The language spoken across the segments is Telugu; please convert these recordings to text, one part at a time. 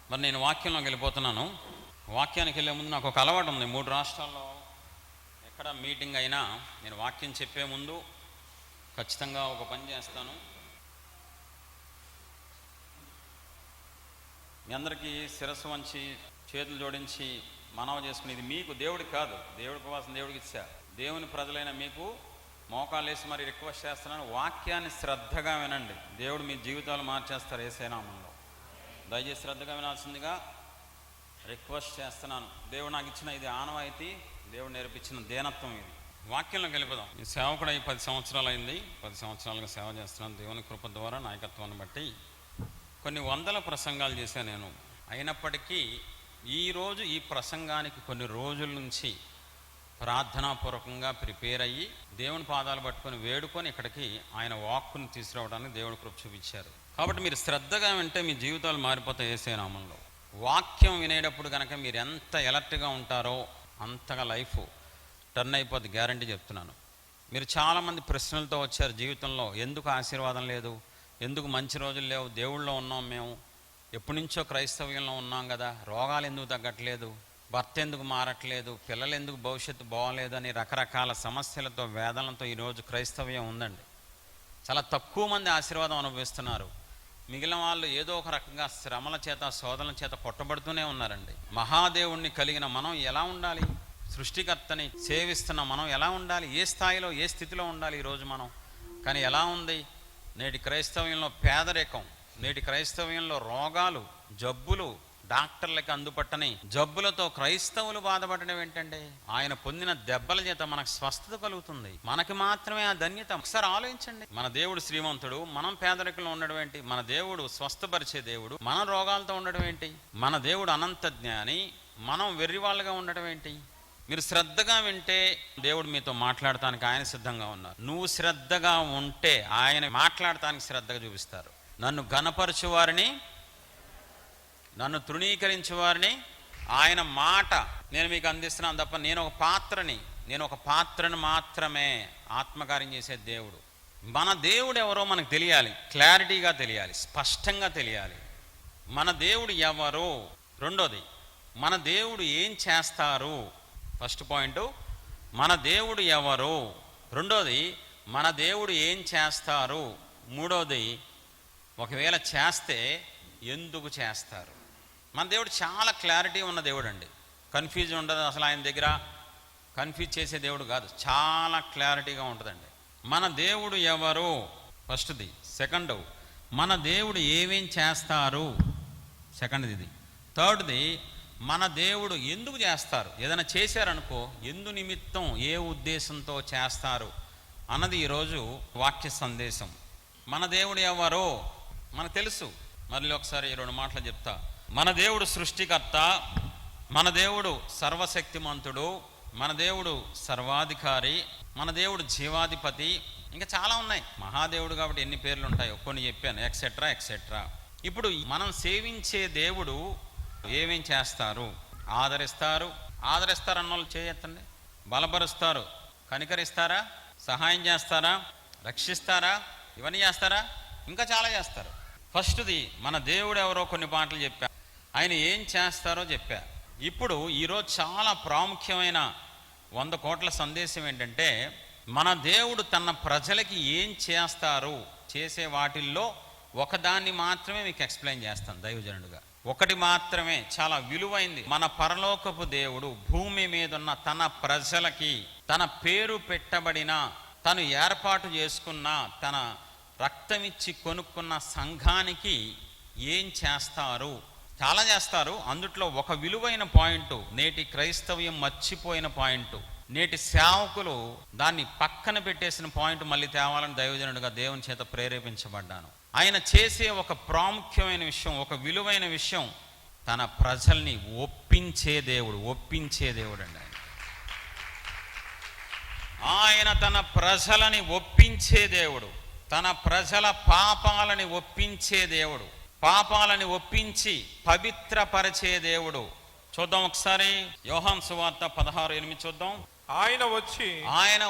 మరి నేను వాక్యంలోకి వెళ్ళిపోతున్నాను. వాక్యానికి వెళ్ళే ముందు నాకు ఒక అలవాటు ఉంది. 3 రాష్ట్రాల్లో ఎక్కడ మీటింగ్ అయినా నేను వాక్యం చెప్పే ముందు ఖచ్చితంగా ఒక పని చేస్తాను. మీ అందరికీ శిరస్సు వంచి చేతులు జోడించి మనవి చేసుకుని, ఇది మీకు దేవుడికి కాదు, దేవుడి కోసం దేవుడికి ఇచ్చా, దేవుని ప్రజలైన మీకు మోకాళ్ళు వేసి మరి రిక్వెస్ట్ చేస్తున్నాను, వాక్యాన్ని శ్రద్ధగా వినండి. దేవుడు మీ జీవితాలు మార్చేస్తారు యేసయ్య నామములో. దయచేసి శ్రద్ధగా వినాల్సిందిగా రిక్వెస్ట్ చేస్తున్నాను. దేవుడు నాకు ఇచ్చిన ఇది ఆనవాయితీ, దేవుడు నేర్పించిన దేనత్వం ఇది. వాక్యంలోకి వెళ్ళిపోదాం. ఈ సేవకుడు 10 సంవత్సరాలు అయింది. 10 సంవత్సరాలుగా సేవ చేస్తున్నాను. దేవుని కృప ద్వారా నాయకత్వాన్ని బట్టి కొన్ని వందల ప్రసంగాలు చేశాను నేను. అయినప్పటికీ ఈరోజు ఈ ప్రసంగానికి కొన్ని రోజుల నుంచి ప్రార్థనాపూర్వకంగా ప్రిపేర్ అయ్యి దేవుని పాదాలు పట్టుకొని వేడుకొని ఇక్కడికి ఆయన వాక్కుని తీసుకురావడానికి దేవుడు కృప చూపించారు. కాబట్టి మీరు శ్రద్ధగా వింటే మీ జీవితాలు మారిపోతాయి యేసయ్య నామములో. వాక్యం వినేటప్పుడు కనుక మీరు ఎంత ఎలర్ట్గా ఉంటారో అంతగా లైఫ్ టర్న్ అయిపోద్ది, గ్యారంటీ చెప్తున్నాను. మీరు చాలామంది ప్రశ్నలతో వచ్చారు జీవితంలో. ఎందుకు ఆశీర్వాదం లేదు, ఎందుకు మంచి రోజులు లేవు, దేవుళ్ళో ఉన్నాం మేము, ఎప్పటి నుంచో క్రైస్తవ్యంలో ఉన్నాం కదా, రోగాలు ఎందుకు తగ్గట్లేదు, భర్త ఎందుకు మారట్లేదు, పిల్లలు ఎందుకు భవిష్యత్తు బాగోలేదు అని రకరకాల సమస్యలతో వేదనలతో ఈరోజు క్రైస్తవ్యం ఉందండి. చాలా తక్కువ మంది ఆశీర్వాదం అనుభవిస్తున్నారు. మిగిలిన వాళ్ళు ఏదో ఒక రకంగా శ్రమల చేత శోధనల చేత కొట్టబడుతూనే ఉన్నారండి. మహాదేవుణ్ణి కలిగిన మనం ఎలా ఉండాలి, సృష్టికర్తని సేవిస్తున్న మనం ఎలా ఉండాలి, ఏ స్థాయిలో ఏ స్థితిలో ఉండాలి ఈరోజు మనం. కానీ ఎలా ఉంది నేటి క్రైస్తవ్యంలో పేదరికం, నేటి క్రైస్తవ్యంలో రోగాలు, జబ్బులు, డాక్టర్లకి అందుపట్టని జబ్బులతో క్రైస్తవులు బాధపడడం ఏంటంటే, ఆయన పొందిన దెబ్బల చేత మనకు స్వస్థత కలుగుతుంది. మనకి మాత్రమే ఆ ధన్యత. ఒకసారి ఆలోచించండి. మన దేవుడు శ్రీమంతుడు, మనం పేదరికంలో ఉండడం ఏంటి? మన దేవుడు స్వస్థపరిచే దేవుడు, మన రోగాలతో ఉండడం ఏంటి? మన దేవుడు అనంత జ్ఞాని, మనం వెర్రివాళ్ళగా ఉండడం ఏంటి? మీరు శ్రద్ధగా వింటే దేవుడు మీతో మాట్లాడటానికి ఆయన సిద్ధంగా ఉన్నారు. నువ్వు శ్రద్ధగా ఉంటే ఆయన మాట్లాడటానికి శ్రద్ధగా చూపిస్తారు. నన్ను ఘనపరచు వారిని, నన్ను తృణీకరించే వారిని ఆయన మాట నేను మీకు అందిస్తున్నాను తప్ప నేను ఒక పాత్రను మాత్రమే ఆత్మకార్యం చేసే దేవుడు. మన దేవుడు ఎవరో మనకు తెలియాలి, క్లారిటీగా తెలియాలి, స్పష్టంగా తెలియాలి. మన దేవుడు ఎవరో. రెండోది, మన దేవుడు ఏం చేస్తారు. ఫస్ట్ పాయింట్, మన దేవుడు ఎవరు. రెండోది, మన దేవుడు ఏం చేస్తారు. మూడోది, ఒకవేళ చేస్తే ఎందుకు చేస్తారు. మన దేవుడు చాలా క్లారిటీ ఉన్న దేవుడు అండి. కన్ఫ్యూజ్ ఉండదు అసలు ఆయన దగ్గర. కన్ఫ్యూజ్ చేసే దేవుడు కాదు, చాలా క్లారిటీగా ఉంటుందండి. మన దేవుడు ఎవరు ఫస్ట్ది. సెకండ్, మన దేవుడు ఏమేం చేస్తారు సెకండ్ది. ఇది థర్డ్ది, మన దేవుడు ఎందుకు చేస్తారు. ఏదైనా చేశారనుకో, ఎందు నిమిత్తం ఏ ఉద్దేశంతో చేస్తారు అన్నది ఈరోజు వాక్య సందేశం. మన దేవుడు ఎవరో మనకు తెలుసు. మళ్ళీ ఒకసారి 2 మాటలు చెప్తా. మన దేవుడు సృష్టికర్త, మన దేవుడు సర్వశక్తిమంతుడు, మన దేవుడు సర్వాధికారి, మన దేవుడు జీవాధిపతి, ఇంకా చాలా ఉన్నాయి. మహాదేవుడు కాబట్టి ఎన్ని పేర్లు ఉంటాయో కొన్ని చెప్పాను, ఎక్సెట్రా ఎక్సెట్రా. ఇప్పుడు మనం సేవించే దేవుడు ఏమేం చేస్తారు. ఆదరిస్తారు అన్న వాళ్ళు చేయెత్తండి. బలపరుస్తారు, కనికరిస్తారా, సహాయం చేస్తారా, రక్షిస్తారా, ఇవన్నీ చేస్తారా, ఇంకా చాలా చేస్తారు. ఫస్ట్ది మన దేవుడు ఎవరో కొన్ని మాటలు చెప్పా, ఆయన ఏం చేస్తారో చెప్పా. ఇప్పుడు ఈరోజు చాలా ప్రాముఖ్యమైన 100 కోట్ల సందేశం ఏంటంటే, మన దేవుడు తన ప్రజలకి ఏం చేస్తారు, చేసే వాటిల్లో ఒకదాన్ని మాత్రమే మీకు ఎక్స్ప్లెయిన్ చేస్తాను దైవజనుడుగా. ఒకటి మాత్రమే, చాలా విలువైంది. మన పరలోకపు దేవుడు భూమి మీద ఉన్న తన ప్రజలకి, తన పేరు పెట్టబడిన, తను ఏర్పాటు చేసుకున్న, తన రక్తమిచ్చి కొనుక్కున్న సంఘానికి ఏం చేస్తారు. చాలా చేస్తారు. అందుట్లో ఒక విలువైన పాయింట్, నేటి క్రైస్తవ్యం మర్చిపోయిన పాయింట్, నేటి సేవకులు దాన్ని పక్కన పెట్టేసిన పాయింట్ మళ్ళీ తేవాలని దైవజనుడిగా దేవుని చేత ప్రేరేపించబడ్డాను. ఆయన చేసే ఒక ప్రాముఖ్యమైన విషయం, ఒక విలువైన విషయం, తన ప్రజల్ని ఒప్పించే దేవుడు అండి. ఆయన తన ప్రజలని ఒప్పించే దేవుడు, తన ప్రజల పాపాలని ఒప్పించే దేవుడు, పాపాలని ఒప్పించి పవిత్రపరిచే దేవుడు. చూద్దాం ఒకసారి యోహాను సువార్త 16:8 చూద్దాం. ఆయన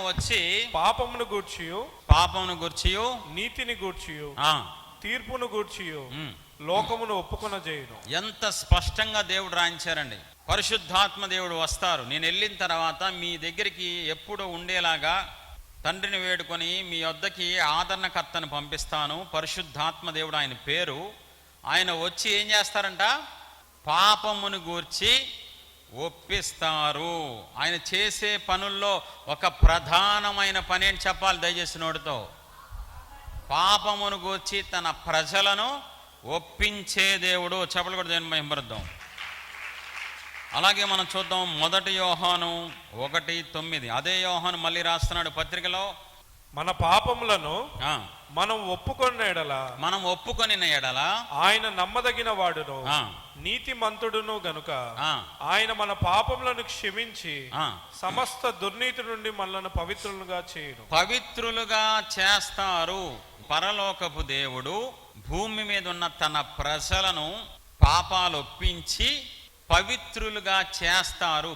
వచ్చి పాపమును గూర్చియు నీతిని గూర్చియు తీర్పును గూర్చియు లోకమును ఒప్పుకొనజేయును. ఎంత స్పష్టంగా దేవుడు రాయించారండి. పరిశుద్ధాత్మ దేవుడు వస్తారు, నేను వెళ్ళిన తర్వాత మీ దగ్గరికి ఎప్పుడు ఉండేలాగా తండ్రిని వేడుకొని మీ వద్దకి ఆదరణకర్తను పంపిస్తాను. పరిశుద్ధాత్మ దేవుడు ఆయన పేరు. ఆయన వచ్చి ఏం చేస్తారంట? పాపమును గూర్చి ఒప్పిస్తారు. ఆయన చేసే పనుల్లో ఒక ప్రధానమైన పని ఏంటి చెప్పాలి దయచేసి నోటితో? పాపమును గూర్చి తన ప్రజలను ఒప్పించే దేవుడు. చెప్పలు కూడా దేని మహిమపరుద్దాం. అలాగే మనం చూద్దాం 1 యోహాను 1:9. అదే యోహాను మళ్ళీ రాస్తున్నాడు పత్రికలో, మన పాపములను మనం ఒప్పుకొనిన ఎడల ఆయన నమ్మదగిన వాడును నీతిమంతుడును గనుక ఆయన మన పాపములను క్షమించి సమస్త దుర్నీతి నుండి మనలను పవిత్రులుగా చేస్తారు. పరలోకపు దేవుడు భూమి మీద ఉన్న తన ప్రజలను పాపాలు ఒప్పించి పవిత్రులుగా చేస్తారు.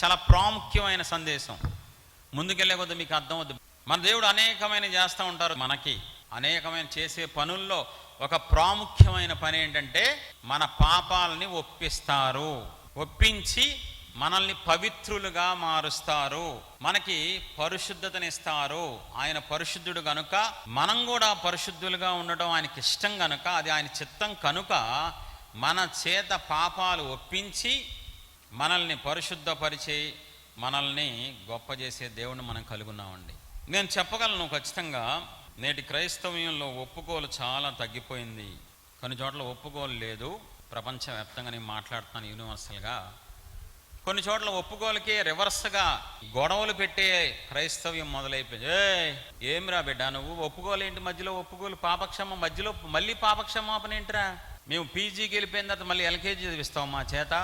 చాలా ప్రాముఖ్యమైన సందేశం. ముందుకెళ్ళే కొద్ది మీకు అర్థం అవుతుంది. మన దేవుడు అనేకమైన చేస్తూ ఉంటారు. మనకి అనేకమైన చేసే పనుల్లో ఒక ప్రాముఖ్యమైన పని ఏంటంటే మన పాపాలని ఒప్పిస్తారు. ఒప్పించి మనల్ని పవిత్రులుగా మారుస్తారు. మనకి పరిశుద్ధతనిస్తారు. ఆయన పరిశుద్ధుడు కనుక మనం కూడా పరిశుద్ధులుగా ఉండటం ఆయనకి ఇష్టం కనుక, అది ఆయన చిత్తం కనుక మన చేత పాపాలు ఒప్పించి మనల్ని పరిశుద్ధపరిచి మనల్ని గొప్ప చేసే దేవుడిని మనం కలుగున్నామండి. నేను చెప్పగలను ఖచ్చితంగా, నేటి క్రైస్తవ్యంలో ఒప్పుకోలు చాలా తగ్గిపోయింది. కొన్ని చోట్ల ఒప్పుకోలు లేదు. ప్రపంచవ్యాప్తంగా నేను మాట్లాడుతున్నాను యూనివర్సల్గా. కొన్ని చోట్ల ఒప్పుకోలకే రివర్స్గా గొడవలు పెట్టే క్రైస్తవ్యం మొదలైపోయింది. ఏమిరా బిడ్డ నువ్వు ఒప్పుకోలేంటి? మధ్యలో ఒప్పుకోలు పాపక్షమ, మధ్యలో మళ్ళీ పాపక్షమాపణ ఏంటిరా? మేము పీజీకి వెళ్ళిపోయిన తర్వాత మళ్ళీ ఎల్కేజీ చదివిస్తాం మా చేత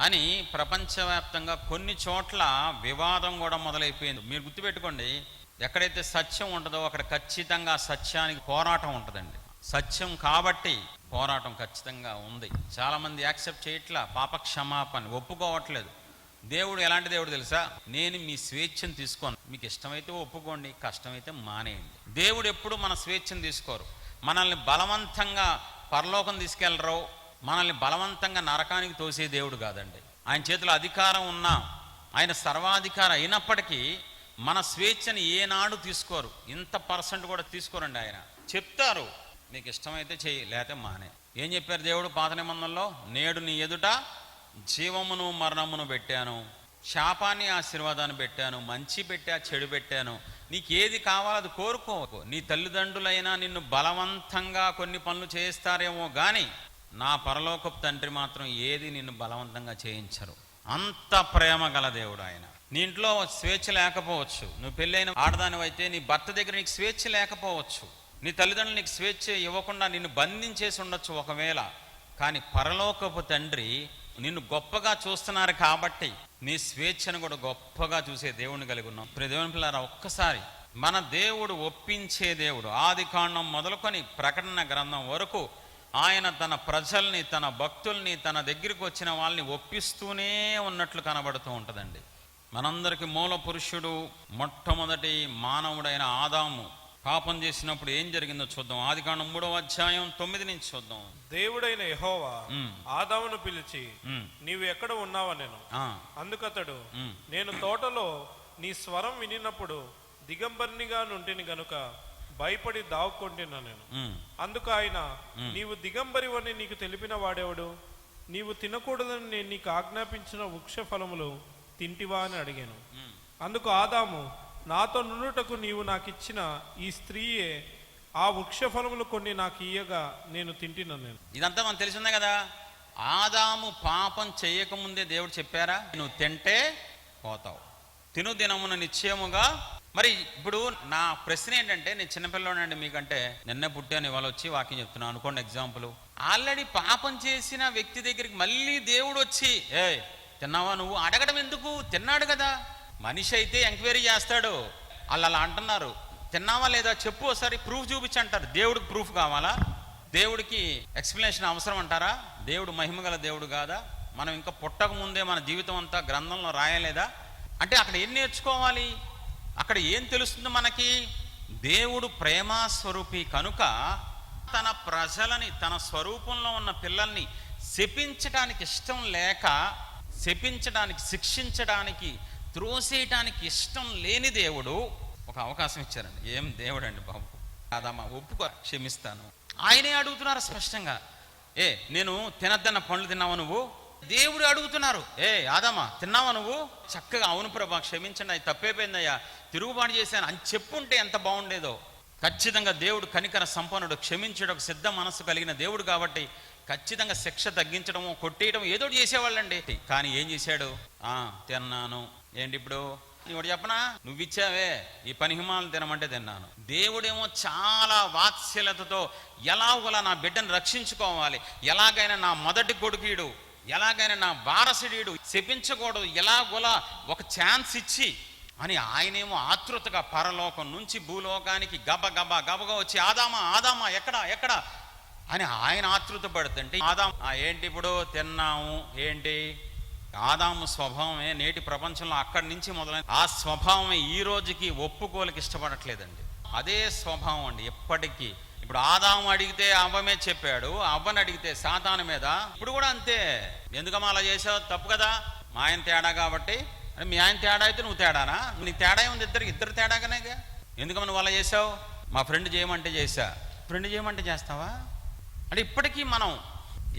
అని ప్రపంచవ్యాప్తంగా కొన్ని చోట్ల వివాదం కూడా మొదలైపోయింది. మీరు గుర్తుపెట్టుకోండి, ఎక్కడైతే సత్యం ఉంటుందో అక్కడ ఖచ్చితంగా సత్యానికి పోరాటం ఉంటుందండి. సత్యం కాబట్టి పోరాటం ఖచ్చితంగా ఉంది. చాలామంది యాక్సెప్ట్ చేయట్లా, పాప క్షమాపణ ఒప్పుకోవట్లేదు. దేవుడు ఎలాంటి దేవుడు తెలుసా? నేను మీ స్వేచ్ఛను తీసుకోను, మీకు ఇష్టమైతే ఒప్పుకోండి, కష్టమైతే మానేయండి. దేవుడు ఎప్పుడు మన స్వేచ్ఛను తీసుకోరు. మనల్ని బలవంతంగా పరలోకం తీసుకెళ్లరు, మనల్ని బలవంతంగా నరకానికి తోసే దేవుడు కాదండి. ఆయన చేతిలో అధికారం ఉన్నా, ఆయన సర్వాధికారి అయినప్పటికీ మన స్వేచ్ఛని ఏనాడు తీసుకోరు. ఇంత % కూడా తీసుకోరండి. ఆయన చెప్తారు, నీకు ఇష్టమైతే చెయ్యి, లేకపోతే మానే. ఏం చెప్పారు దేవుడు పాత నిబంధనలో? నేడు నీ ఎదుట జీవమును మరణమును పెట్టాను, శాపాన్ని ఆశీర్వాదాన్ని పెట్టాను, మంచి పెట్టా చెడు పెట్టాను, నీకు ఏది కావాలో అది కోరుకో. నీ తల్లిదండ్రులైనా నిన్ను బలవంతంగా కొన్ని పనులు చేస్తారేమో కానీ నా పరలోకపు తండ్రి మాత్రం ఏది నిన్ను బలవంతంగా చేయించరు. అంత ప్రేమ గల దేవుడు ఆయన. నీ ఇంట్లో స్వేచ్ఛ లేకపోవచ్చు, నువ్వు పెళ్ళైన ఆడదానివైతే నీ భర్త దగ్గర నీకు స్వేచ్ఛ లేకపోవచ్చు, నీ తల్లిదండ్రులు నీకు స్వేచ్ఛ ఇవ్వకుండా నిన్ను బంధించేసి ఉండొచ్చు ఒకవేళ. కానీ పరలోకపు తండ్రి నిన్ను గొప్పగా చూస్తున్నారు కాబట్టి నీ స్వేచ్ఛను కూడా గొప్పగా చూసే దేవుడిని కలిగి ఉన్నాం. దేవుని పిల్లారా, ఒక్కసారి మన దేవుడు ఒప్పించే దేవుడు. ఆదికాండం మొదలుకొని ప్రకటన గ్రంథం వరకు ఆయన తన ప్రజల్ని, తన భక్తుల్ని, తన దగ్గరికి వచ్చిన వాళ్ళని ఒప్పిస్తూనే ఉన్నట్లు కనబడుతూ ఉంటుందండి. మనందరికి మూల పురుషుడు, మొట్టమొదటి మానవుడైన ఆదాము పాపం చేసినప్పుడు ఏం జరిగిందో చూద్దాం. ఆదికాండం 3వ అధ్యాయం 9 నుంచి చూద్దాం. దేవుడైన యెహోవా ఆదామును పిలిచి, నీవు ఎక్కడ ఉన్నావా నేను? అందుకతడు, నేను తోటలో నీ స్వరం వినినప్పుడు దిగంబరినిగా నుండిని గనుక భయపడి దాక్కొంటినా నేను. అందుకు ఆయన, నీవు దిగంబరివని నీకు తెలిపిన వాడెవడు? నీవు తినకూడదని నేను నీకు ఆజ్ఞాపించిన వృక్ష ఫలములు తింటివా అని అడిగాను. అందుకు ఆదాము, నాతో నుండుటకు నీవు నాకు ఇచ్చిన ఈ స్త్రీయే ఆ వృక్ష ఫలములు కొన్ని నాకు ఇయ్యగా నేను తింటినా నేను. ఇదంతా మనకు తెలిసిందే కదా. ఆదాము పాపం చేయకముందే దేవుడు చెప్పారా, నువ్వు తింటే పోతావు, తిను దినమున నిశ్చయముగా. మరి ఇప్పుడు నా ప్రశ్న ఏంటంటే, నేను చిన్నపిల్లవాడినండి మీకంటే, నిన్నే పుట్టాను ఇవాళ వచ్చి వాక్యం చెప్తున్నాను అనుకోండి. ఎగ్జాంపుల్, ఆల్రెడీ పాపం చేసిన వ్యక్తి దగ్గరికి మళ్ళీ దేవుడు వచ్చి, తిన్నావా నువ్వు అడగడం ఎందుకు? తిన్నాడు కదా. మనిషి అయితే ఎంక్వైరీ చేస్తాడు. వాళ్ళు అలా అంటున్నారు, తిన్నావా లేదా చెప్పు ఒకసారి, ప్రూఫ్ చూపించి అంటారు. దేవుడికి ప్రూఫ్ కావాలా? దేవుడికి ఎక్స్ప్లెనేషన్ అవసరం అంటారా? దేవుడు మహిమగల దేవుడు కాదా? మనం ఇంకా పుట్టక ముందే మన జీవితం అంతా గ్రంథంలో రాయలేదా? అంటే అక్కడ ఏం నేర్చుకోవాలి? అక్కడ ఏం తెలుస్తుంది మనకి? దేవుడు ప్రేమాస్వరూపి కనుక తన ప్రజలని, తన స్వరూపంలో ఉన్న పిల్లల్ని శపించడానికి ఇష్టం లేక, శపించడానికి, శిక్షించడానికి, త్రోసేయటానికి ఇష్టం లేని దేవుడు ఒక అవకాశం ఇచ్చారండి. ఏం దేవుడు అండి బాబు, కాదమ్మా ఒప్పుకో, క్షమిస్తాను. ఆయనే అడుగుతున్నారు స్పష్టంగా, నేను తినద్దన్న పండ్లు తిన్నావా నువ్వు? దేవుడు అడుగుతున్నారు, ఆదామా తిన్నావా నువ్వు? చక్కగా అవును ప్రభా క్షమించండి, అది తప్పైపోయిందయ్యా, తిరుగుబాటు చేశాను అని చెప్పుంటే ఎంత బాగుండేదో. ఖచ్చితంగా దేవుడు కనికర సంపన్నుడు, క్షమించడం సిద్ధ మనస్సు కలిగిన దేవుడు కాబట్టి ఖచ్చితంగా శిక్ష తగ్గించడము, కొట్టేయడం ఏదో చేసేవాళ్ళండి. కానీ ఏం చేశాడు? తిన్నాను. ఏంటి ఇప్పుడు నీకు చెప్పనా, నువ్వు ఇచ్చావే ఈ పనిహిమాలను తినమంటే తిన్నాను. దేవుడేమో చాలా వాత్సల్యతతో ఎలాగోలా నా బిడ్డను రక్షించుకోవాలి, ఎలాగైనా నా మొదటి కొడుకుడు, ఎలాగైనా నా వారసుడీడు, శపించకూడదు, ఎలాగోలా ఒక ఛాన్స్ ఇచ్చి అని ఆయనేమో ఆతృతగా పరలోకం నుంచి భూలోకానికి గబగా వచ్చి ఆదామా ఆదామా ఎక్కడా అని ఆయన ఆతృత పడుతుంటే, ఏంటి ఇప్పుడు తిన్నాము ఏంటి? ఆదాము స్వభావమే నేటి ప్రపంచంలో అక్కడి నుంచి మొదలైన ఆ స్వభావమే ఈ రోజుకి ఒప్పుకోలకి ఇష్టపడట్లేదండి. అదే స్వభావం అండి ఎప్పటికీ. ఇప్పుడు ఆదాము అడిగితే అవ్వమే చెప్పాడు, అవ్వని అడిగితే సాతాను మీద. ఇప్పుడు కూడా అంతే. ఎందుకమ్మా అలా చేసావు? తప్పు కదా, మా ఆయన తేడా కాబట్టి. అంటే మీ ఆయన తేడా అయితే నువ్వు తేడానా? నీ తేడా ఉంది, ఇద్దరు తేడాగానేగా. ఎందుకమ్మా నువ్వు అలా చేసావు? మా ఫ్రెండ్ చేయమంటే చేశా. ఫ్రెండ్ చేయమంటే చేస్తావా? అంటే ఇప్పటికీ మనం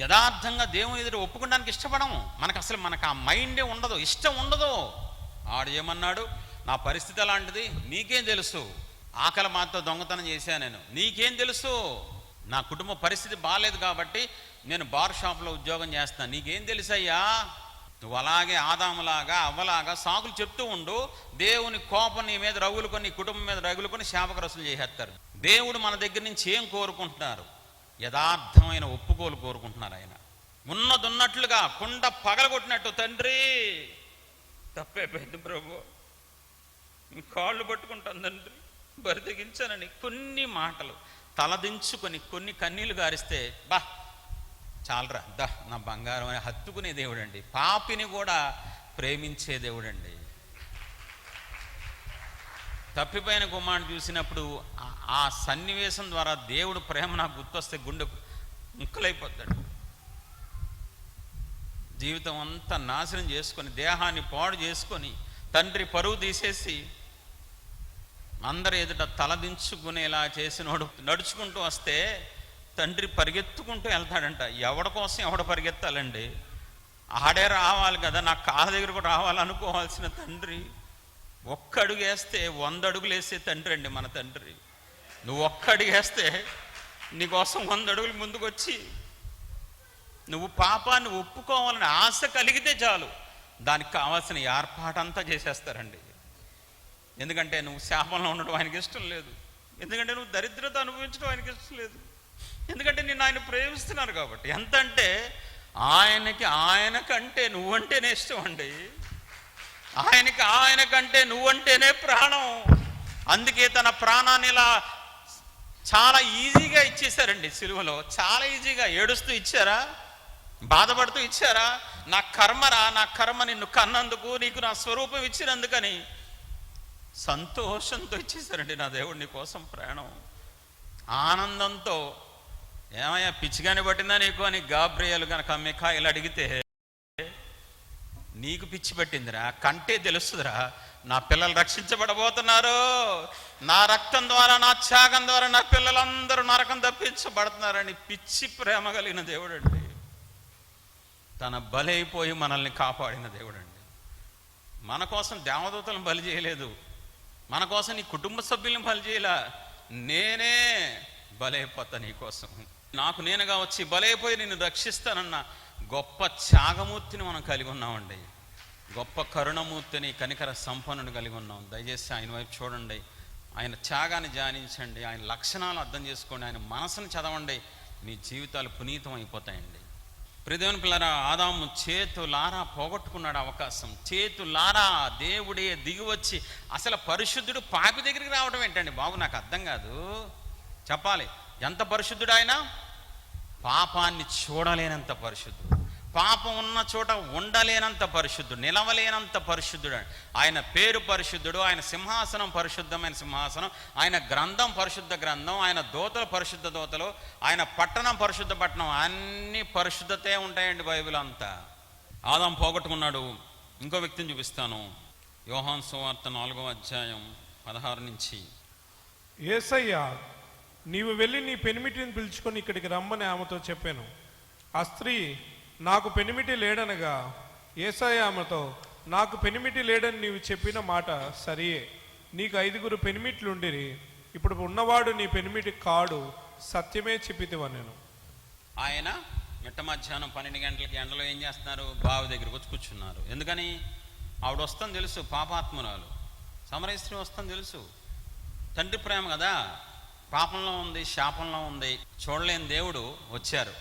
యథార్థంగా దేవుని ఎదురు ఒప్పుకోవడానికి ఇష్టపడము. మనకు ఆ మైండే ఉండదు, ఇష్టం ఉండదు. ఆడు ఏమన్నాడు, నా పరిస్థితి అలాంటిది, నీకేం తెలుసు? ఆకలి మాతో దొంగతనం చేశాను నేను, నీకేం తెలుసు? నా కుటుంబ పరిస్థితి బాగాలేదు కాబట్టి నేను బార్ షాప్లో ఉద్యోగం చేస్తాను, నీకేం తెలుసయ్యా? నువ్వు అలాగే ఆదాములాగా అవ్వలాగా సాకులు చెప్తూ ఉండు, దేవుని కోపం నీ మీద రగులుకొని, నీ కుటుంబం మీద రగులుకొని శాపగ్రస్తులు చేసేస్తారు. దేవుడు మన దగ్గర నుంచి ఏం కోరుకుంటున్నారు? యథార్థమైన ఒప్పుకోలు కోరుకుంటున్నారు. ఆయన ఉన్నదున్నట్లుగా కుండ పగలగొట్టినట్టు, తండ్రి తప్పైపోయింది ప్రభు, కాళ్ళు పట్టుకుంటాను తండ్రి, బరితెగించానని కొన్ని మాటలు తలదించుకొని కొన్ని కన్నీళ్లు గారిస్తే చాలరా దా నా బంగారం అని హత్తుకునే దేవుడు అండి. పాపిని కూడా ప్రేమించే దేవుడు అండి. తప్పిపోయిన కుమారుని చూసినప్పుడు ఆ సన్నివేశం ద్వారా దేవుడు ప్రేమ నాకు గుర్తొస్తే గుండె ముక్కలైపోతాడు. జీవితం అంతా నాశనం చేసుకొని, దేహాన్ని పాడు చేసుకొని, తండ్రి పరువు తీసేసి అందరి ఎదుట తలదించుకునేలా చేసినోడు నడుచుకుంటూ వస్తే తండ్రి పరిగెత్తుకుంటూ వెళ్తాడంట. ఎవడి కోసం ఎవడ పరిగెత్తాలండి? ఆడే రావాలి కదా, నా కాళ్ళ దగ్గర కూడా రావాలనుకోవాల్సిన తండ్రి ఒక్క అడుగు వేస్తే 100 అడుగులు వేసే తండ్రి అండి మన తండ్రి. నువ్వు ఒక్క అడుగు వేస్తే నీకోసం 100 అడుగులు ముందుకొచ్చి, నువ్వు పాపాన్ని ఒప్పుకోవాలని ఆశ కలిగితే చాలు, దానికి కావాల్సిన ఏర్పాటంతా చేసేస్తారండి. ఎందుకంటే నువ్వు శాపంలో ఉండడం ఆయనకి ఇష్టం లేదు, ఎందుకంటే నువ్వు దరిద్రత అనుభవించడం ఆయనకి ఇష్టం లేదు, ఎందుకంటే నిన్ను ఆయన ప్రేమిస్తున్నారు కాబట్టి. ఎంత అంటే ఆయనకంటే నువ్వంటేనే ఇష్టం అండి, ఆయనకంటే నువ్వంటేనే ప్రాణం. అందుకే తన ప్రాణాన్ని ఇలా చాలా ఈజీగా ఇచ్చేశారండి సిలువలో. చాలా ఈజీగా ఏడుస్తూ ఇచ్చారా, బాధపడుతూ ఇచ్చారా? నా కర్మరా, నా కర్మ నిన్ను కన్నందుకు, నీకు నా స్వరూపం ఇచ్చినందుకని సంతోషంతో ఇచ్చేశారండి నా దేవుడు నీ కోసం ప్రాణం. ఆనందంతో, ఏమయ్యా పిచ్చిగానే పట్టిందా నీకు అని గాబ్రియేలు కనుక మిఖాయిలు అడిగితే, నీకు పిచ్చి పట్టిందిరా, కంటే తెలుస్తుందిరా, నా పిల్లలు రక్షించబడబోతున్నారు, నా రక్తం ద్వారా, నా త్యాగం ద్వారా నా పిల్లలందరూ నరకం తప్పించబడుతున్నారని పిచ్చి ప్రేమ కలిగిన దేవుడు అండి. తన బలైపోయి మనల్ని కాపాడిన దేవుడు అండి. మన కోసం దేవదూతలను బలి చేయలేదు, మన కోసం నీ కుటుంబ సభ్యులను బలి చేయలే, నేనే బలైపోతా నీ కోసం, నాకు నేనుగా వచ్చి బలైపోయి నిన్ను రక్షిస్తానన్న గొప్ప త్యాగమూర్తిని మనం కలిగి ఉన్నామండి. గొప్ప కరుణమూర్తిని, కనికర సంపన్నుని కలిగి ఉన్నాం. దయచేసి ఆయన వైపు చూడండి, ఆయన త్యాగాన్ని ధ్యానించండి, ఆయన లక్షణాలు అర్థం చేసుకోండి, ఆయన మనసును చదవండి, మీ జీవితాలు పునీతం అయిపోతాయండి. ప్రియదేవుని పిల్లరా, ఆదాము చేతులారా పోగొట్టుకున్నాడు అవకాశం. చేతులారా దేవుడే దిగివచ్చి, అసలు పరిశుద్ధుడు పాపి దగ్గరికి రావడం ఏంటండి బాబు, నాకు అర్థం కాదు. చెప్పాలి, ఎంత పరిశుద్ధుడు ఆయన? పాపాన్ని చూడలేనంత పరిశుద్ధుడు, పాపం ఉన్న చోట ఉండలేనంత పరిశుద్ధుడు, నిలవలేనంత పరిశుద్ధుడు. ఆయన పేరు పరిశుద్ధుడు, ఆయన సింహాసనం పరిశుద్ధమైన సింహాసనం, ఆయన గ్రంథం పరిశుద్ధ గ్రంథం, ఆయన దూతలు పరిశుద్ధ దూతలు, ఆయన పట్టణం పరిశుద్ధ పట్టణం, అన్ని పరిశుద్ధతే ఉంటాయండి బైబిల్ అంతా. ఆదాం పోగొట్టుకున్నాడు. ఇంకో వ్యక్తిని చూపిస్తాను. యోహాను సువార్త 4వ అధ్యాయం 16 నుంచి. యేసయ్య, నీవు వెళ్ళి నీ పెనిమిటిని పిలుచుకొని ఇక్కడికి రమ్మని ఆమెతో చెప్పాను. ఆ స్త్రీ, నాకు పెనిమిటి లేడనగా, యేసయ్య ఆమెతో, నాకు పెనిమిటి లేడని నీవు చెప్పిన మాట సరియే. నీకు 5 పెనిమిట్లుండిరి, ఇప్పుడు ఉన్నవాడు నీ పెనిమిటి కాడు, సత్యమే చెప్పితివనెను. ఆయన మిట్ట మధ్యాహ్నం 12 గంటలకి ఎండలో ఏం చేస్తున్నారు? బావి దగ్గరికి వచ్చి కూర్చున్నారు. ఎందుకని? ఆవిడ వస్తుందని తెలుసు, పాపాత్మురాలు. సమరయ స్త్రీ వస్తుందని తెలుసు. తండ్రి ప్రేమ కదా, పాపంలో ఉంది, శాపంలో ఉంది. చూడలేని దేవుడు వచ్చారు.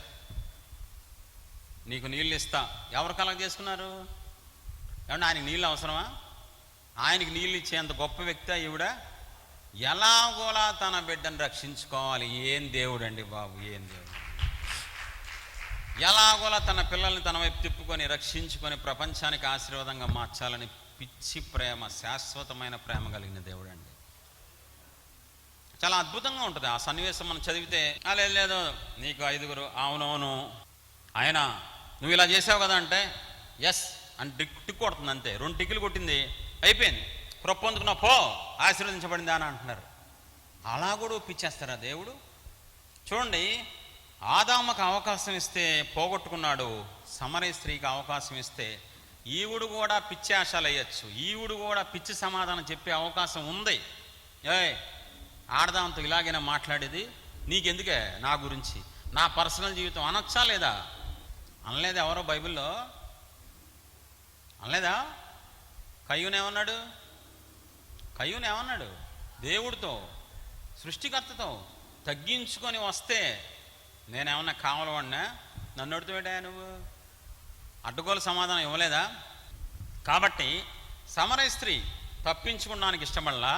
నీకు నీళ్ళు ఇస్తా. ఎవరు కలెక్ట్ చేసుకున్నారు? ఏమన్నా ఆయనకి నీళ్ళు అవసరమా? ఆయనకి నీళ్ళు ఇచ్చేంత గొప్ప వ్యక్తి ఈవిడ. ఎలాగోలా తన బిడ్డను రక్షించుకోవాలి. ఏం దేవుడు అండి బాబు, ఏం దేవుడు! ఎలాగోలా తన పిల్లల్ని తన వైపు తిప్పుకొని రక్షించుకొని ప్రపంచానికి ఆశీర్వాదంగా మార్చాలని పిచ్చి ప్రేమ, శాశ్వతమైన ప్రేమ కలిగిన దేవుడు అండి. చాలా అద్భుతంగా ఉంటుంది ఆ సన్నివేశం. మనం చదివితే లేదు నీకు 5, అవునవును, ఆయన నువ్వు ఇలా చేసావు కదా అంటే ఎస్ అని టిక్ కొడుతుంది అంతే. 2 టిక్కులు కొట్టింది, అయిపోయింది. కృప పొందుకున్నా, పో, ఆశీర్వదించబడింది అని అంటున్నారు. అలా కూడా ఒప్పించేస్తారా దేవుడు? చూడండి, ఆదాముకు అవకాశం ఇస్తే పోగొట్టుకున్నాడు, సమరయ స్త్రీకి అవకాశం ఇస్తే ఈవుడు కూడా పిచ్చి ఆశలు వేయచ్చు, ఈవుడు కూడా పిచ్చి సమాధానం చెప్పే అవకాశం ఉంది. ఆడదాంతో ఇలాగైనా మాట్లాడేది, నీకెందుకే నా గురించి, నా పర్సనల్ జీవితం అనొచ్చా లేదా? అనలేదు. ఎవరో బైబిల్లో అనలేదా? కయ్యూనేమన్నాడు? దేవుడితో, సృష్టికర్తతో తగ్గించుకొని వస్తే నేనేమన్నా కావాలవాడినా? నన్ను అడుగుతావేటా నువ్వు? అడ్డుగోలు సమాధానం ఇవ్వలేదా? కాబట్టి సమరయ స్త్రీ తప్పించుకోవడానికి ఇష్టపడలా,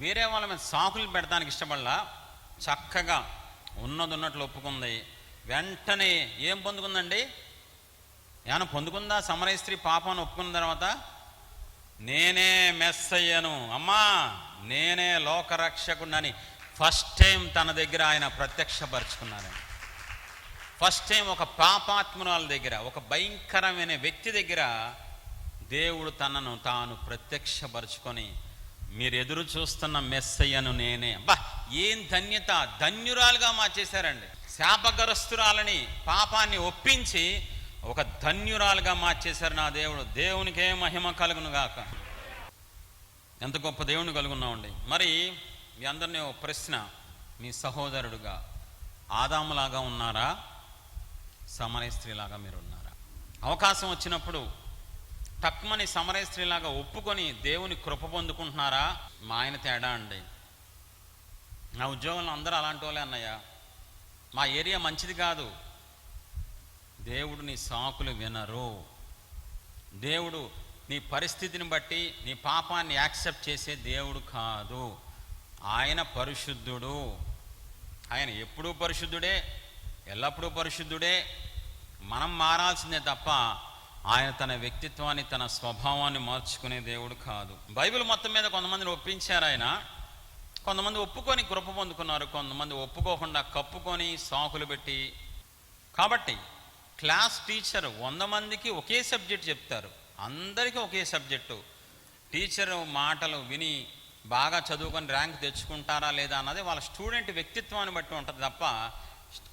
వేరే వాళ్ళ మీద సాకులు పెడతానికి ఇష్టపడలా, చక్కగా ఉన్నది ఉన్నట్లు ఒప్పుకుంది. వెంటనే ఏం పొందుకుందండి? ఏమైనా పొందుకుందా? సమరయ స్త్రీ పాపాన్ని ఒప్పుకున్న తర్వాత నేనే మెస్సయ్యను, అమ్మా నేనే లోకరక్షకుడిని ఫస్ట్ టైం తన దగ్గర ఆయన ప్రత్యక్షపరుచుకున్నారండి. ఫస్ట్ టైం ఒక పాపాత్మురాల దగ్గర, ఒక భయంకరమైన వ్యక్తి దగ్గర దేవుడు తనను తాను ప్రత్యక్షపరుచుకొని, మీరు ఎదురు చూస్తున్న మెస్సయ్యను నేనే. బా, ఏం ధన్యత! ధన్యురాలుగా మార్చేశారండి. శాపగ్రస్తురాలని, పాపాన్ని ఒప్పించి ఒక ధన్యురాలుగా మార్చేశారు నా దేవుడు. దేవునికే మహిమ కలుగును గాక. ఎంత గొప్ప దేవుని కలుగున్నామండి. మరి మీ అందరినీ ఒక ప్రశ్న, మీ సహోదరుడుగా ఆదాములాగా ఉన్నారా, సమరయ స్త్రీలాగా మీరు ఉన్నారా? అవకాశం వచ్చినప్పుడు తక్కువని సమరయ స్త్రీలాగా ఒప్పుకొని దేవుని కృప పొందుకుంటున్నారా? మా ఆయన తేడా అండి. నా ఉద్యోగంలో అందరూ అలాంటి వాళ్ళే అన్నయ్య. మా ఏరియా మంచిది కాదు. దేవుడు నీ సాకులు వినరు. దేవుడు నీ పరిస్థితిని బట్టి నీ పాపాన్ని యాక్సెప్ట్ చేసే దేవుడు కాదు. ఆయన పరిశుద్ధుడు. ఆయన ఎప్పుడూ పరిశుద్ధుడే, ఎల్లప్పుడూ పరిశుద్ధుడే. మనం మారాల్సిందే తప్ప ఆయన తన వ్యక్తిత్వాన్ని, తన స్వభావాన్ని మార్చుకునే దేవుడు కాదు. బైబిల్ మొత్తం మీద కొంతమందిని ఒప్పించారు ఆయన. కొంతమంది ఒప్పుకొని కృప పొందుకున్నారు, కొంతమంది ఒప్పుకోకుండా కప్పుకొని సాకులు పెట్టి. కాబట్టి క్లాస్ టీచర్ 100 మందికి ఒకే సబ్జెక్ట్ చెప్తారు, అందరికీ ఒకే సబ్జెక్టు. టీచర్ మాటలు విని బాగా చదువుకొని ర్యాంక్ తెచ్చుకుంటారా లేదా అన్నది వాళ్ళ స్టూడెంట్ వ్యక్తిత్వాన్ని బట్టి ఉంటుంది తప్ప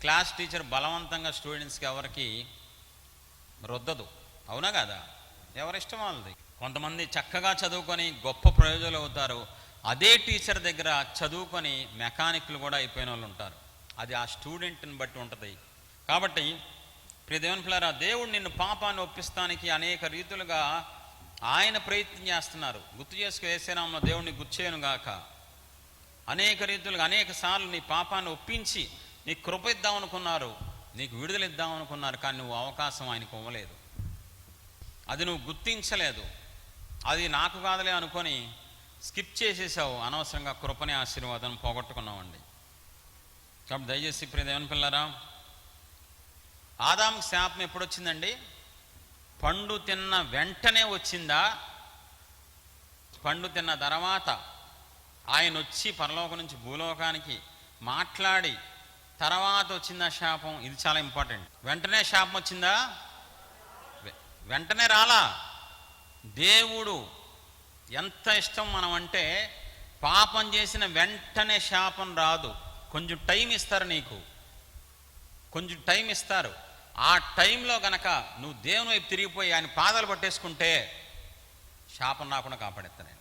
క్లాస్ టీచర్ బలవంతంగా స్టూడెంట్స్కి ఎవరికి రుద్దదు. అవునా కదా? ఎవరిష్టం వాళ్ళది. కొంతమంది చక్కగా చదువుకొని గొప్ప ప్రయోజకులు అవుతారు. అదే టీచర్ దగ్గర చదువుకొని మెకానిక్లు కూడా అయిపోయిన వాళ్ళు ఉంటారు. అది ఆ స్టూడెంట్ని బట్టి ఉంటుంది. కాబట్టి ప్రియ దేవుని పిల్లరా, దేవుడు నిన్ను పాపాన్ని ఒప్పిస్తానికి అనేక రీతులుగా ఆయన ప్రయత్నం చేస్తున్నారు. గుర్తు చేసుకు యేసునామములో దేవుడిని గుర్చేయను గాక. అనేక రీతులుగా అనేక సార్లు నీ పాపాన్ని ఒప్పించి నీకు కృప ఇద్దామనుకున్నారు, నీకు విడుదల ఇద్దామనుకున్నారు. కానీ నువ్వు అవకాశం ఆయనకు ఇవ్వలేదు. అది నువ్వు గుర్తించలేదు. అది నాకు కాదులే అనుకొని స్కిప్ చేసేసావు. అనవసరంగా కృపని ఆశీర్వాదం పోగొట్టుకున్నామండి. కాబట్టి దయచేసి ప్రియ దేవుని పిల్లరా, ఆదాముకు శాపం ఎప్పుడు వచ్చిందండి? పండు తిన్న వెంటనే వచ్చిందా? పండు తిన్న తర్వాత ఆయన వచ్చి పరలోకం నుంచి భూలోకానికి మాట్లాడి తర్వాత వచ్చిందా శాపం? ఇది చాలా ఇంపార్టెంట్. వెంటనే శాపం వచ్చిందా? వెంటనే రాలా. దేవుడు ఎంత ఇష్టం మనం అంటే, పాపం చేసిన వెంటనే శాపం రాదు. కొంచెం టైం ఇస్తారు నీకు, కొంచెం టైం ఇస్తారు. ఆ టైంలో గనక నువ్వు దేవుని వైపు తిరిగిపోయి ఆయన పాదాలు పట్టేసుకుంటే శాపం రాకుండా కాపాడేస్తాను.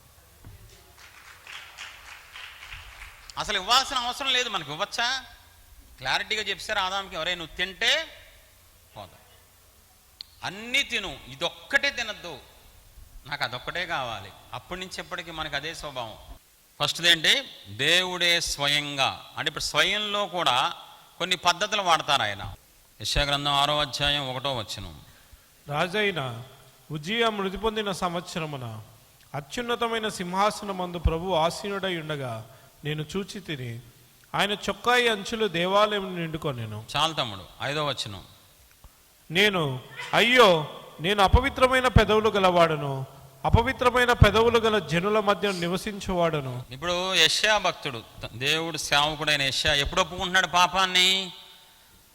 అసలు ఇవ్వాల్సిన అవసరం లేదు, మనకి ఇవ్వచ్చా? క్లారిటీగా చెప్పారు ఆదాముకి, ఎవరే నువ్వు తింటే పోదా, అన్నీ తిను, ఇదొక్కటే తినద్దు, నాకు అదొక్కటే కావాలి. అప్పటి నుంచి ఎప్పటికీ మనకు అదే స్వభావం. ఫస్ట్ది ఏంటి? దేవుడే స్వయంగా, అంటే ఇప్పుడు స్వయంలో కూడా కొన్ని పద్ధతులు వాడతారు ఆయన. యెషయా గ్రంథం 6వ అధ్యాయం 1వ వచనం. రాజైన ఉజ్జియా మృతి పొందిన సంవత్సరమున అత్యున్నతమైన సింహాసనమందు ప్రభు ఆసీనుడై ఉండగా నేను చూచి తిని, ఆయన చొక్కాయి అంచులు దేవాలయం నిండుకొనెను. చాలు తమ్ముడు. 5వ వచనం. నేను అయ్యో, నేను అపవిత్రమైన పెదవులు గలవాడను, అపవిత్రమైన పెదవులు గల జనుల మధ్య నివసించువాడను. ఇప్పుడు యెషయా భక్తుడు, దేవుడు సేవకుడైన యెషయా ఎప్పుడు ఒప్పుకుంటున్నాడు పాపాన్ని?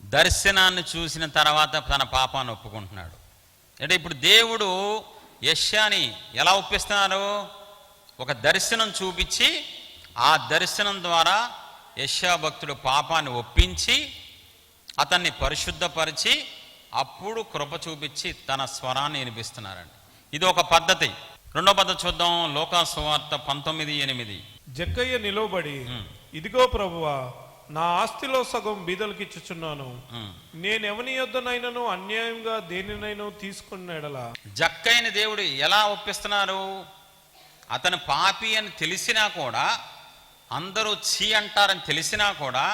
దర్శనాన్ని చూసిన తర్వాత తన పాపాన్ని ఒప్పుకుంటున్నాడు. అంటే ఇప్పుడు దేవుడు యెషయాని ఎలా ఒప్పిస్తున్నారు? ఒక దర్శనం చూపించి, ఆ దర్శనం ద్వారా యెషయా భక్తుడు పాపాన్ని ఒప్పించి అతన్ని పరిశుద్ధపరిచి అప్పుడు కృప చూపించి తన స్వరాన్ని వినిపిస్తున్నారండి. ఇది ఒక పద్ధతి. రెండో పద్ధతి చూద్దాం. లోకా సువార్త 19:8. జక్కయ్య నిలవబడి, ఇదిగో ప్రభువా, నా ఆస్తిలో సగం బీదలకు ఇచ్చుచున్నాను, నేనెవని యొద్దనైనను అన్యాయంగా దేనినైనా తీసుకున్న ఎడలా. జక్కయ్యని దేవుడు ఎలా ఒప్పిస్తున్నారు? అతను పాపి అని తెలిసినా కూడా, అందరూ చీ అంటారని తెలిసినా కూడా,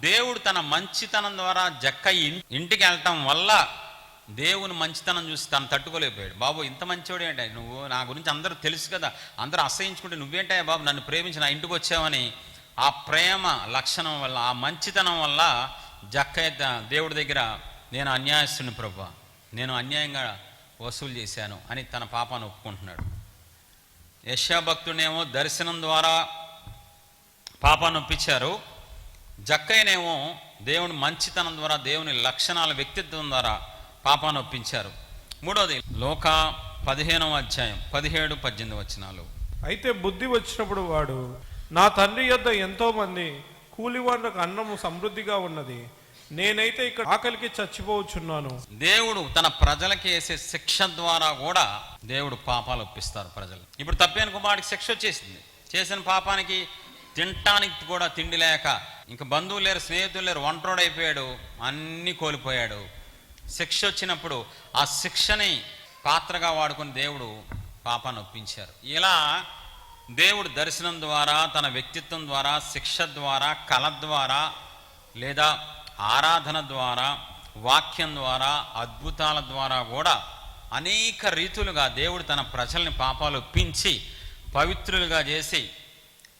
దేవుడు తన మంచితనం ద్వారా జక్కయ్య ఇంటికి వెళ్ళటం వల్ల దేవుని మంచితనం చూసి తను తట్టుకోలేకపోయాడు. బాబు ఇంత మంచివాడు ఏంటి నువ్వు, నా గురించి అందరూ తెలుసు కదా, అందరూ అసహించుకుంటే నువ్వేంటే బాబు నన్ను ప్రేమించి నా ఇంటికి వచ్చావని, ఆ ప్రేమ లక్షణం వల్ల, ఆ మంచితనం వల్ల జక్కయ్య దేవుడి దగ్గర, నేను అన్యాయస్తుని ప్రభువా, నేను అన్యాయంగా వసూలు చేశాను అని తన పాపాన్ని ఒప్పుకుంటున్నాడు. యెషయా భక్తుడేమో దర్శనం ద్వారా పాపాన్ని ఒప్పించారు, జక్కయ్యనేమో దేవుని మంచితనం ద్వారా, దేవుని లక్షణాల వ్యక్తిత్వం ద్వారా పాపాన్ని ఒప్పించారు. మూడోది లోకా 15వ అధ్యాయం 17-18 వచనాలు. అయితే బుద్ధి వచ్చినప్పుడు వాడు, నా తండ్రి యొద్ద ఎంతో మంది కూలివాళ్ళకు అన్నము సమృద్ధిగా ఉన్నది, నేనైతే ఇక్కడ ఆకలికి చచ్చిపోవచ్చున్నాను. దేవుడు తన ప్రజలకి వేసే శిక్ష ద్వారా కూడా దేవుడు పాపాలు ఒప్పిస్తారు ప్రజలు. ఇప్పుడు తప్పైన కుమారుడికి శిక్ష వచ్చేసింది. చేసిన పాపానికి తినటానికి కూడా తిండి లేక, ఇంకా బంధువులు లేరు, స్నేహితులు లేరు, ఒంటరోడైపోయాడు, అన్నీ కోల్పోయాడు. శిక్ష వచ్చినప్పుడు ఆ శిక్షని పాత్రగా వాడుకొని దేవుడు పాపాన్ని ఒప్పించారు. ఇలా దేవుడు దర్శనం ద్వారా, తన వ్యక్తిత్వం ద్వారా, శిక్ష ద్వారా, కళ ద్వారా, లేదా ఆరాధన ద్వారా, వాక్యం ద్వారా, అద్భుతాల ద్వారా కూడా అనేక రీతులుగా దేవుడు తన ప్రజల్ని పాపాలు ఒప్పించి పవిత్రులుగా చేసి,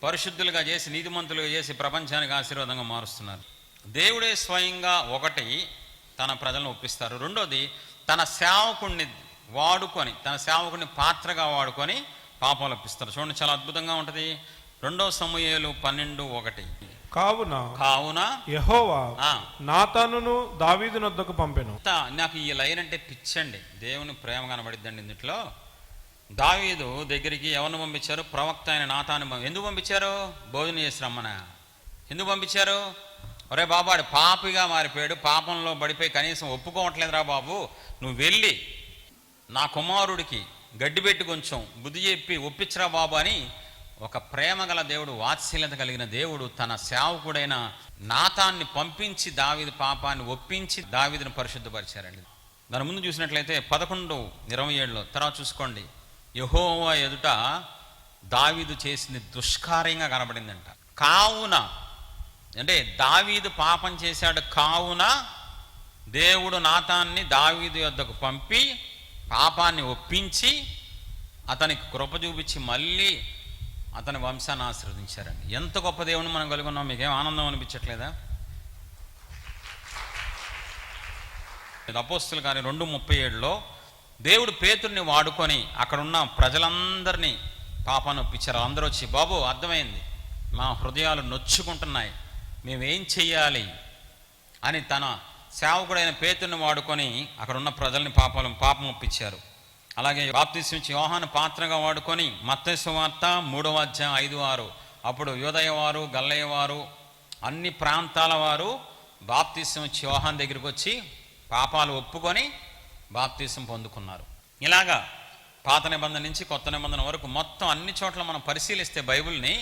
పరిశుద్ధులుగా చేసి, నీతిమంతులుగా చేసి ప్రపంచానికి ఆశీర్వాదంగా మారుస్తున్నారు. దేవుడే స్వయంగా ఒకటి తన ప్రజలను ఒప్పిస్తారు. రెండోది తన సేవకుణ్ణి వాడుకొని, తన సేవకుని పాత్రగా వాడుకొని పాపాలు ఒప్పిస్తారు. చూడండి, చాలా అద్భుతంగా ఉంటుంది. 2 సమూయేలు 12:1. కావున యెహోవా నాతానును దావీదు నొద్దకు పంపెను. నాకు ఈ లైన్ అంటే పిచ్చండి, దేవుని ప్రేమ కనబడిద్దండి. ఇందులో దావీదు దగ్గరికి ఎవరిని పంపించారు? ప్రవక్త అయిన నాతాను. ఎందుకు పంపించారు? భోజనం చేసి రమ్మన. ఎందుకు పంపించారు? ఒరే బాబు, వాడు పాపిగా మారిపోయాడు, పాపంలో పడిపోయి కనీసం ఒప్పుకోవట్లేదురా బాబు, నువ్వు వెళ్ళి నా కుమారుడికి గడ్డి పెట్టి కొంచెం బుద్ధి చెప్పి ఒప్పించరా బాబు అని ఒక ప్రేమ గల దేవుడు, వాత్సల్యత కలిగిన దేవుడు తన సేవకుడైన నాతాన్ని పంపించి దావీదు పాపాన్ని ఒప్పించి దావీదును పరిశుద్ధపరిచారండి. దాని ముందు చూసినట్లయితే 11:27 తర్వాత చూసుకోండి. యెహోవా ఎదుట దావీదు చేసింది దుష్కార్యంగా కనబడిందంట. కావున అంటే దావీదు పాపం చేశాడు, కావున దేవుడు నాతాన్ని దావీదు యొద్దకు పంపి పాపాన్ని ఒప్పించి అతనికి కృప చూపించి మళ్ళీ అతని వంశాన్ని ఆశీర్వదించారండి. ఎంత గొప్ప దేవుని మనం కలిగి ఉన్నాం. మీకేం ఆనందం అనిపించట్లేదా? అపోస్తుల కార్యం 2:37 దేవుడు పేతుర్ని వాడుకొని అక్కడున్న ప్రజలందరినీ పాపాన్ని ఒప్పించారు. అందరూ వచ్చి, బాబు అర్థమైంది, మా హృదయాలు నొచ్చుకుంటున్నాయి, మేమేం చెయ్యాలి అని తన సేవకుడైన పేతుర్ని వాడుకొని అక్కడున్న ప్రజల్ని పాపం ఒప్పించారు. అలాగే బాప్తిసం ఇచ్చి యోహాను పాత్రగా వాడుకొని మత్తయి సువార్త 3వ అధ్యాయం 5-6 అప్పుడు యూదయ వారు, గల్లయ్య వారు, అన్ని ప్రాంతాల వారు బాప్తిసం ఇచ్చి యోహాను దగ్గరికి వచ్చి పాపాలు ఒప్పుకొని బాప్తిసం పొందుకున్నారు. ఇలాగా పాత నిబంధన నుంచి కొత్త నిబంధన వరకు మొత్తం అన్ని చోట్ల మనం పరిశీలిస్తే బైబిల్ని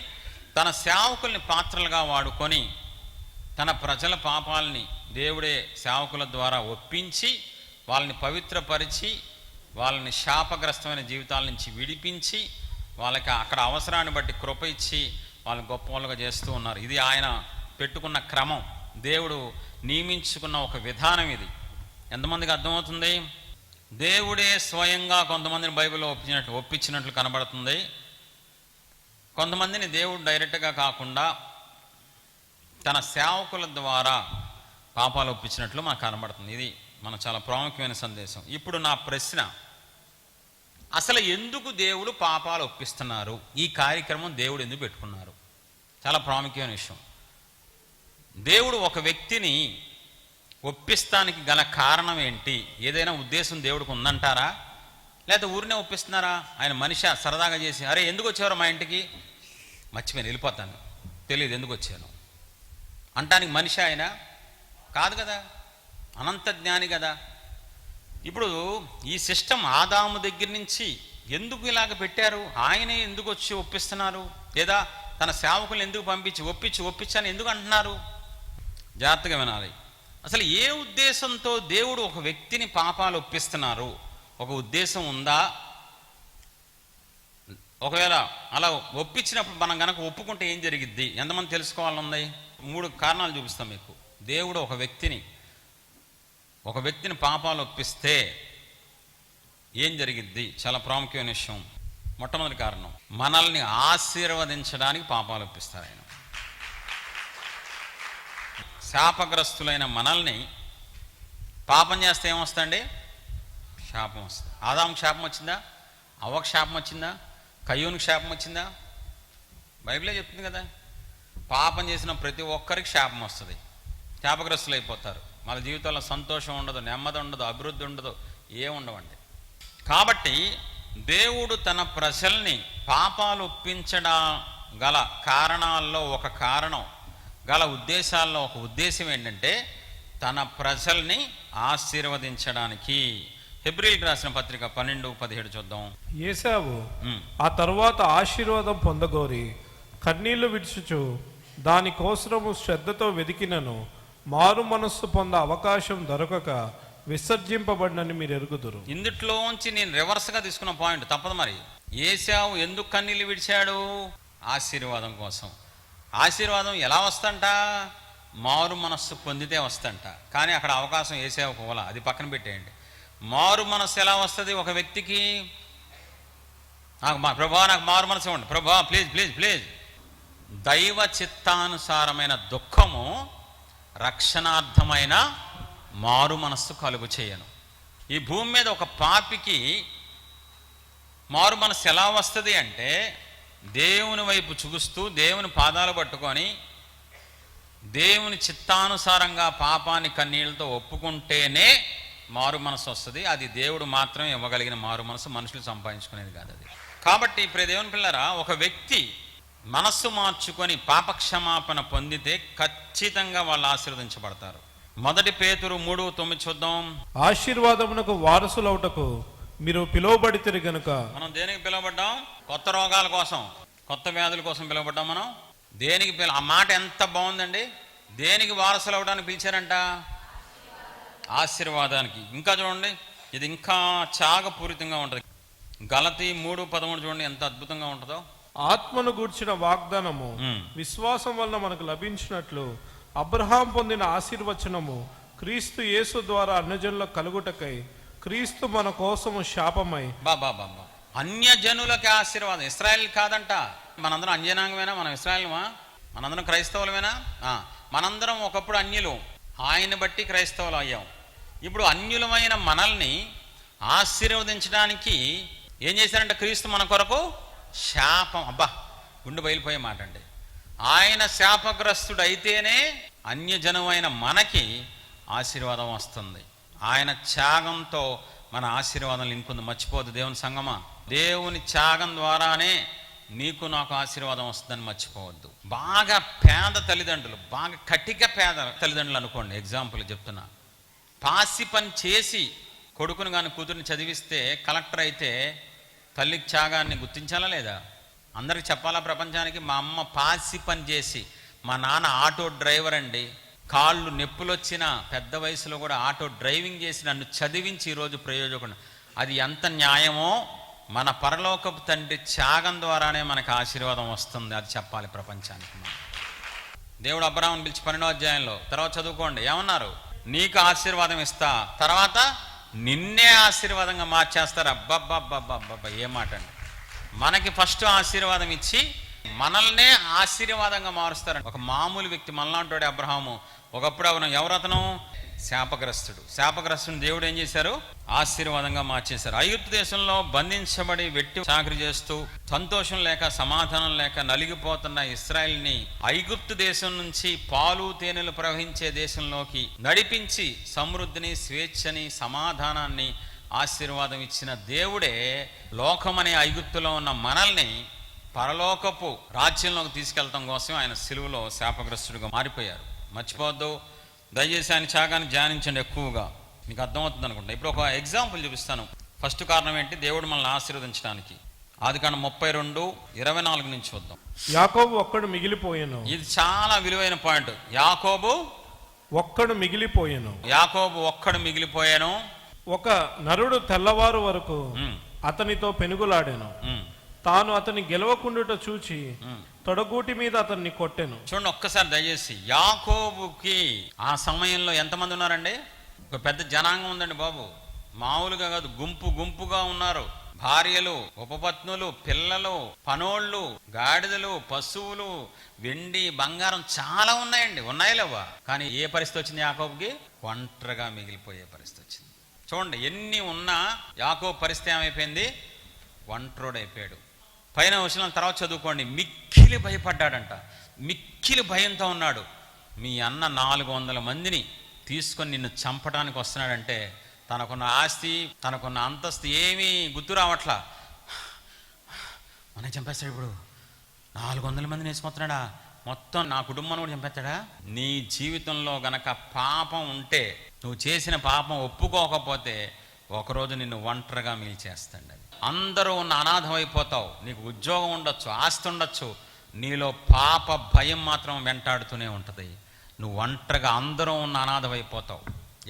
తన సేవకుల్ని పాత్రలుగా వాడుకొని తన ప్రజల పాపాలని దేవుడే సేవకుల ద్వారా ఒప్పించి వాళ్ళని పవిత్రపరిచి వాళ్ళని శాపగ్రస్తమైన జీవితాల నుంచి విడిపించి వాళ్ళకి అక్కడ అవసరాన్ని బట్టి కృప ఇచ్చి వాళ్ళని గొప్ప వాళ్ళుగా చేస్తూ ఉన్నారు. ఇది ఆయన పెట్టుకున్న క్రమం, దేవుడు నియమించుకున్న ఒక విధానం. ఇది ఎంతమందికి అర్థమవుతుంది? దేవుడే స్వయంగా కొంతమందిని బైబిల్లో ఒప్పించినట్లు కనబడుతుంది. కొంతమందిని దేవుడు డైరెక్ట్గా కాకుండా తన సేవకుల ద్వారా పాపాలు ఒప్పించినట్లు మనకు కనబడుతుంది. ఇది మన చాలా ప్రాముఖ్యమైన సందేశం. ఇప్పుడు నా ప్రశ్న, అసలు ఎందుకు దేవుడు పాపాలు ఒప్పిస్తున్నారు? ఈ కార్యక్రమం దేవుడు ఎందుకు పెట్టుకున్నారు? చాలా ప్రాముఖ్యమైన విషయం. దేవుడు ఒక వ్యక్తిని ఒప్పిస్తానికి గల కారణం ఏంటి? ఏదైనా ఉద్దేశం దేవుడికి ఉందంటారా? లేకపోతే ఊరినే ఒప్పిస్తున్నారా? ఆయన మనిషి సరదాగా చేసి, అరే ఎందుకు వచ్చేవారు మా ఇంటికి, మర్చిపోయాను, వెళ్ళిపోతాను, తెలియదు ఎందుకు వచ్చాను అంటానికి మనిషి ఆయన కాదు కదా, అనంత జ్ఞాని కదా. ఇప్పుడు ఈ సిస్టమ్ ఆదాము దగ్గర నుంచి ఎందుకు ఇలాగ పెట్టారు? ఆయనే ఎందుకు వచ్చి ఒప్పిస్తున్నారు? లేదా తన సేవకులను ఎందుకు పంపించి ఒప్పించని ఎందుకు అంటున్నారు? జాగ్రత్తగా వినాలి. అసలు ఏ ఉద్దేశంతో దేవుడు ఒక వ్యక్తిని పాపాలు ఒప్పిస్తున్నారు? ఒక ఉద్దేశం ఉందా? ఒకవేళ అలా ఒప్పించినప్పుడు మనం కనుక ఒప్పుకుంటే ఏం జరిగిద్ది? ఎంతమంది తెలుసుకోవాలని ఉంది? 3 కారణాలు చూపిస్తాం మీకు. దేవుడు ఒక వ్యక్తిని పాపాలు ఒప్పిస్తే ఏం జరిగిద్ది? చాలా ప్రాముఖ్యమైన విషయం. మొట్టమొదటి కారణం, మనల్ని ఆశీర్వదించడానికి పాపాలు ఒప్పిస్తారు ఆయన. శాపగ్రస్తులైన మనల్ని పాపం చేస్తే ఏమొస్తుందండి? శాపం వస్తుంది. ఆదాముకి శాపం వచ్చిందా? అవ్వకు శాపం వచ్చిందా? కయ్యూనికి శాపం వచ్చిందా? బైబిలే చెప్తుంది కదా. పాపం చేసిన ప్రతి ఒక్కరికి శాపం వస్తుంది, శాపగ్రస్తులు అయిపోతారు. మన జీవితంలో సంతోషం ఉండదు, నెమ్మది ఉండదు, అభివృద్ధి ఉండదు, ఏముండవండి. కాబట్టి దేవుడు తన ప్రజల్ని పాపాలు ఒప్పించడం గల కారణాల్లో ఒక కారణం, గల ఉద్దేశాల్లో ఒక ఉద్దేశం ఏంటంటే తన ప్రజల్ని ఆశీర్వదించడానికి. హెబ్రీయులకు రాసిన పత్రిక 12:17 చూద్దాం. ఏశావు ఆ తరువాత ఆశీర్వాదం పొందగోరి కన్నీళ్లు విడుచుచు దానికోసము శ్రద్ధతో వెదికినను మారు మనస్సు పొంద అవకాశం దొరకక విసర్జింపబడినని మీరు ఎరుగుదురు. ఇందుట్లోంచి నేను రివర్స్గా తీసుకున్న పాయింట్ తప్పదు. మరి ఏశావు ఎందుకు కన్నీళ్ళు విడిచాడు? ఆశీర్వాదం కోసం. ఆశీర్వాదం ఎలా వస్తంట? మారు మనస్సు పొందితే వస్తంట. కానీ అక్కడ అవకాశం ఏశావు పోలా, అది పక్కన పెట్టేయండి. మారు మనస్సు ఎలా వస్తుంది ఒక వ్యక్తికి? ప్రభా నాకు మారు మనసు ఇవ్వండి, ప్రభా ప్లీజ్ ప్లీజ్ ప్లీజ్. దైవ చిత్తానుసారమైన దుఃఖము రక్షణార్థమైన మారు మనస్సు కలుగు చేయను. ఈ భూమి మీద ఒక పాపికి మారు మనస్సు ఎలా వస్తుంది అంటే దేవుని వైపు చూస్తూ దేవుని పాదాలు పట్టుకొని దేవుని చిత్తానుసారంగా పాపాన్ని కన్నీళ్లతో ఒప్పుకుంటేనే మారు మనసు వస్తుంది. అది దేవుడు మాత్రమే ఇవ్వగలిగిన మారు మనసు, మనుషులు సంపాదించుకునేది కాదు అది. కాబట్టి ఇప్పుడు దేవుని పిల్లరా, ఒక వ్యక్తి మనస్సు మార్చుకొని పాపక్షమాపణ పొందితే ఖచ్చితంగా వాళ్ళు ఆశీర్వదించబడతారు. 1 పేతురు 3:9 చూద్దాం. ఆశీర్వాదమునకు వారసులవుటకు మీరు పిలువబడితే గనుక. మనం దేనికి పిలువబడ్డాం? కొత్త రోగాల కోసం, కొత్త వ్యాధుల కోసం పిలువబడ్డాం. మనం దేనికి ఆ మాట ఎంత బాగుందండి. దేనికి వారసులు అవడానికి పిలిచారంట? ఆశీర్వాదానికి. ఇంకా చూడండి, ఇది ఇంకా త్యాగపూరితంగా ఉంటుంది. గలతీ 3:13 చూడండి ఎంత అద్భుతంగా ఉంటుందో. ఆత్మను గూర్చిన వాగ్దానము విశ్వాసం వలన మనకు లభించినట్లు అబ్రహాం పొందిన ఆశీర్వచనము క్రీస్తు యేసు ద్వారా అన్యజనులకు కలుగుటకై క్రీస్తు మన కోసము శాపమై. బాబా అన్యజనులకి ఆశీర్వాదం. ఇశ్రాయేల్ కాదంట. మనందరం అన్యజనాంగమేనా? మనం ఇశ్రాయేలుమా? మనందరం క్రైస్తవులమేనా? మనందరం ఒకప్పుడు అన్యులు, ఆయన బట్టి క్రైస్తవులు అయ్యాం. ఇప్పుడు అన్యులమైన మనల్ని ఆశీర్వదించడానికి ఏం చేశారంటే క్రీస్తు మన కొరకు శాపం, అబ్బా గుండె బయలుపోయే మాట అండి. ఆయన శాపగ్రస్తుడు అయితేనే అన్యజనమైన మనకి ఆశీర్వాదం వస్తుంది. ఆయన త్యాగంతో మన ఆశీర్వాదం లింక్ ఉంది, మర్చిపోద్దు దేవుని సంగమా. దేవుని త్యాగం ద్వారానే నీకు నాకు ఆశీర్వాదం వస్తుందని మర్చిపోవద్దు. బాగా పేద తల్లిదండ్రులు, బాగా కటిక పేద తల్లిదండ్రులు అనుకోండి, ఎగ్జాంపుల్ చెప్తున్నా. పాసి పని చేసి కొడుకుని కానీ కూతురిని చదివిస్తే కలెక్టర్ అయితే తల్లి త్యాగాన్ని గుర్తించాలా లేదా? అందరికి చెప్పాలా ప్రపంచానికి? మా అమ్మ పాసి పని చేసి, మా నాన్న ఆటో డ్రైవర్ అండి, కాళ్ళు నొప్పులు వచ్చిన పెద్ద వయసులో కూడా ఆటో డ్రైవింగ్ చేసి నన్ను చదివించి ఈరోజు ప్రయోజకుడు. అది ఎంత న్యాయమో మన పరలోకపు తండ్రి త్యాగం ద్వారానే మనకు ఆశీర్వాదం వస్తుంది. అది చెప్పాలి ప్రపంచానికి. దేవుడు అబ్రాహామును పిలిచి 12వ అధ్యాయంలో తర్వాత చదువుకోండి, ఏమన్నారు? నీకు ఆశీర్వాదం ఇస్తా, తర్వాత నిన్నే ఆశీర్వాదంగా మార్చేస్తారు. అబ్బబ్బబ్బబ్బబ్బబ్బ, ఏ మాట అండి! మనకి ఫస్ట్ ఆశీర్వాదం ఇచ్చి మనల్నే ఆశీర్వాదంగా మారుస్తారండి. ఒక మామూలు వ్యక్తి మనలాంటి అబ్రహాము ఒకప్పుడు ఎవరతను? శాపగ్రస్తుడు. దేవుడు ఏం చేశారు? ఆశీర్వాదంగా మార్చేశారు. ఐగుప్తు దేశంలో బంధించబడి వెట్టి చాకరీ చేస్తూ సంతోషం లేక సమాధానం లేక నలిగిపోతున్న ఇశ్రాయేలుని ఐగుప్తు దేశం నుంచి పాలు తేనెలు ప్రవహించే దేశంలోకి నడిపించి సమృద్ధిని, స్వేచ్ఛని, సమాధానాన్ని, ఆశీర్వాదం ఇచ్చిన దేవుడే లోకమనే ఐగుప్తులో ఉన్న మనల్ని పరలోకపు రాజ్యంలోకి తీసుకెళ్లడం కోసం ఆయన సిలువలో శాపగ్రస్తుడిగా మారిపోయారు. మర్చిపోవద్దు. దయచేసి ఆయన త్యాగాన్ని ధ్యానించండి ఎక్కువగా, మీకు అర్థమవుతుంది అనుకుంటా. ఇప్పుడు ఒక ఎగ్జాంపుల్ చూపిస్తాను. ఫస్ట్ కారణం ఏంటి? దేవుడు మనల్ని ఆశీర్వదించడానికి. ఆదికాండం 32:24 నుంచి చూద్దాం. యాకోబు ఒక్కడు మిగిలిపోయాను. ఇది చాలా విలువైన పాయింట్. యాకోబు ఒక్కడు మిగిలిపోయాను. ఒక నరుడు తెల్లవారు వరకు అతనితో పెనుగులాడాను. తాను అతని గెలవకుండుట చూచి తొడగూటి మీద అతన్ని కొట్టెను. చూడండి ఒక్కసారి దయచేసి. యాకోబుకి ఆ సమయంలో ఎంతమంది ఉన్నారండి? ఒక పెద్ద జనాంగం ఉందండి బాబు, మామూలుగా కాదు, గుంపుగా ఉన్నారు. భార్యలు, ఉపపత్నులు, పిల్లలు, పనోళ్ళు, గాడిదలు, పశువులు, వెండి, బంగారం చాలా ఉన్నాయండి. ఉన్నాయిలేవా? కానీ ఏ పరిస్థితి వచ్చింది యాకోబుకి? ఒంటరిగా మిగిలిపోయే పరిస్థితి వచ్చింది. చూడండి, ఎన్ని ఉన్నా యాకోబు పరిస్థితి ఏమైపోయింది? ఒంటరుడైపోయాడు. పైన వచ్చిన తర్వాత చదువుకోండి. మిక్కిలి భయపడ్డాడంట, మిక్కిలి భయంతో ఉన్నాడు. మీ అన్న 400 మందిని తీసుకొని నిన్ను చంపడానికి వస్తున్నాడంటే తనకున్న ఆస్తి, తనకున్న అంతస్తు ఏమీ గుర్తు రావట్లా. మన చంపేస్తాడు ఇప్పుడు, 400 మందిని వేసుకొస్తున్నాడా, మొత్తం నా కుటుంబాన్ని కూడా చంపేస్తాడా? నీ జీవితంలో గనక పాపం ఉంటే, నువ్వు చేసిన పాపం ఒప్పుకోకపోతే ఒకరోజు నిన్ను ఒంటరిగా మిగిల్చేస్తాడు. అందరూ ఉన్న అనాథం అయిపోతావు. నీకు ఉద్యోగం ఉండొచ్చు, ఆస్తి ఉండొచ్చు, నీలో పాప భయం మాత్రం వెంటాడుతూనే ఉంటుంది. నువ్వు ఒంటరిగా అందరూ ఉన్న అనాథం అయిపోతావు.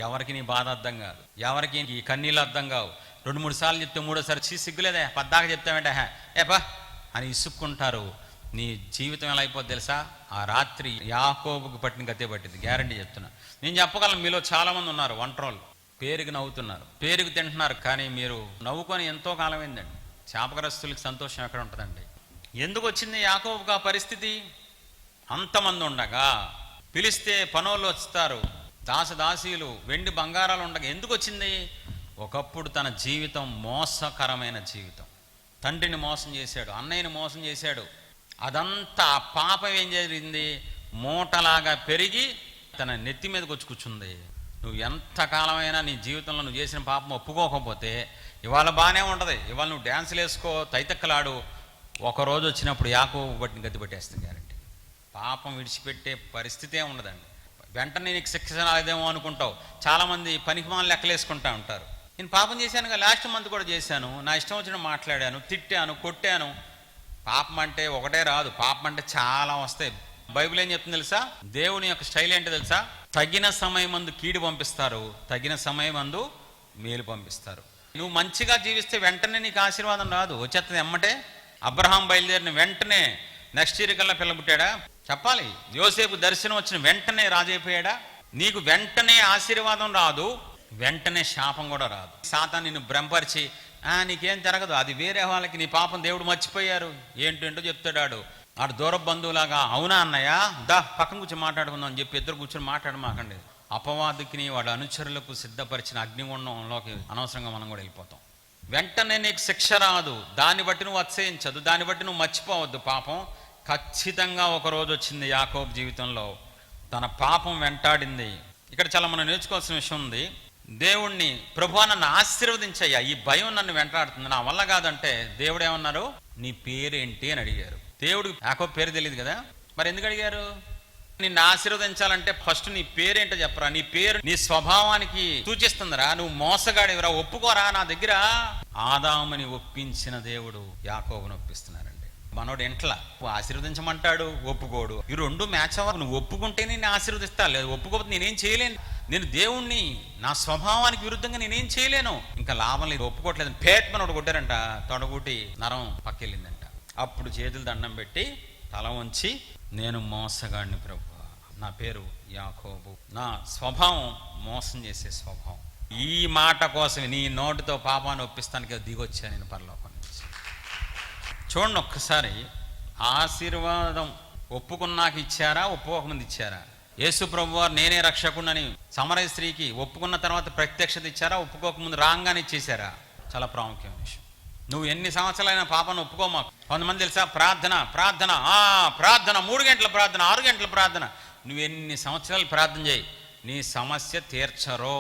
ఎవరికి నీ బాధ అర్థం కాదు, ఎవరికి ఈ కన్నీళ్ళు అర్థం కావు. 2-3 సార్లు చెప్తే మూడోసారి సిగ్గులేదే, పద్దాక చెప్తావేంటే ఏపా అని ఇసుక్కుంటారు. నీ జీవితం ఎలా అయిపోద్ది తెలుసా? ఆ రాత్రి యాకోబుకు పట్టిన గతే పట్టింది, గ్యారంటీ చెప్తున్నా. నేను చెప్పగలను, మీలో చాలామంది ఉన్నారు ఒంటరోళ్ళు. పేరుకి నవ్వుతున్నారు, పేరుకి తింటున్నారు, కానీ మీరు నవ్వుకొని ఎంతో కాలమైందండి. శాపగ్రస్తులకి సంతోషం ఎక్కడ ఉంటుందండి? ఎందుకు వచ్చింది యాకోబుకు ఆ పరిస్థితి? అంతమంది ఉండగా, పిలిస్తే పనోళ్ళు వస్తారు, దాసదాసీలు, వెండి బంగారాలు ఉండగా ఎందుకు వచ్చింది? ఒకప్పుడు తన జీవితం మోసకరమైన జీవితం. తండ్రిని మోసం చేశాడు, అన్నయ్యని మోసం చేశాడు. అదంతా పాపం ఏం జరిగింది? మూటలాగా పెరిగి తన నెత్తి మీదకి వచ్చి కూర్చుంది. నువ్వు ఎంతకాలమైనా నీ జీవితంలో నువ్వు చేసిన పాపం ఒప్పుకోకపోతే ఇవాళ బాగానే ఉంటుంది, ఇవాళ నువ్వు డ్యాన్సులు వేసుకో, తైతక్కలాడు, ఒకరోజు వచ్చినప్పుడు యాకోబు బట్టిని గతి పెట్టేస్తుంది గ్యారంటీ. పాపం విడిచిపెట్టే పరిస్థితే ఉండదండి. వెంటనే నీకు శిక్ష రాలేదేమో అనుకుంటావు. చాలామంది పనికిమాలను లెక్కలేసుకుంటా ఉంటారు. నేను పాపం చేశాను, లాస్ట్ మంత్ కూడా చేశాను, నా ఇష్టం వచ్చిన మాట్లాడాను, తిట్టాను, కొట్టాను. పాపం అంటే ఒకటే రాదు, పాపం అంటే చాలా వస్తాయి. బైబిల్ ఏం చెప్తుంది తెలుసా? దేవుని యొక్క స్టైల్ ఏంటో తెలుసా? తగిన సమయమందు కీడు పంపిస్తారు, తగిన సమయమందు మేలు పంపిస్తారు. నువ్వు మంచిగా జీవిస్తే వెంటనే నీకు ఆశీర్వాదం రాదు, వచ్చేస్తుంది ఎమ్మటే. అబ్రహాం బయలుదేరిన వెంటనే నెక్స్ట్ ఇయర్ కల్లా పిల్ల పుట్టాడా? చెప్పాలి. యోసేపు దర్శనం వచ్చిన వెంటనే రాజైపోయాడా? నీకు వెంటనే ఆశీర్వాదం రాదు, వెంటనే శాపం కూడా రాదు. సాతాను నిన్ను భ్రమపరిచి నీకేం జరగదు, అది వేరే వాళ్ళకి, నీ పాపం దేవుడు మర్చిపోయారు ఏంటంటో చెప్తాడు. ఆడు దూర బంధువులాగా, అవునా అన్నయ్య దా పక్కన కూర్చొని మాట్లాడుకుందాం అని చెప్పి ఇద్దరు కూర్చొని మాట్లాడమాకండి. అపవాదికిని వాడి అనుచరులకు సిద్ధపరిచిన అగ్నిగుండంలోకి అనవసరంగా మనం కూడా వెళ్ళిపోతాం. వెంటనే నీకు శిక్ష రాదు, దాన్ని బట్టి నువ్వు అతిశయించదు, దాన్ని బట్టి నువ్వు మర్చిపోవద్దు. పాపం ఖచ్చితంగా ఒక రోజు వచ్చింది యాకోబు జీవితంలో, తన పాపం వెంటాడింది. ఇక్కడ చాలా మనం నేర్చుకోవాల్సిన విషయం ఉంది. దేవుణ్ణి, ప్రభువా నన్ను ఆశీర్వదించయ్యా, ఈ భయం నన్ను వెంటాడుతుంది, నా వల్ల కాదంటే దేవుడు ఏమన్నారు, నీ పేరేంటి అని అడిగారు. దేవుడు యాకోబు పేరు తెలియదు కదా, మరి ఎందుకు అడిగారు? నిన్ను ఆశీర్వదించాలంటే ఫస్ట్ నీ పేరేంటో చెప్పరా, నీ పేరు నీ స్వభావానికి సూచిస్తుందిరా, నువ్వు మోసగాడివిరా, ఒప్పుకోరా నా దగ్గర. ఆదాముని ఒప్పించిన దేవుడు యాకోబుని ఒప్పిస్తున్నారండి. మనోడు ఎంట్లా ఆశీర్వదించమంటాడు, ఒప్పుకోడు. ఈ రెండు మ్యాచ్ అవ్వాలి. నువ్వు ఒప్పుకుంటే నేను ఆశీర్వదిస్తా, లేదు ఒప్పుకోకపోతే నేనేం చేయలేను. నేను దేవుణ్ణి, నా స్వభావానికి విరుద్ధంగా నేనేం చేయలేను. ఇంకా లాభం లేదు, ఒప్పుకోవట్లేదు. పేట్ మనోడు కొట్టారంట, తొడగుటి నరం పక్కెళ్ళిందంట. అప్పుడు చేతులు దండం పెట్టి తల వంచి, నేను మోసగాడిని ప్రభువా, నా పేరు యాకోబు, నా స్వభావం మోసం చేసే స్వభావం. ఈ మాట కోసం నీ నోటితో పాపాన్ని ఒప్పిస్తానికి దిగొచ్చా నేను పరలోకం నుంచి. చూడండి ఒక్కసారి, ఆశీర్వాదం ఒప్పుకున్నాక ఇచ్చారా, ఒప్పుకోకముందు ఇచ్చారా? యేసు ప్రభువారు నేనే రక్షకుడిని సమరయ స్త్రీకి ఒప్పుకున్న తర్వాత ప్రత్యక్షత ఇచ్చారా, ఒప్పుకోకముందు రాంగానే ఇచ్చేశారా? చాలా ప్రాముఖ్యమైన విషయం. నువ్వు ఎన్ని సంవత్సరాలైనా పాపాన్ని ఒప్పుకోమాకు. కొంతమంది తెలుసా, ప్రార్థన ప్రార్థన ప్రార్థన, 3 గంటల ప్రార్థన, 6 గంటల ప్రార్థన. నువ్వు ఎన్ని సంవత్సరాలు ప్రార్థన చేయి, నీ సమస్య తీర్చరో.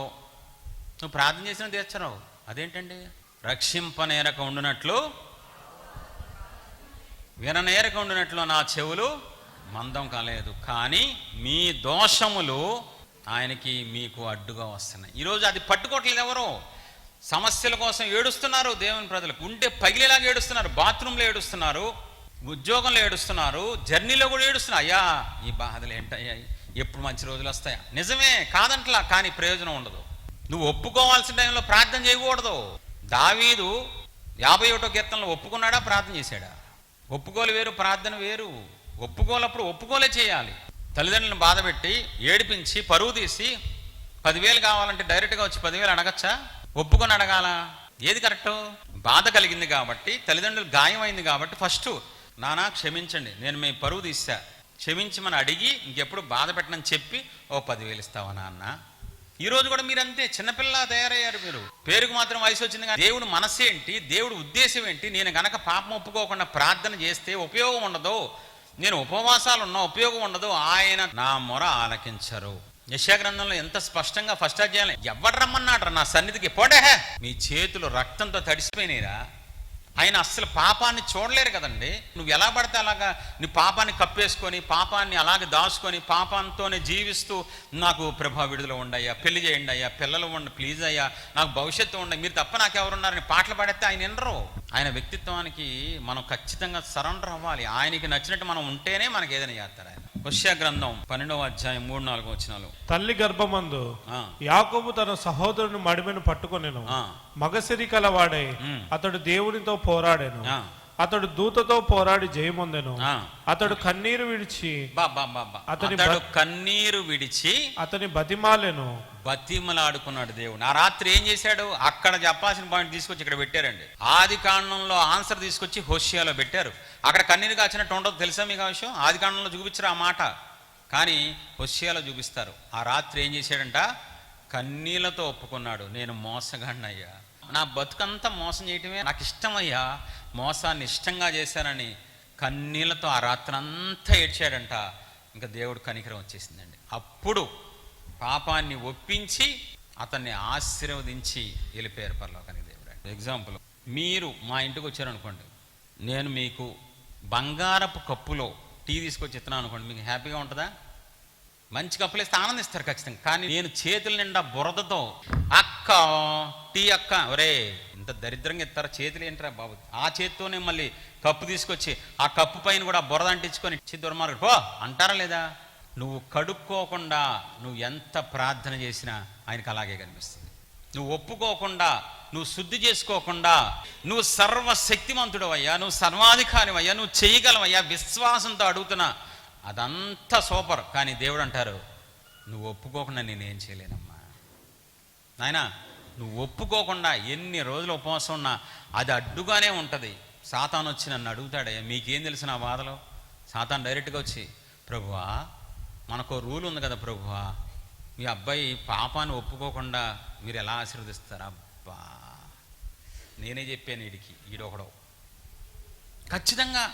నువ్వు ప్రార్థన చేసినా తీర్చరో. అదేంటండి? రక్షింపనేరక ఉండునట్లు, విననేరక ఉండునట్లు నా చెవులు మందం కాలేదు, కానీ మీ దోషములు ఆయనకి మీకు అడ్డుగా వస్తున్నాయి. ఈరోజు అది పట్టుకోవట్లేదు ఎవరో. సమస్యల కోసం ఏడుస్తున్నారు దేవుని ప్రజలకు, ఉంటే పగిలేలాగా ఏడుస్తున్నారు, బాత్రూంలో ఏడుస్తున్నారు, ఉద్యోగంలో ఏడుస్తున్నారు, జర్నీలో కూడా ఏడుస్తున్నారు. అయ్యా ఈ బాధలు ఏంటయ్యా, ఎప్పుడు మంచి రోజులు వస్తాయా? నిజమే, కాదంటలా, కానీ ప్రయోజనం ఉండదు. నువ్వు ఒప్పుకోవాల్సిన టైంలో ప్రార్థన చేయకూడదు. దావీదు 51వ కీర్తనలో ఒప్పుకున్నాడా, ప్రార్థన చేశాడా? ఒప్పుకోలు వేరు, ప్రార్థన వేరు. ఒప్పుకోలప్పుడు ఒప్పుకోలే చేయాలి. తల్లిదండ్రులను బాధ పెట్టి ఏడిపించి పరువు తీసి 10,000 కావాలంటే డైరెక్ట్గా వచ్చి 10,000 అడగచ్చా? ఒప్పుకొని అడగాల? ఏది కరెక్టు? బాధ కలిగింది కాబట్టి, తల్లిదండ్రులు గాయం అయింది కాబట్టి ఫస్ట్ నానా క్షమించండి, నేను మీ పరువు తీసా, క్షమించమని అడిగి ఇంకెప్పుడు బాధ పెట్టనని చెప్పి 10,000 ఇస్తావా నాన్న? ఈ రోజు కూడా మీరు అంతే, చిన్నపిల్ల తయారయ్యారు మీరు. పేరుకు మాత్రం వయసు వచ్చింది కానీ దేవుడు మనసు ఏంటి, దేవుడు ఉద్దేశం ఏంటి? నేను గనక పాపం ఒప్పుకోకుండా ప్రార్థన చేస్తే ఉపయోగం ఉండదు, నేను ఉపవాసాలు ఉన్నా ఉపయోగం ఉండదు, ఆయన నా మొర ఆలకించరు. యెషయా గ్రంథంలో ఎంత స్పష్టంగా ఫస్ట్ అధ్యాయం, ఎవడు రమ్మన్నాడు నా సన్నిధికి, పోటే మీ చేతులు రక్తంతో తడిసిపోయినాయిరా. ఆయన అస్సలు పాపాన్ని చూడలేరు కదండి. నువ్వు ఎలా పడితే అలాగా నీ పాపాన్ని కప్పేసుకొని, పాపాన్ని అలాగే దాచుకొని, పాపంతోనే జీవిస్తూ నాకు ప్రభా విడుదల ఉండయ్యా, పెళ్లి చేయండి అయ్యా, పిల్లలు ఉండి ప్లీజ్ అయ్యా, నాకు భవిష్యత్తు ఉండ, మీరు తప్ప నాకెవరున్నారని పాటలు పాడేస్తే ఆయన వినరు. ఆయన వ్యక్తిత్వానికి మనం ఖచ్చితంగా సరెండర్ అవ్వాలి. ఆయనకి నచ్చినట్టు మనం ఉంటేనే మనకి ఏదైనా చేస్తారు ఆయన. హోషేయ గ్రంథం 12వ అధ్యాయం 3-4 వచనాలు. తల్లి గర్భమందు యాకోబు తన సహోదరుని మడిమెను పట్టుకొనెను, మగసిరి కలవాడై అతడు దేవునితో పోరాడెను, అతడు దూతతో పోరాడి జయమొందెను, అతడు కన్నీరు విడిచి కన్నీరు విడిచి అతని బతిమాలెను, దేవుడు. ఆ రాత్రి ఏం చేశాడు? అక్కడ చెప్పాల్సిన పాయింట్ తీసుకొచ్చి ఇక్కడ పెట్టారండి. ఆది కాండంలో ఆన్సర్ తీసుకొచ్చి హోషేయలో పెట్టారు. అక్కడ కన్నీరు కాచినట్టు ఉండదు, తెలుసా మీకు ఆ విషయం? ఆది కాండంలో చూపించరు ఆ మాట, కానీ హోషేయలో చూపిస్తారు. ఆ రాత్రి ఏం చేశాడంట? కన్నీళ్లతో ఒప్పుకున్నాడు, నేను మోసగాడిని అయ్యా, నా బతుకంతా మోసం చేయటమే నాకు ఇష్టమయ్యా, మోసాన్ని ఇష్టంగా చేశానని కన్నీళ్లతో ఆ రాత్రి అంతా ఏడ్చాడంట. ఇంకా దేవుడు కనికరం వచ్చేసిందండి. అప్పుడు పాపాన్ని ఒప్పించి అతన్ని ఆశీర్వదించి వెళ్ళిపోయారు పరలోకానికి దేవుడు. ఎగ్జాంపుల్, మీరు మా ఇంటికి వచ్చారనుకోండి, నేను మీకు బంగారపు కప్పులో టీ తీసుకొచ్చి ఇస్తున్నాను అనుకోండి, మీకు హ్యాపీగా ఉంటుందా? మంచి కప్పులు ఇస్తే ఆనందిస్తారు ఖచ్చితంగా. కానీ నేను చేతుల నిండా బురదతో, అక్క టీ అక్క, ఒరే ఇంత దరిద్రంగా ఇస్తారా, చేతులు ఏంటరా బాబు, ఆ చేతితోనే మళ్ళీ కప్పు తీసుకొచ్చి ఆ కప్పు పైన కూడా బురద అంటించుకొని దుర్మార్గుడు పో అంటారా లేదా? నువ్వు కడుక్కోకుండా నువ్వు ఎంత ప్రార్థన చేసినా ఆయనకు అలాగే కనిపిస్తుంది. నువ్వు ఒప్పుకోకుండా, నువ్వు శుద్ధి చేసుకోకుండా, నువ్వు సర్వశక్తిమంతుడవయ్యా, నువ్వు సర్వాధికారివయ్యా, నువ్వు చేయగలవయ్యా, విశ్వాసంతో అడుగుతున్నా, అదంతా సూపర్. కానీ దేవుడు అంటారు, నువ్వు ఒప్పుకోకుండా నేనేం చేయలేనమ్మా నాయనా. నువ్వు ఒప్పుకోకుండా ఎన్ని రోజులు ఉపవాసం ఉన్నా అది అడ్డుగానే ఉంటుంది. సాతాను వచ్చి నన్ను అడుగుతాడయ్యా, మీకేం తెలుసు నా బాధలో? సాతాను డైరెక్ట్గా వచ్చి, ప్రభువా మనకు రూల్ ఉంది కదా ప్రభువా, మీ అబ్బాయి పాపాన్ని ఒప్పుకోకుండా మీరు ఎలా ఆశీర్వదిస్తారు? అబ్బా, నేనే చెప్పాను వీడికి, ఈడొకడో. ఖచ్చితంగా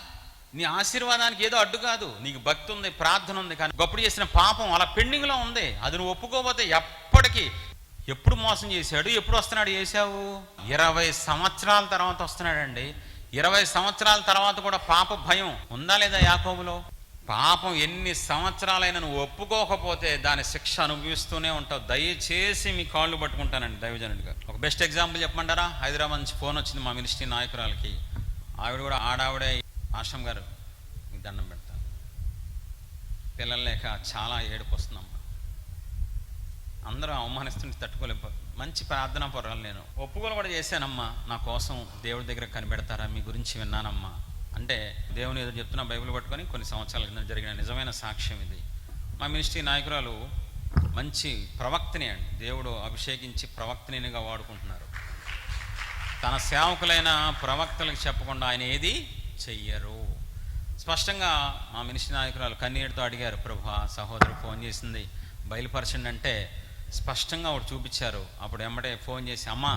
నీ ఆశీర్వాదానికి ఏదో అడ్డు కాదు, నీకు భక్తి ఉంది, ప్రార్థన ఉంది, కానీ ఒకప్పుడు చేసిన పాపం అలా పెండింగ్లో ఉంది. అది నువ్వు ఒప్పుకోకపోతే ఎప్పటికీ, ఎప్పుడు మోసం చేశాడు, ఎప్పుడు వస్తున్నాడు చేశావు? 20 సంవత్సరాల తర్వాత వస్తున్నాడండి. 20 సంవత్సరాల తర్వాత కూడా పాప భయం ఉందా లేదా యాకోబులో? పాపం ఎన్ని సంవత్సరాలైనా నువ్వు ఒప్పుకోకపోతే దాని శిక్ష అనుభవిస్తూనే ఉంటావు. దయచేసి మీ కాళ్ళు పట్టుకుంటానండి దైవజనుడిగా. ఒక బెస్ట్ ఎగ్జాంపుల్ చెప్పమంటారా? హైదరాబాద్ నుంచి ఫోన్ వచ్చింది మా మినిస్ట్రీ నాయకురాలకి. ఆవిడ కూడా ఆడావిడే, ఆశ్రమ్ గారు మీకు దండం పెడతాను, పిల్లలు లేక చాలా ఏడుపు వస్తుందమ్మా, అందరూ అవమానిస్తుంటే తట్టుకోలేము, మంచి ప్రార్థనా పొరాలు, నేను ఒప్పుకోలు కూడా చేశానమ్మా, నా కోసం దేవుడి దగ్గర కనిపెడతారా, మీ గురించి విన్నానమ్మా అంటే, దేవుని ఏదో చెప్తున్నా బైబిల్ పట్టుకొని కొన్ని సంవత్సరాల కింద జరిగిన నిజమైన సాక్ష్యం ఇది. మా మినిస్ట్రీ నాయకురాలు మంచి ప్రవక్తని అండి, దేవుడు అభిషేకించి ప్రవక్తనిగా వాడుకుంటున్నారు. తన సేవకులైన ప్రవక్తలకు చెప్పకుండా ఆయన ఏది చెయ్యరు. స్పష్టంగా మా మినిస్ట్రీ నాయకురాలు కన్నీటితో అడిగారు, ప్రభా సహోదరు ఫోన్ చేసింది బయలుపరచండి అంటే స్పష్టంగా ఆవిడ చూపించారు. అప్పుడు వెంబడే ఫోన్ చేసి, అమ్మ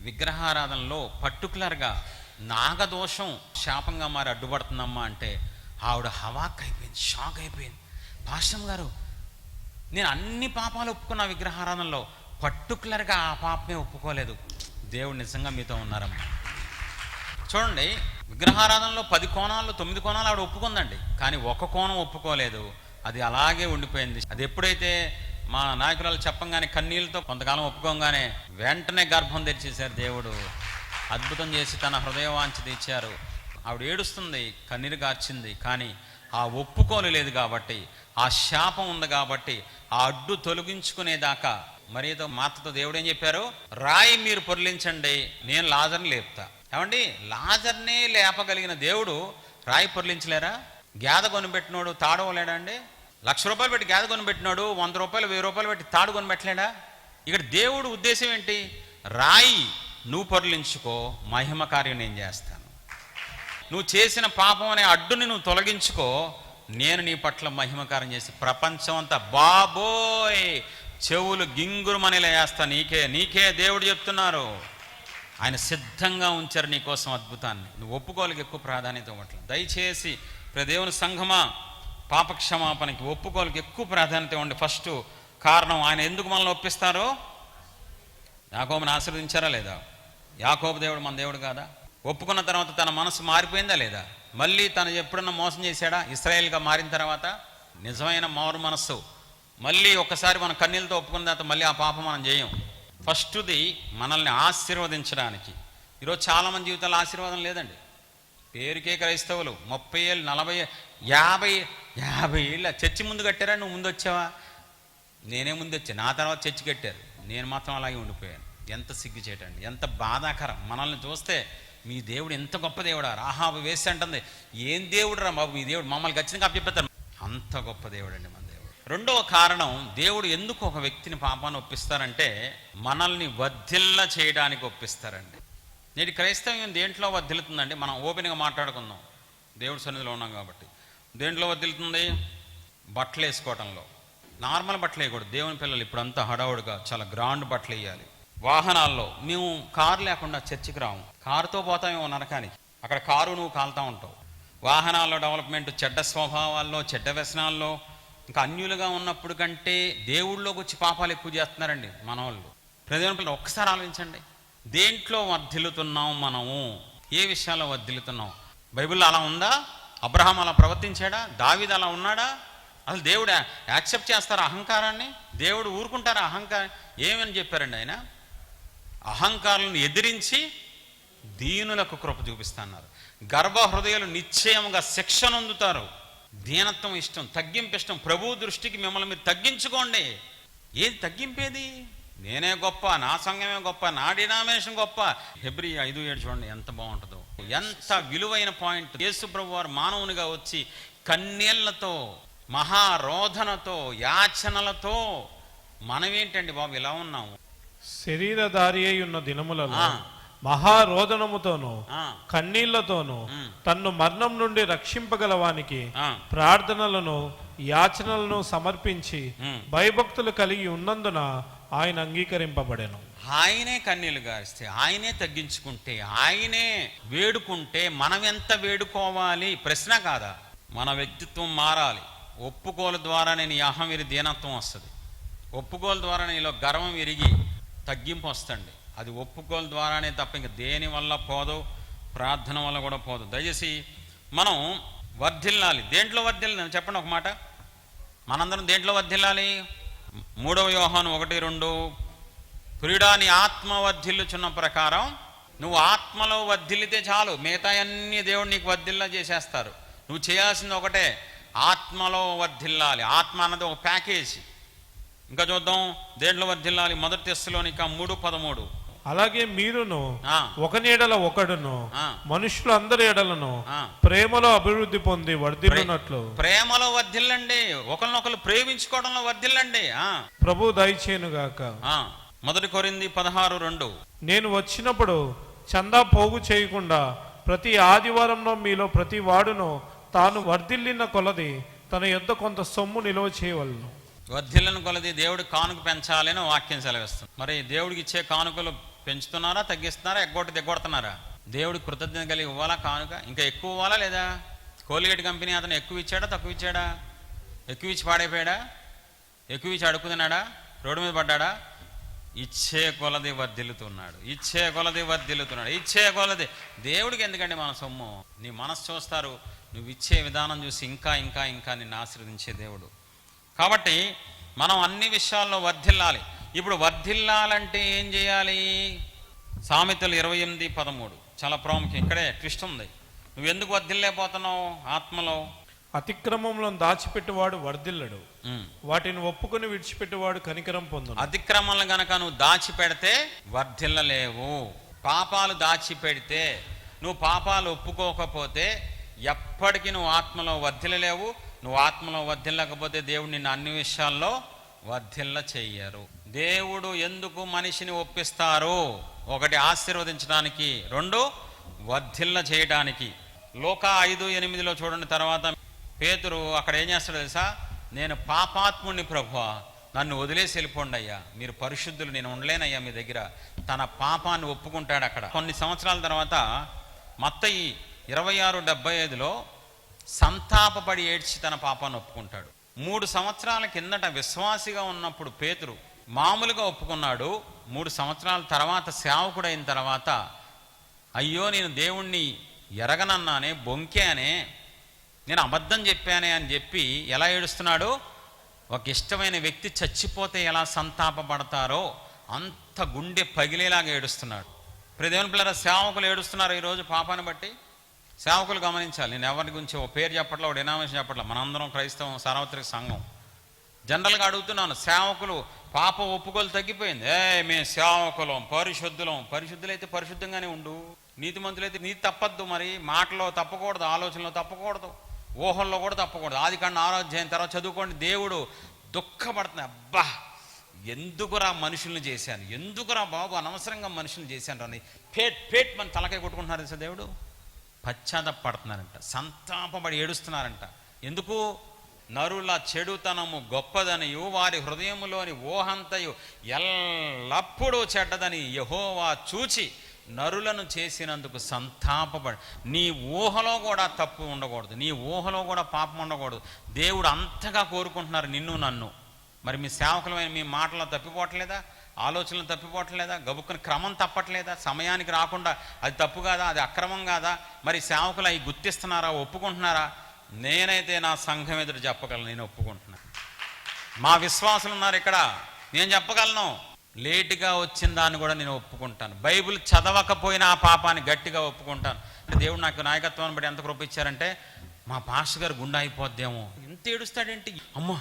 విగ్రహారాధనలో పర్టికులర్గా నాగదోషం శాపంగా మారి అడ్డుపడుతుందమ్మా అంటే ఆవిడ హవాక్ అయిపోయింది, షాక్ అయిపోయింది. పాస్టర్ గారు, నేను అన్ని పాపాలు ఒప్పుకున్న విగ్రహారాధనలో, పర్టికులర్గా ఆ పాపమే ఒప్పుకోలేదు. దేవుడు నిజంగా మీతో ఉన్నారమ్మా. చూడండి, విగ్రహారాధనలో 10 కోణాల్లో 9 కోణాలు ఆవిడ ఒప్పుకుందండి, కానీ ఒక కోణం ఒప్పుకోలేదు. అది అలాగే ఉండిపోయింది. అది ఎప్పుడైతే మా నాయకురాలు చెప్పంగానే కన్నీళ్ళతో కొంతకాలం ఒప్పుకోగానే వెంటనే గర్భం తెరిచేశారు దేవుడు. అద్భుతం చేసి తన హృదయవాంఛ తీర్చారు. ఆవిడ ఏడుస్తుంది, కన్నీరు గార్చింది, కానీ ఆ ఒప్పుకోలు లేదు కాబట్టి, ఆ శాపం ఉంది కాబట్టి, ఆ అడ్డు తొలగించుకునేదాకా మరియతో మాతతో దేవుడు ఏం చెప్పారు? రాయి మీరు పొర్లించండి, నేను లాజర్ని లేపుతా. ఏమండి, లాజర్నే లేపగలిగిన దేవుడు రాయి పొర్లించలేరా? గేద కొనిపెట్టినోడు తాడవలేడా అండి? 1,00,000 రూపాయలు పెట్టి గేద కొనిపెట్టినాడు 100 రూపాయలు 1000 రూపాయలు పెట్టి తాడు కొనిపెట్టలేడా? ఇక్కడ దేవుడు ఉద్దేశం ఏంటి? రాయి నువ్వు పొర్లించుకో, మహిమ కార్యం నేను చేస్తాను. నువ్వు చేసిన పాపం అనే అడ్డుని నువ్వు తొలగించుకో, నేను నీ పట్ల మహిమ కార్యం చేసి ప్రపంచం అంతా బాబోయ్ చెవులు గింగురుమనేలా చేస్తా. నీకే దేవుడు చెప్తున్నారు. ఆయన సిద్ధంగా ఉంచారు నీకోసం అద్భుతాన్ని. నువ్వు ఒప్పుకోలకి ఎక్కువ ప్రాధాన్యత ఇవ్వట్లేదు. దయచేసి దేవుని సంఘమా, పాపక్షమాపణకి ఒప్పుకోలకి ఎక్కువ ప్రాధాన్యత ఇవ్వండి. ఫస్ట్ కారణం, ఆయన ఎందుకు మనల్ని ఒప్పిస్తారు? యాకోబుని ఆశీర్వదించారా లేదా? యాకోబు దేవుడు మన దేవుడు కాదా? ఒప్పుకున్న తర్వాత తన మనసు మారిపోయిందా లేదా? మళ్ళీ తను ఎప్పుడన్నా మోసం చేశాడా? ఇశ్రాయేల్గా మారిన తర్వాత నిజమైన మారు మనస్సు మళ్ళీ ఒక్కసారి మన కన్నీళ్ళతో ఒప్పుకున్న తర్వాత మళ్ళీ ఆ పాపం మనం చేయం. ఫస్ట్ది మనల్ని ఆశీర్వదించడానికి. ఈరోజు చాలామంది జీవితాల్లో ఆశీర్వాదం లేదండి. పేరుకే క్రైస్తవులు 30 ఏళ్ళు 40 50 ఏళ్ళ చర్చి ముందు కట్టారా? నువ్వు ముందు వచ్చావా? నేనే ముందు వచ్చా, నా తర్వాత చర్చి కట్టారు, నేను మాత్రం అలాగే ఉండిపోయాను. ఎంత సిగ్గు చేయటండి, ఎంత బాధాకరం. మనల్ని చూస్తే మీ దేవుడు ఎంత గొప్ప దేవుడా, రాహాబు వేసి అంటుంది, ఏం దేవుడు రా బాబు మీ దేవుడు, మమ్మల్ని ఖచ్చితంగా అప్పచెప్తారు. అంత గొప్ప దేవుడు అండి మన దేవుడు. రెండవ కారణం, దేవుడు ఎందుకు ఒక వ్యక్తిని పాపాన్ని ఒప్పిస్తారంటే మనల్ని వర్ధిల్ల చేయడానికి ఒప్పిస్తారండి. నేటి క్రైస్తవ్యం దేంట్లో వర్ధిల్లుతుందండి? మనం ఓపెన్గా మాట్లాడుకుందాం, దేవుడి సన్నిధిలో ఉన్నాం కాబట్టి. దేంట్లో వర్ధిల్లుతుంది? బట్టలు వేసుకోవటంలో. నార్మల్ బట్టలు వేయకూడదు. దేవుని పిల్లలు ఇప్పుడు అంతా హడావుడిగా చాలా గ్రాండ్ బట్టలు వేయాలి. వాహనాల్లో మేము కారు లేకుండా చర్చికి రాము, కారుతో పోతామేమో నరకానికి, అక్కడ కారు నువ్వు కాలుతూ ఉంటావు. వాహనాల్లో డెవలప్మెంట్, చెడ్డ స్వభావాల్లో, చెడ్డ వ్యసనాల్లో, ఇంకా అన్యులుగా ఉన్నప్పుడు కంటే దేవుళ్ళలోకి వచ్చి పాపాలు ఎక్కువ చేస్తున్నారండి మన వాళ్ళు. ప్రజల పిల్లలు ఒక్కసారి ఆలోచించండి, దేంట్లో వర్ధిల్లుతున్నాం మనము? ఏ విషయాల్లో వర్ధిల్లుతున్నాం? బైబిల్లో అలా ఉందా? అబ్రహాం అలా ప్రవర్తించాడా? దావీదు అలా ఉన్నాడా? అసలు దేవుడు యాక్సెప్ట్ చేస్తారా అహంకారాన్ని? దేవుడు ఊరుకుంటారా అహంకారం? ఏమని చెప్పారండి ఆయన? అహంకారాలను ఎదిరించి దీనులకు కృప చూపిస్తున్నారు. గర్భ హృదయాలు నిశ్చయముగా శిక్షణ పొందుతారు. దీనత్వం ఇష్టం, తగ్గింపు ఇష్టం. ప్రభు దృష్టికి మిమ్మల్ని మీరు తగ్గించుకోండి. ఏది తగ్గింపేది? నేనే గొప్ప, నా సంఘమే గొప్ప, నా డినామినేషన్ గొప్ప. హెబ్రీ 5:7 చూడండి ఎంత బాగుంటుందో. ఎంత విలువైన పాయింట్. యేసు ప్రభు వారు మానవునిగా వచ్చి కన్నీళ్లతో, మహారోధనతో, యాచనలతో, మనమేంటండి బాబు ఇలా ఉన్నాము? శరీరధారి అయి ఉన్న దినములలో మహారోదనముతోను ఆ, కన్నీళ్లతోను ఉమ్. తన్ను మరణం నుండి రక్షింపగలవానికి ఆ, ప్రార్థనలను యాచనలను సమర్పించి ఉమ్. భయభక్తులు కలిగి ఉన్నందున ఆయన అంగీకరింపబడెను. ఆయనే కన్నీళ్లు గారిస్తే, ఆయనే తగ్గించుకుంటే, ఆయనే వేడుకుంటే మనం ఎంత వేడుకోవాలి? ప్రశ్న కాదా? మన వ్యక్తిత్వం మారాలి. ఒప్పుకోలు ద్వారా నేను ఈ అహం విరి దీనత్వం వస్తుంది. ఒప్పుకోలు ద్వారా నీలో గర్వం విరిగి తగ్గింపు వస్తుంది. అది ఒప్పుకోలు ద్వారానే తప్ప ఇంక దేని వల్ల పోదు, ప్రార్థన వల్ల కూడా పోదు. దయచేసి మనం వర్ధిల్లాలి. దేంట్లో వర్ధిల్లాలి చెప్పండి ఒక మాట. మనందరం దేంట్లో వర్ధిల్లాలి? 3వ యోహాను 1:2 ప్రియుడా నీ ఆత్మ వర్ధిల్లుచున్న ప్రకారం నువ్వు ఆత్మలో వర్ధిల్లితే చాలు, మిగతా అన్ని దేవుడు నీకు వర్ధిల్లా చేసేస్తారు. నువ్వు చేయాల్సింది ఒకటే, ఆత్మలో వర్ధిల్లాలి. ఆత్మ అన్నది ఒక ప్యాకేజ్. ఇంకా చూద్దాం దేంట్లో వర్ధిల్లాలి. 1 తెస్సలోనిక 3:13 అలాగే మీరును ఆ, ఒకని ఎడల ఒకడును ఆ. మనుషులందరి ఎడలను ఆ. ప్రేమలో అభివృద్ధి పొంది వర్ధిల్లునట్లు ప్రేమలో వర్ధిల్లండి. ఒకరినొకరు ప్రేమించుకోవడంలో వర్ధిల్లండి. ప్రభు దయచేయునుగాక. 1 కొరింథీ 16:2 నేను వచ్చినప్పుడు చందా పోగు చేయకుండా ప్రతి ఆదివారంలో మీలో ప్రతి వాడును తాను వర్ధిల్లిన కొలది తన యొద్ద కొంత సొమ్ము నిల్వ చేయవలను. వర్ధిల్లను కొలది దేవుడు కానుక పెంచాలి అని వాక్యం సెలవిస్తుంది. మరి దేవుడికి ఇచ్చే కానుకలు పెంచుతున్నారా, తగ్గిస్తున్నారా, దిగ్గొడుతున్నారా? దేవుడికి కృతజ్ఞత కలిగి ఇవ్వాలా కానుక? ఇంకా ఎక్కువ ఇవ్వాలా లేదా? కోల్గేట్ కంపెనీ అతను ఎక్కువ ఇచ్చాడా, తక్కువ ఇచ్చాడా? ఎక్కువ ఇచ్చి పాడైపోయాడా? ఎక్కువ ఇచ్చి అడుక్కుతున్నాడా? రోడ్డు మీద పడ్డాడా? ఇచ్చే కొలది వర్ధిల్లుతున్నాడు. ఇచ్చే కొలది వర్ధిల్లుతున్నాడు. ఇచ్చే కొలది. దేవుడికి ఎందుకండి మన సొమ్ము? నీ మనసు చూస్తారు, నువ్వు ఇచ్చే విధానం చూసి ఇంకా ఇంకా ఇంకా నిన్ను ఆశీర్వదించే దేవుడు. కాబట్టి మనం అన్ని విషయాల్లో వర్ధిల్లాలి. ఇప్పుడు వర్ధిల్లాలంటే ఏం చేయాలి? సామెతలు 28:13 చాలా ప్రాముఖ్యం. ఇక్కడే ట్విస్ట్ ఉంది. నువ్వు ఎందుకు వర్ధిల్లేకపోతున్నావు ఆత్మలో? అతిక్రమంలో దాచిపెట్టువాడు వర్ధిల్లడు, వాటిని ఒప్పుకొని విడిచిపెట్టువాడు కనికరం పొందును. అతిక్రమలను గనక నువ్వు దాచిపెడితే వర్ధిల్లలేవు. పాపాలు దాచిపెడితే, నువ్వు పాపాలు ఒప్పుకోకపోతే ఎప్పటికీ నువ్వు ఆత్మలో వర్ధిల్లలేవు. నువ్వు ఆత్మలో వర్ధిల్లకపోతే దేవుడు నిన్ను అన్ని విషయాల్లో వర్ధిల్ల చెయ్యరు. దేవుడు ఎందుకు మనిషిని ఒప్పిస్తారు? 1 ఆశీర్వదించడానికి, 2 వర్ధిల్ల చేయడానికి. లోకా 5:8 చూడండి. తర్వాత పేతురు అక్కడ ఏం చేస్తాడు తెలుసా? నేను పాపాత్ముడిని ప్రభువా, నన్ను వదిలేసి వెళ్ళిపోండి అయ్యా, మీరు పరిశుద్ధులు, నేను ఉండలేనయ్యా మీ దగ్గర. తన పాపాన్ని ఒప్పుకుంటాడు. అక్కడ కొన్ని సంవత్సరాల తర్వాత మత్తయి 26:75 సంతాపపడి ఏడ్చి తన పాపాన్ని ఒప్పుకుంటాడు. 3 సంవత్సరాల కిందట విశ్వాసిగా ఉన్నప్పుడు పేతురు మామూలుగా ఒప్పుకున్నాడు. 3 సంవత్సరాల తర్వాత సేవకుడైన తర్వాత అయ్యో నేను దేవుణ్ణి ఎరగనన్నానే, బొంకానే, నేను అబద్ధం చెప్పానే అని చెప్పి ఎలా ఏడుస్తున్నాడు? ఒక ఇష్టమైన వ్యక్తి చచ్చిపోతే ఎలా సంతాపపడతారో అంత గుండె పగిలేలాగా ఏడుస్తున్నాడు. దేవుని పిల్లల సేవకులు ఏడుస్తున్నారు ఈరోజు పాపాన్ని బట్టి. సేవకులు గమనించాలి. నేను ఎవరి గురించి ఓ పేరు చెప్పట్లా, ఓ డినామినేషన్ చెప్పట్లా. మనందరం క్రైస్తవం సార్వత్రిక సంఘం. జనరల్గా అడుగుతున్నాను, సేవకులు పాప ఒప్పుకోలు తగ్గిపోయింది. మేము సేవకులం, పరిశుద్ధులైతే పరిశుద్ధంగానే ఉండు, నీతిమంతులైతే నీతి తప్పద్దు. మరి మాటలో తప్పకూడదు, ఆలోచనలో తప్పకూడదు, ఊహల్లో కూడా తప్పకూడదు. ఆదికాండం 6వ అధ్యాయం తర్వాత చదువుకోండి. దేవుడు దుఃఖపడుతుంది. అబ్బా ఎందుకురా మనుషుల్ని చేశాను, ఎందుకురా బాబు అనవసరంగా మనుషుల్ని చేశాను అని పేట్ మన తలకాయ కొట్టుకుంటున్నారు సార్. దేవుడు పశ్చాత్తపడుతున్నారంట, సంతాపపడి ఏడుస్తున్నారంట. ఎందుకు? నరుల చెడుతనము గొప్పదనియు వారి హృదయములోని ఊహంతయు ఎల్లప్పుడూ చెడ్డదని యెహోవా చూచి నరులను చేసినందుకు సంతాపపడి. నీ ఊహలో కూడా తప్పు ఉండకూడదు, నీ ఊహలో కూడా పాపం ఉండకూడదు. దేవుడు అంతగా కోరుకుంటున్నారు నిన్ను నన్ను. మరి మీ సేవకులమైన మీ మాటలు తప్పిపోవట్లేదా? ఆలోచనలు తప్పిపోవట్లేదా? గబుక్కుని క్రమం తప్పట్లేదా? సమయానికి రాకుండా అది తప్పు కాదా? అది అక్రమం కాదా? మరి సేవకులు అవి గుర్తిస్తున్నారా, ఒప్పుకుంటున్నారా? నేనైతే నా సంఘం ఎదురు చెప్పగలను, నేను ఒప్పుకుంటున్నాను. మా విశ్వాసులు ఉన్నారు ఇక్కడ, నేను చెప్పగలను. లేటుగా వచ్చిన దాన్ని కూడా నేను ఒప్పుకుంటాను. బైబిల్ చదవకపోయినా ఆ పాపాన్ని గట్టిగా ఒప్పుకుంటాను. దేవుడు నాకు నాయకత్వాన్ని బట్టి ఎంత కృప ఇచ్చారంటే, మా పాస్టర్ గారు గుండె అయిపోద్దేమో, ఎంత ఏడుస్తాడేంటి, అమ్మో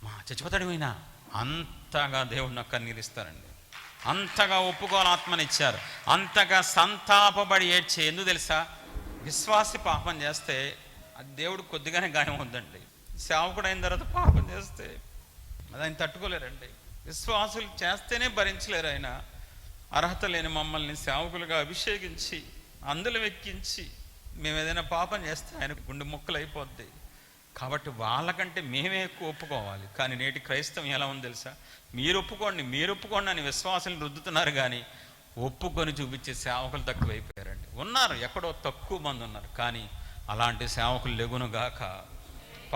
మా చచ్చిపోతాడేమైనా, అంతగా దేవుడు నాకు కన్నీరిస్తారండి. అంతగా ఒప్పుకోవాలి ఆత్మనిచ్చారు. అంతగా సంతాపబడి ఏడ్చే. ఎందుకు తెలుసా? విశ్వాసి పాపం చేస్తే అది దేవుడు కొద్దిగానే గాయం ఉందండి. సేవకుడు అయిన తర్వాత పాపం చేస్తే అది ఆయన తట్టుకోలేరండి. విశ్వాసులు చేస్తేనే భరించలేరు. ఆయన అర్హత లేని మమ్మల్ని సేవకులుగా అభిషేకించి అందులో ఎక్కించి మేము ఏదైనా పాపం చేస్తే ఆయన గుండె ముక్కలు అయిపోద్ది. కాబట్టి వాళ్ళకంటే మేమే ఎక్కువ ఒప్పుకోవాలి. కానీ నేటి క్రైస్తవం ఎలా ఉంది తెలుసా? మీరు ఒప్పుకోండి అని విశ్వాసాలను రుద్దుతున్నారు, కానీ ఒప్పుకొని చూపించే సేవకులు తక్కువైపోయారండి. ఉన్నారు, ఎక్కడో తక్కువ మంది ఉన్నారు, కానీ అలాంటి సేవకులు లెగునుగాక.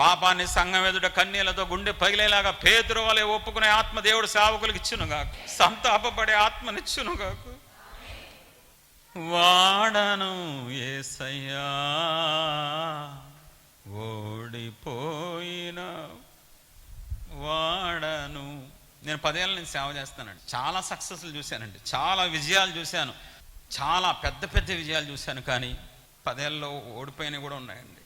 పాపాన్ని సంఘం ఎదుట కన్నీళ్లతో గుండె పగిలేలాగా పేతురు వలె ఒప్పుకునే ఆత్మ దేవుడు సేవకులకు ఇచ్చునుగాక. సంతాపపడే ఆత్మనిచ్చునుగాక. వాడను యేసయ్యా ఓడిపోయిన వాడను. నేను 10 ఏళ్ళ నుంచి సేవ చేస్తానండి. చాలా సక్సెస్లు చూశానండి, చాలా విజయాలు చూశాను, చాలా పెద్ద పెద్ద విజయాలు చూశాను. కానీ 10 ఏళ్ళలో ఓడిపోయినవి కూడా ఉన్నాయండి.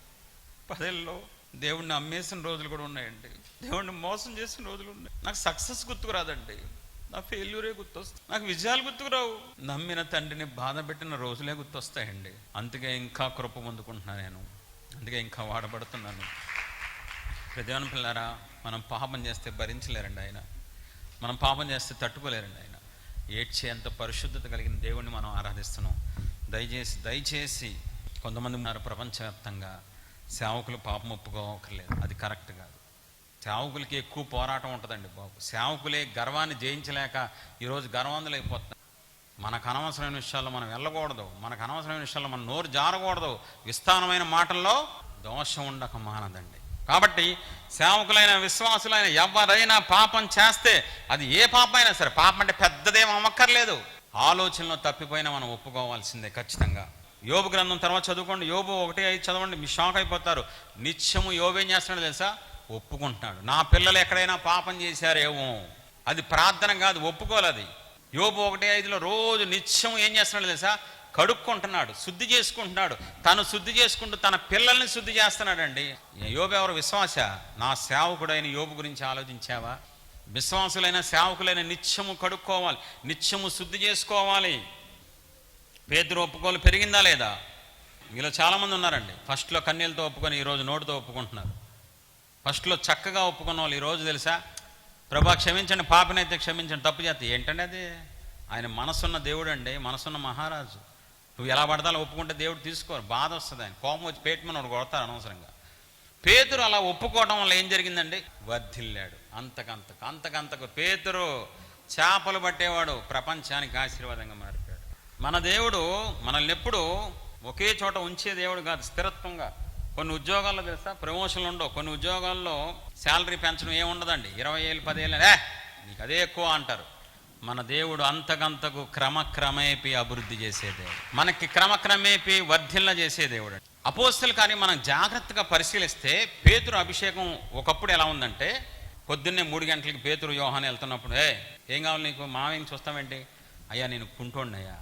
10 ఏళ్ళలో దేవుడిని అమ్మేసిన రోజులు కూడా ఉన్నాయండి. దేవుడిని మోసం చేసిన రోజులు ఉన్నాయి. నాకు సక్సెస్ గుర్తుకు రాదండి, నా ఫెయిల్యూరే గుర్తొస్తాయి. నాకు విజయాలు గుర్తుకురావు. నమ్మిన తండ్రిని బాధ పెట్టిన రోజులే గుర్తొస్తాయండి. అందుకే ఇంకా కృప పొందుకుంటున్నాను నేను, అందుకే ఇంకా వాడబడుతున్నాను. ప్రదేవన పిల్లారా, మనం పాపం చేస్తే భరించలేరండి ఆయన, మనం పాపం చేస్తే తట్టుకోలేరండి ఆయన. ఏడ్చేంత పరిశుద్ధత కలిగిన దేవుణ్ణి మనం ఆరాధిస్తున్నాం. దయచేసి కొంతమంది ఉన్నారు ప్రపంచవ్యాప్తంగా, సేవకులు పాపం ఒప్పుకోవక్కర్లేదు, అది కరెక్ట్ కాదు. సేవకులకి ఎక్కువ పోరాటం ఉంటుందండి బాబు. సేవకులే గర్వాన్ని జయించలేక ఈరోజు గర్వాంధులైపోతున్నారు. మనకు అనవసరమైన విషయాల్లో మనం వెళ్ళకూడదు, మనకు అనవసరమైన విషయాల్లో మనం నోరు జారకూడదు. విస్తారమైన మాటల్లో దోషం ఉండక మానదండి. కాబట్టి సేవకులైన విశ్వాసులైన ఎవరైనా పాపం చేస్తే, అది ఏ పాపం అయినా సరే, పాపం అంటే పెద్దదేం అమ్మక్కర్లేదు, ఆలోచనలో తప్పిపోయినా మనం ఒప్పుకోవాల్సిందే ఖచ్చితంగా. యోబు గ్రంథం తర్వాత చదువుకోండి, యోబు 1:5 చదవండి, మీ షాక్ అయిపోతారు. నిత్యము యోబు ఏం చేస్తున్నాడు తెలుసా? ఒప్పుకుంటున్నాడు. నా పిల్లలు ఎక్కడైనా పాపం చేశారేమో, అది ప్రార్థన కాదు, ఒప్పుకోలేదు. అది యోబు 1:5లో రోజు నిత్యం ఏం చేస్తున్నాడు తెలుసా? కడుక్కుంటున్నాడు, శుద్ధి చేసుకుంటున్నాడు. తను శుద్ధి చేసుకుంటూ తన పిల్లల్ని శుద్ధి చేస్తున్నాడండి. యోబు ఎవరు? విశ్వాస. నా సేవకుడైన యోబు గురించి ఆలోచించావా? విశ్వాసులైన సేవకులైన నిత్యము కడుక్కోవాలి, నిత్యము శుద్ధి చేసుకోవాలి. పేతురు ఒప్పుకోలు పెరిగిందా లేదా? ఇలా చాలామంది ఉన్నారండి. ఫస్ట్లో కన్నీళ్ళతో ఒప్పుకొని ఈరోజు నోటితో ఒప్పుకుంటున్నారు. ఫస్ట్లో చక్కగా ఒప్పుకున్న వాళ్ళు ఈరోజు తెలుసా, ప్రభా క్షమించండి, పాపనైతే క్షమించండి, తప్పు చేస్తే ఏంటండి అది? ఆయన మనసున్న దేవుడు అండి, మనసున్న మహారాజు. నువ్వు ఎలా పడతాలో ఒప్పుకుంటే దేవుడు తీసుకోరు, బాధ వస్తుంది. ఆయన కోపం వచ్చి పేటమని వాడు కొడతారు అనవసరంగా. పేతురు అలా ఒప్పుకోవడం వల్ల ఏం జరిగిందండి? వర్ధిల్లాడు. అంతకంతకు పేతురు చేపలు పట్టేవాడు ప్రపంచానికి ఆశీర్వాదంగా మారిపోయాడు. మన దేవుడు మనల్ని ఎప్పుడు ఒకే చోట ఉంచే దేవుడు కాదు, స్థిరత్వంగా. కొన్ని ఉద్యోగాల్లో తెలుసా ప్రమోషన్లు ఉండవు, కొన్ని ఉద్యోగాల్లో శాలరీ పెంచడం ఏముండదండి. 20 ఏళ్ళు 10 ఏళ్ళు నీకు అదే ఎక్కువ అంటారు. మన దేవుడు అంతకంతకు క్రమక్రమేపీ అభివృద్ధి చేసే దేవుడు, మనకి క్రమక్రమేపీ వర్ధిల్ల చేసే దేవుడు. అపోస్తలు కానీ మనం జాగ్రత్తగా పరిశీలిస్తే పేతురు అభిషేకం ఒకప్పుడు ఎలా ఉందంటే, పొద్దున్నే 3 గంటలకి పేతురు యోహాను వెళ్తున్నప్పుడు, ఏం కావాలి నీకు? మావేం చూస్తామేంటి? అయ్యా నేను కుంటోండయ్యా,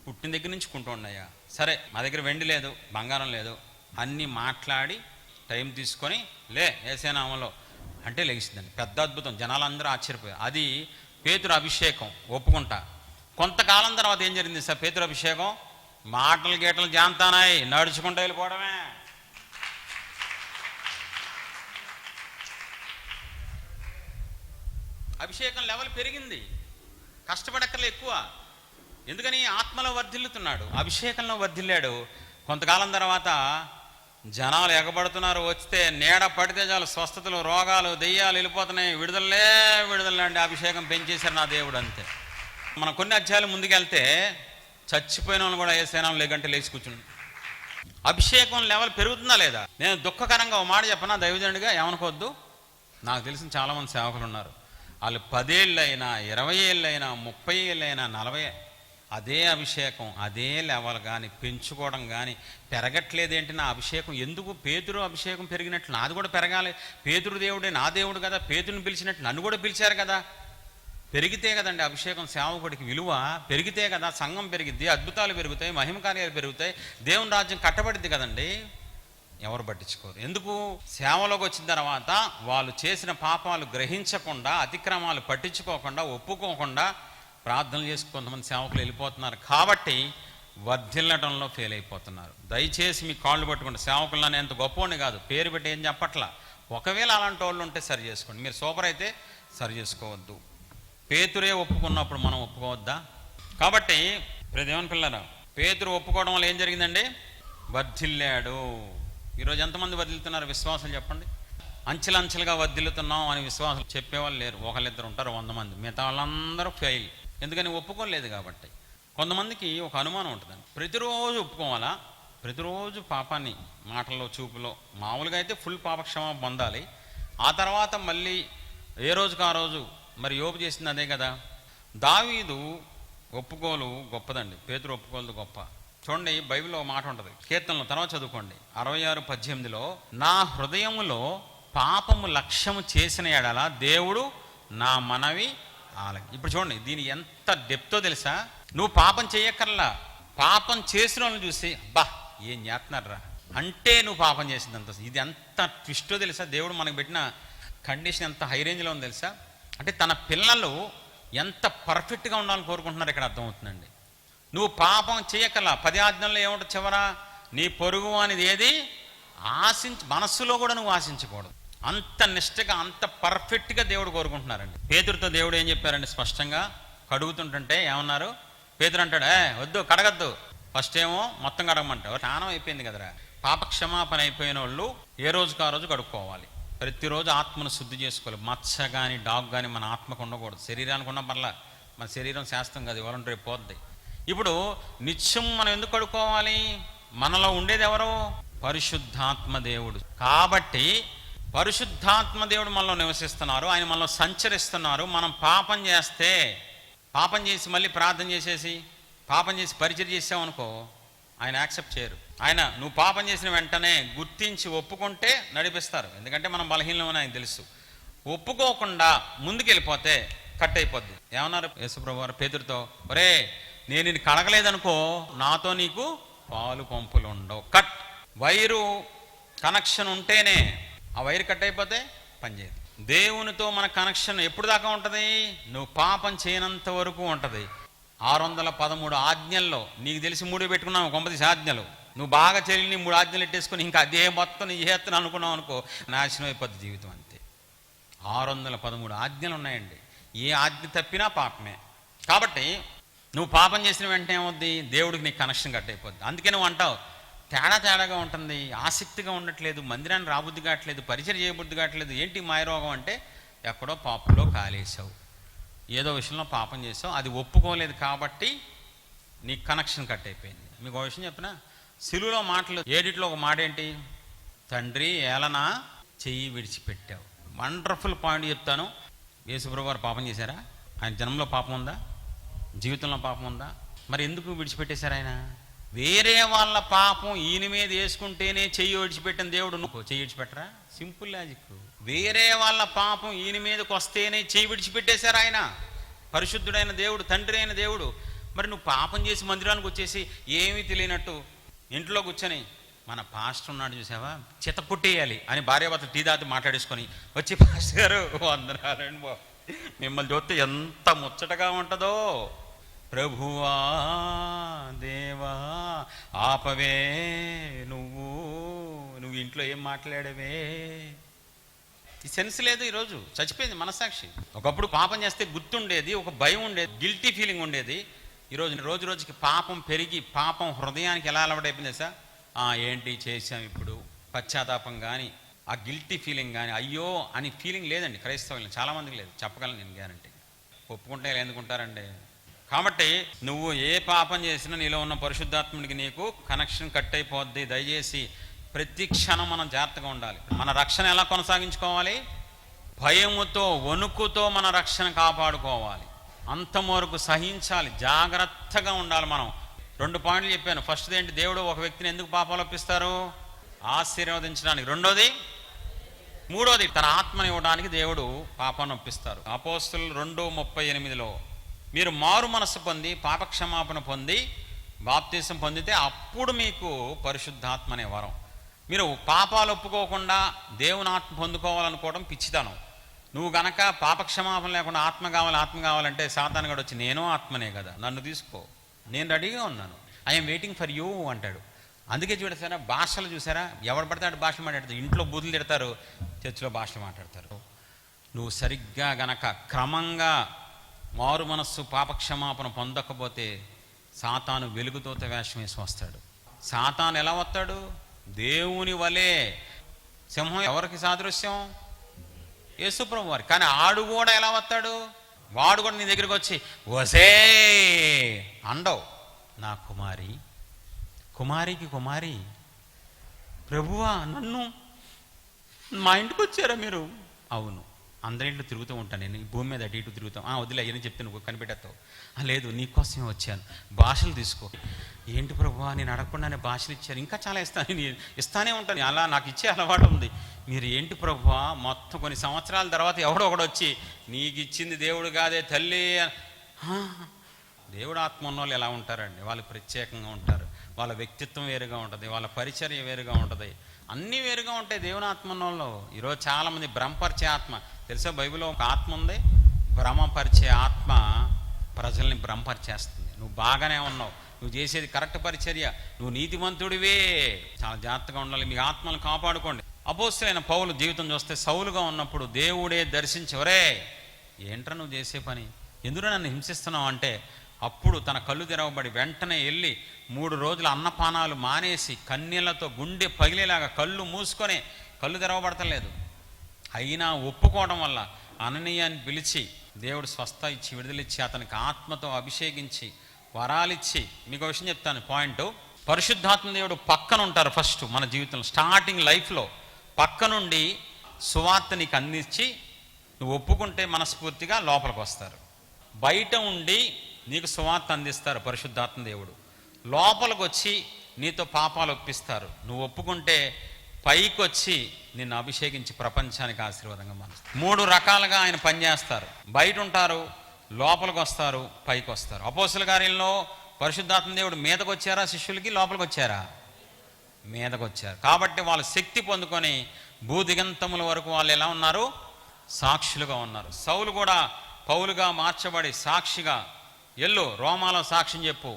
పుట్టిన దగ్గర నుంచి కుంటోండయ్యా. సరే మా దగ్గర వెండి లేదు, బంగారం లేదు, అన్నీ మాట్లాడి టైం తీసుకొని యేసేనామలో అంటే లెగిసిందండి. పెద్ద అద్భుతం, జనాలందరూ ఆశ్చర్యపోయారు. అది పేతురు అభిషేకం, ఒప్పుకుంటా. కొంతకాలం తర్వాత ఏం జరిగింది సార్? పేతురు అభిషేకం మాటలు గీటలు జాంతానాయి, నడుచుకుంటూ వెళ్ళిపోవడమే. అభిషేకం లెవెల్ పెరిగింది, కష్టపడక్కర్లే ఎక్కువ. ఎందుకని? ఆత్మలో వర్ధిల్లుతున్నాడు, అభిషేకంలో వర్ధిల్లాడు. కొంతకాలం తర్వాత జనాలు ఎగబడుతున్నారు, వస్తే నీడ పడితే చాలు స్వస్థతలు, రోగాలు, దెయ్యాలు వెళ్ళిపోతున్నాయి. విడుదలే అంటే అభిషేకం పెంచేశారు నా దేవుడు, అంతే. మనం కొన్ని అధ్యాయాలు ముందుకెళ్తే చచ్చిపోయిన వాళ్ళు కూడా యేసేనామం లేకంటే లేచి కూర్చుంది. అభిషేకం లెవెల్ పెరుగుతుందా లేదా? నేను దుఃఖకరంగా ఒక మాట చెప్పనా దైవజనుడిగా, ఏమనుకోవద్దు. నాకు తెలిసిన చాలామంది సేవకులు ఉన్నారు, వాళ్ళు 10 ఏళ్ళైనా 20 ఏళ్ళైనా 30 ఏళ్ళైనా 40, అదే అభిషేకం అదే లెవెల్ కానీ పెంచుకోవడం కానీ పెరగట్లేదేంటి? నా అభిషేకం ఎందుకు? పేతురు అభిషేకం పెరిగినట్లు నాది కూడా పెరగాలి. పేతురు దేవుడే నా దేవుడు కదా, పేతురుని పిలిచినట్లు నన్ను కూడా పిలిచారు కదా. పెరిగితే కదండి అభిషేకం, సేవకుడికి విలువ పెరిగితే కదా సంఘం పెరిగిద్ది, అద్భుతాలు పెరుగుతాయి, మహిమ కార్యాలు పెరుగుతాయి, దేవుని రాజ్యం కట్టబడిద్ది కదండి. ఎవరు పట్టించుకోరు. ఎందుకు? సేవలోకి వచ్చిన తర్వాత వాళ్ళు చేసిన పాపాలు గ్రహించకుండా, అతిక్రమాలు పట్టించుకోకుండా, ఒప్పుకోకుండా ప్రార్థనలు చేసి కొంతమంది సేవకులు వెళ్ళిపోతున్నారు. కాబట్టి వర్ధిల్లడంలో ఫెయిల్ అయిపోతున్నారు. దయచేసి మీ కాళ్ళు పట్టుకోండి. సేవకులు నన్ను ఎంత గొప్పవాడిని కాదు, పేరు పెట్టి ఏం చెప్పట్లా. ఒకవేళ అలాంటి వాళ్ళు ఉంటే సరి చేసుకోండి. మీరు సూపర్ అయితే సరి చేసుకోవద్దు. పేతురే ఒప్పుకున్నప్పుడు మనం ఒప్పుకోవద్దా? కాబట్టి ఇప్పుడు దేవుని పిల్లరా, పేతురు ఒప్పుకోవడం వల్ల ఏం జరిగిందండి? వర్ధిల్లాడు. ఈరోజు ఎంతమంది వర్ధిల్లుతున్నారు విశ్వాసాలు చెప్పండి? అంచెలంచెలుగా వర్ధిల్లుతున్నాం అని విశ్వాసాలు చెప్పేవాళ్ళు లేరు. ఒకళ్ళిద్దరు ఉంటారు 100 మంది, మిగతా వాళ్ళందరూ ఫెయిల్. ఎందుకని? ఒప్పుకోలేదు కాబట్టి. కొంతమందికి ఒక అనుమానం ఉంటుందండి, ప్రతిరోజు ఒప్పుకోవాలా? ప్రతిరోజు పాపాన్ని మాటల్లో చూపులో, మామూలుగా అయితే ఫుల్ పాపక్షమ పొందాలి. ఆ తర్వాత మళ్ళీ ఏ రోజుకు ఆ రోజు. మరి యోబు చేసింది అదే కదా. దావీదు ఒప్పుకోలు గొప్పదండి, పేతురు ఒప్పుకోలు గొప్ప. చూడండి, బైబిల్లో మాట ఉంటుంది, కీర్తనలో తర్వాత చదువుకోండి, 66:18లో, నా హృదయములో పాపము లక్ష్యము చేసిన ఎడల దేవుడు నా మనవి ఆలకి. ఇప్పుడు చూడండి, దీని ఎంత డెప్తో తెలుసా? నువ్వు పాపం చేయక్కర్లా, పాపం చేసిన వాళ్ళని చూసి అబ్బా ఏం చేస్తున్నారా అంటే నువ్వు పాపం చేసిందంత. ఇది ఎంత ట్విస్టో తెలుసా? దేవుడు మనకు పెట్టిన కండిషన్ ఎంత హై రేంజ్లో ఉంది తెలుసా? అంటే తన పిల్లలు ఎంత పర్ఫెక్ట్గా ఉండాలని కోరుకుంటున్నారు ఇక్కడ అర్థమవుతుందండి. నువ్వు పాపం చేయక్కర్లా. 10 ఆజ్ఞల్లో ఏముంటుంది చివరా? నీ పొరుగు అనేది ఏది మనస్సులో కూడా నువ్వు ఆశించకూడదు. అంత నిష్టగా, అంత పర్ఫెక్ట్గా దేవుడు కోరుకుంటున్నారండి. పేతురుతో దేవుడు ఏం చెప్పారండి? స్పష్టంగా కడుగుతుంటుంటే ఏమన్నారు? పేతురు అంటాడు, వద్దు కడగద్దు, ఫస్ట్ ఏమో మొత్తం కడగమంటావు. స్నానం అయిపోయింది కదరా. పాపక్షమాపణ అయిపోయిన వాళ్ళు ఏ రోజుకు ఆ రోజు కడుక్కోవాలి. ప్రతిరోజు ఆత్మను శుద్ధి చేసుకోవాలి. మచ్చ కానీ డాగ్ కానీ మన ఆత్మకు ఉండకూడదు. శరీరానికి ఉన్న పర్లా, మన శరీరం శాస్త్రం కాదు, ఇవాళ రేపు పోద్ది. ఇప్పుడు నిత్యం మనం ఎందుకు కడుక్కోవాలి? మనలో ఉండేది ఎవరు? పరిశుద్ధాత్మ దేవుడు. కాబట్టి పరిశుద్ధాత్మ దేవుడు మనలో నివసిస్తున్నారు, ఆయన మనలో సంచరిస్తున్నారు. మనం పాపం చేస్తే, పాపం చేసి మళ్ళీ ప్రార్థన చేసేసి పాపం చేసి పరిచయం చేసామనుకో, ఆయన యాక్సెప్ట్ చేయరు. ఆయన నువ్వు పాపం చేసిన వెంటనే గుర్తించి ఒప్పుకుంటే నడిపిస్తారు. ఎందుకంటే మనం బలహీనమని ఆయన తెలుసు. ఒప్పుకోకుండా ముందుకెళ్ళిపోతే కట్ అయిపోద్ది. ఏమన్నారు యేసుప్రభువు వారు పేతురుతో? ఒరే, నేను ఇది కడగలేదనుకో, నాతో నీకు పాలు పంపులు ఉండవు. కట్. వైరు కనెక్షన్ ఉంటేనే, ఆ వైరు కట్ అయిపోతే పనిచేయదు. దేవునితో మన కనెక్షన్ ఎప్పుడు దాకా ఉంటుంది? నువ్వు పాపం చేయనంత వరకు ఉంటుంది. 613 ఆజ్ఞల్లో నీకు తెలిసి 3 పెట్టుకున్నావు, 9 ఆజ్ఞలు. నువ్వు బాగా చెల్లి 3 ఆజ్ఞలు పెట్టేసుకుని ఇంకా అదే మొత్తం నీ చేత్తను అనుకున్నావు అనుకో, నాశనం అయిపోద్ది జీవితం అంతే. 613 ఆజ్ఞలు ఉన్నాయండి. ఏ ఆజ్ఞ తప్పినా పాపమే. కాబట్టి నువ్వు పాపం చేసిన వెంటనే ఏమవుద్ది? దేవుడికి నీకు కనెక్షన్ కట్ అయిపోద్ది. అందుకే నువ్వు అంటావు తేడాగా ఉంటుంది, ఆసక్తిగా ఉండట్లేదు, మందిరాన్ని రాబుద్ది కావట్లేదు, పరిచయం చేయబుద్ది కావట్లేదు. ఏంటి మాయరోగం అంటే, ఎక్కడో పాపంలో కాలేసావు, ఏదో విషయంలో పాపం చేసావు, అది ఒప్పుకోలేదు కాబట్టి నీ కనెక్షన్ కట్ అయిపోయింది. మీకు ఒక విషయం చెప్పినా, సిలువలో మాటలు ఏడిట్లో ఒక మాట ఏంటి? తండ్రి ఏలనా చెయ్యి విడిచిపెట్టావు. వండర్ఫుల్ పాయింట్ చెప్తాను. యేసుప్రభువు వారు పాపం చేశారా? ఆయన జన్మలో పాపం ఉందా? జీవితంలో పాపం ఉందా? మరి ఎందుకు విడిచిపెట్టేశారు ఆయన? వేరే వాళ్ళ పాపం ఈయన మీద వేసుకుంటేనే చెయ్యి విడిచిపెట్టిన దేవుడు నువ్వు చెయ్యి విడిచిపెట్టరా? Simple logic. వేరే వాళ్ళ పాపం ఈయన మీదకి వస్తేనే చెయ్యి విడిచిపెట్టేశారు ఆయన. పరిశుద్ధుడైన దేవుడు, తండ్రి అయిన దేవుడు. మరి నువ్వు పాపం చేసి మందిరానికి వచ్చేసి ఏమీ తెలియనట్టు ఇంట్లో కూర్చొని, మన పాస్టర్ ఉన్నాడు చూసావా, చిత పుట్టేయాలి అని భార్యాభర్త టీ దాటి మాట్లాడేసుకొని వచ్చి, పాస్టర్ గారు వందనాలండి బాబు, మిమ్మల్ని చూస్తే ఎంత ముచ్చటగా ఉంటుందో, ప్రభువా దేవా ఆపవే, నువ్వు ఇంట్లో ఏం మాట్లాడవే. ఈ సెన్స్ లేదు. ఈరోజు చచ్చిపోయింది మనసాక్షి. ఒకప్పుడు పాపం చేస్తే గుర్తుండేది, ఒక భయం ఉండేది, గిల్టీ ఫీలింగ్ ఉండేది. ఈరోజు రోజు రోజుకి పాపం పెరిగి పాపం హృదయానికి ఎలా అలవాటైపోయింది సార్? ఏంటి చేసాం ఇప్పుడు, పశ్చాత్తాపం కానీ ఆ గిల్టీ ఫీలింగ్ కానీ, అయ్యో అని ఫీలింగ్ లేదండి క్రైస్తవులు. చాలామందికి లేదు, చెప్పగలను నేను గ్యారంటీ. ఒప్పుకుంటే ఇలా ఎందుకుంటారండి? కాబట్టి నువ్వు ఏ పాపం చేసినా నీలో ఉన్న పరిశుద్ధాత్ముడికి నీకు కనెక్షన్ కట్ అయిపోద్ది. దయచేసి ప్రతి క్షణం మనం జాగ్రత్తగా ఉండాలి. మన రక్షణ ఎలా కొనసాగించుకోవాలి? భయముతో, వణుకుతో మన రక్షణ కాపాడుకోవాలి. అంతవరకు సహించాలి, జాగ్రత్తగా ఉండాలి. మనం 2 పాయింట్లు చెప్పాను. ఫస్ట్ ఏంటి? దేవుడు ఒక వ్యక్తిని ఎందుకు పాపాలు ఒప్పిస్తారు? ఆశీర్వదించడానికి. రెండోది, మూడోది తన ఆత్మని ఇవ్వడానికి దేవుడు పాపాన్ని ఒప్పిస్తారు. అపోస్తులు 2:38లో మీరు మారు మనస్సు పొంది పాపక్షమాపణ పొంది బాప్తీసం పొందితే అప్పుడు మీకు పరిశుద్ధాత్మ అనే వరం. మీరు పాపాలు ఒప్పుకోకుండా దేవుని ఆత్మ పొందుకోవాలనుకోవడం పిచ్చితనం. నువ్వు గనక పాపక్షమాపణ లేకుండా ఆత్మ కావాలంటే సాతాను గడు వచ్చి, నేను ఆత్మనే కదా, నన్ను తీసుకో, నేను రెడీగా ఉన్నాను, ఐఎమ్ వెయిటింగ్ ఫర్ యూ అంటాడు. అందుకే చూసారా, భాషలు చూసారా, ఎవరు పడతాడు భాషలు మాట్లాడతారు. ఇంట్లో బూతులు తిడతారు, చర్చిలో భాషలు మాట్లాడతారు. నువ్వు సరిగ్గా గనక క్రమంగా మారు మనస్సు పాపక్షమాపణ పొందకపోతే సాతాను వెలుగుతోత వేషం వేసి వస్తాడు. సాతాను ఎలా వస్తాడు? దేవుని వలే. సింహం ఎవరికి సాదృశ్యం? యేసుప్రభు వారి. కానీ ఆడు కూడా ఎలా వస్తాడు? వాడు కూడా నీ దగ్గరికి వచ్చి వసే అండవు. నా కుమారి, కుమారికి కుమారి, ప్రభువా నన్ను మా ఇంటికి వచ్చారా మీరు? అవును, అందరి ఇంట్లో తిరుగుతూ ఉంటాను నేను, ఈ భూమి మీద అటు ఇటు తిరుగుతాం. వదిలే అయ్యని చెప్తే నువ్వు కనిపెట్టేస్తావు. లేదు, నీకోసమే వచ్చాను, భాషలు తీసుకో. ఏంటి ప్రభువా, నేను అడగకుండానే భాషలు ఇచ్చారు, ఇంకా చాలా ఇస్తాను, నేను ఇస్తానే ఉంటాను, అలా నాకు ఇచ్చే అలవాటు ఉంది. మీరు ఏంటి ప్రభువా, మొత్తం కొన్ని సంవత్సరాల తర్వాత ఎవడో ఒకడు వచ్చి నీకు ఇచ్చింది దేవుడు కాదే తల్లి. దేవుడు ఆత్మ ఉన్న వాళ్ళు ఎలా ఉంటారండి? వాళ్ళు ప్రత్యేకంగా ఉంటారు, వాళ్ళ వ్యక్తిత్వం వేరుగా ఉంటుంది, వాళ్ళ పరిచర్య వేరుగా ఉంటుంది, అన్నీ వేరుగా ఉంటాయి దేవుని ఆత్మ ఉన్న వాళ్ళు. ఈరోజు చాలామంది భ్రమపరిచే ఆత్మ. తెలుసా, బైబిల్లో ఒక ఆత్మ ఉంది, భ్రమపరిచే ఆత్మ ప్రజల్ని భ్రమపరిచేస్తుంది. నువ్వు బాగానే ఉన్నావు, నువ్వు చేసేది కరెక్ట్ పరిచర్య, నువ్వు నీతిమంతుడివే. చాలా జాగ్రత్తగా ఉండాలి, మీ ఆత్మను కాపాడుకోండి. అపోస్తలుడైన పౌలు జీవితం చూస్తే సౌలుగా ఉన్నప్పుడు దేవుడే దర్శించి, ఒరే ఏంట్రా నువ్వు చేసే పని, ఎందుకు నన్ను హింసిస్తున్నావు అంటే, అప్పుడు తన కళ్ళు తెరవబడి వెంటనే వెళ్ళి 3 రోజులు అన్నపానాలు మానేసి కన్నీళ్లతో గుండె పగిలేలాగా కళ్ళు మూసుకొని, కళ్ళు తెరవబడతలేదు, అయినా ఒప్పుకోవడం వల్ల అననీయాన్ని పిలిచి దేవుడు స్వస్థ ఇచ్చి విడుదలిచ్చి అతనికి ఆత్మతో అభిషేకించి వరాలిచ్చి. మీకు విషయం చెప్తాను పాయింట్. పరిశుద్ధాత్మ దేవుడు పక్కన ఉంటారు. ఫస్ట్ మన జీవితంలో స్టార్టింగ్ లైఫ్లో పక్కనుండి సువార్త నీకు అందించి నువ్వు ఒప్పుకుంటే మనస్ఫూర్తిగా లోపలికి వస్తారు. బయట ఉండి నీకు సువార్త అందిస్తారు పరిశుద్ధాత్మ దేవుడు. లోపలికి వచ్చి నీతో పాపాలు ఒప్పిస్తారు. నువ్వు ఒప్పుకుంటే పైకి వచ్చి నిన్ను అభిషేకించి ప్రపంచానికి ఆశీర్వాదంగా మారుస్తారు. 3 రకాలుగా ఆయన పనిచేస్తారు. బయట ఉంటారు, లోపలికి వస్తారు, పైకి వస్తారు. అపోస్తల కార్యంలో పరిశుద్ధాత్మ దేవుడు మీదకి వచ్చారా శిష్యులకి, లోపలికి వచ్చారా? మీదకి వచ్చారు. కాబట్టి వాళ్ళు శక్తి పొందుకొని భూదిగంతముల వరకు వాళ్ళు ఎలా ఉన్నారు? సాక్షులుగా ఉన్నారు. సౌలు కూడా పౌలుగా మార్చబడి సాక్షిగా, ఎల్లు రోమాలో సాక్ష్యం చెప్పు,